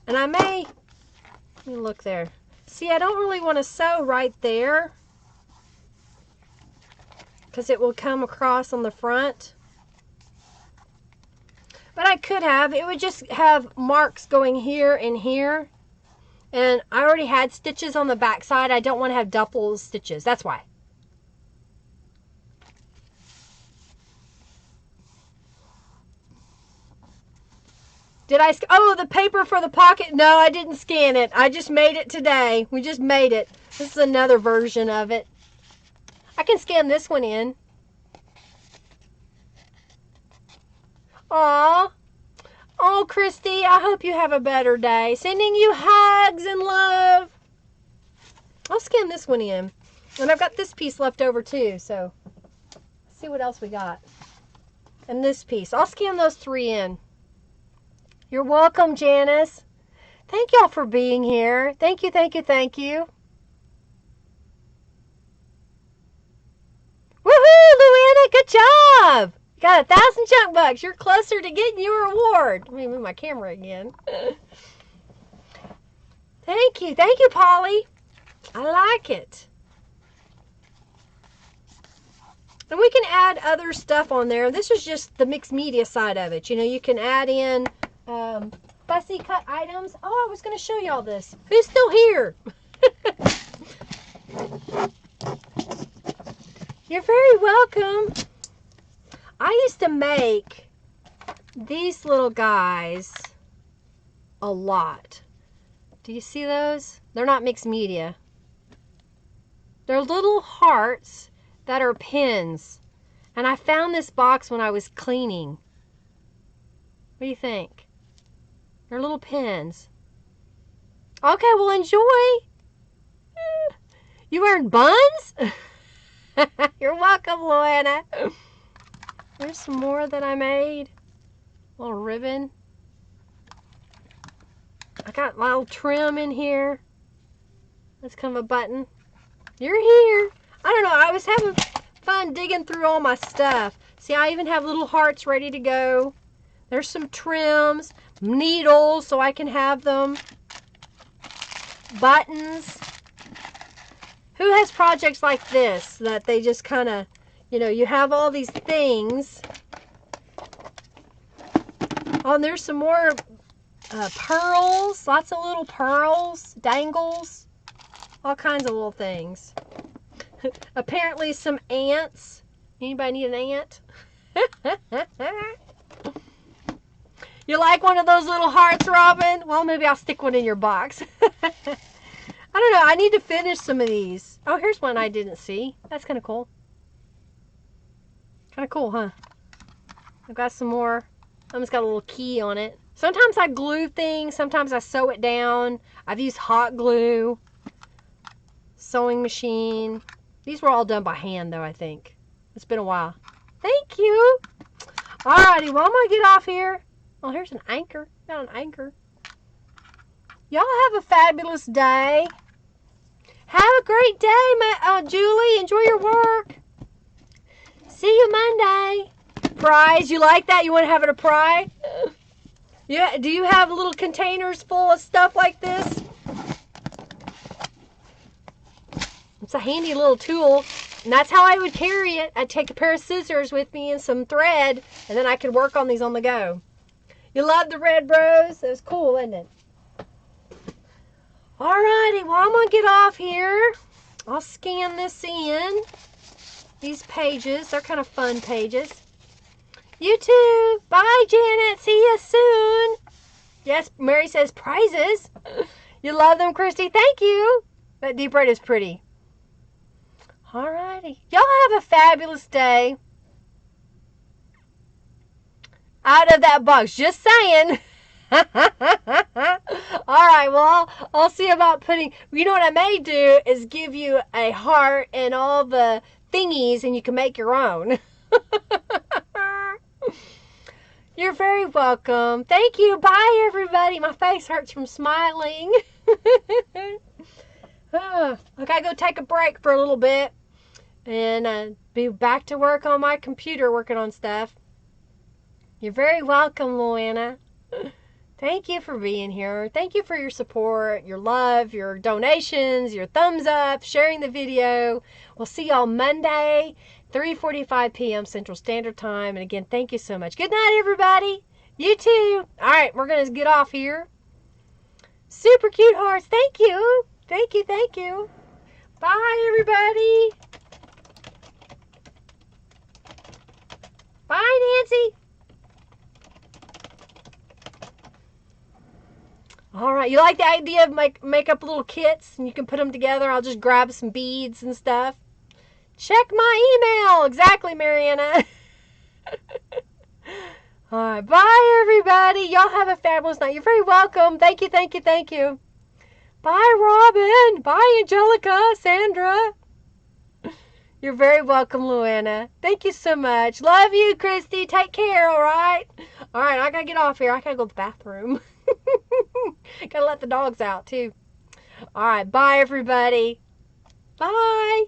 And I may, let me look there. See, I don't really want to sew right there because it will come across on the front. But I could have. It would just have marks going here and here. And I already had stitches on the back side. I don't want to have double stitches. That's why. Did I? Oh, the paper for the pocket. No, I didn't scan it. I just made it today. We just made it. This is another version of it. I can scan this one in. Aw. Oh, Christy, I hope you have a better day. Sending you hugs and love. I'll scan this one in. And I've got this piece left over too, so let's see what else we got. And this piece. I'll scan those three in. You're welcome, Janice. Thank y'all for being here. Thank you, thank you, thank you. Woohoo, Luanna, good job. You got 1,000 junk bucks. You're closer to getting your reward. Let me move my camera again. Thank you, Polly. I like it. And we can add other stuff on there. This is just the mixed media side of it. You know, you can add in fussy cut items. Oh, I was going to show y'all this. Who's still here? You're very welcome. I used to make these little guys a lot. Do you see those? They're not mixed media. They're little hearts that are pins. And I found this box when I was cleaning. What do you think? They're little pins. Okay, well, enjoy. You earned buns? You're welcome, Luana. There's some more that I made. A little ribbon. I got my little trim in here. That's kind of a button. You're here. I don't know. I was having fun digging through all my stuff. See, I even have little hearts ready to go. There's some trims, needles so I can have them. Buttons. Who has projects like this that they just kind of, you know, you have all these things. Oh, and there's some more pearls. Lots of little pearls, dangles. All kinds of little things. Apparently some ants. Anybody need an ant? You like one of those little hearts, Robin? Well, maybe I'll stick one in your box. I don't know. I need to finish some of these. Oh, here's one I didn't see. That's kind of cool. Kind of cool, huh? I've got some more. It's got a little key on it. Sometimes I glue things. Sometimes I sew it down. I've used hot glue. Sewing machine. These were all done by hand, though, I think. It's been a while. Thank you. Alrighty, well, I'm going to get off here. Oh, here's an anchor. Got an anchor. Y'all have a fabulous day. Have a great day, Julie. Enjoy your work. See you Monday. Prize. You like that? You want to have it a prize? Yeah. Do you have little containers full of stuff like this? It's a handy little tool. And that's how I would carry it. I'd take a pair of scissors with me and some thread, and then I could work on these on the go. You love the red rose? It was cool, isn't it? Alrighty, well, I'm going to get off here. I'll scan this in. These pages, they're kind of fun pages. You too. Bye, Janet. See you soon. Yes, Mary says prizes. You love them, Christy? Thank you. That deep red is pretty. Alrighty. Y'all have a fabulous day. Out of that box. Just saying. Alright, well, I'll see about putting... You know what I may do is give you a heart and all the thingies and you can make your own. You're very welcome. Thank you. Bye, everybody. My face hurts from smiling. I gotta go take a break for a little bit and be back to work on my computer working on stuff. You're very welcome, Luana. Thank you for being here. Thank you for your support, your love, your donations, your thumbs up, sharing the video. We'll see y'all Monday, 3:45 p.m. Central Standard Time. And again, thank you so much. Good night, everybody. You too. All right, we're going to get off here. Super cute hearts. Thank you. Thank you. Thank you. Bye, everybody. Bye, Nancy. All right, you like the idea of make up little kits and you can put them together? I'll just grab some beads and stuff. Check my email. Exactly, Mariana. All right, bye, everybody. Y'all have a fabulous night. You're very welcome. Thank you, thank you, thank you. Bye, Robin. Bye, Angelica, Sandra. You're very welcome, Luana. Thank you so much. Love you, Christy. Take care, all right? All right, I got to get off here. I got to go to the bathroom. Got to let the dogs out, too. All right, bye, everybody. Bye.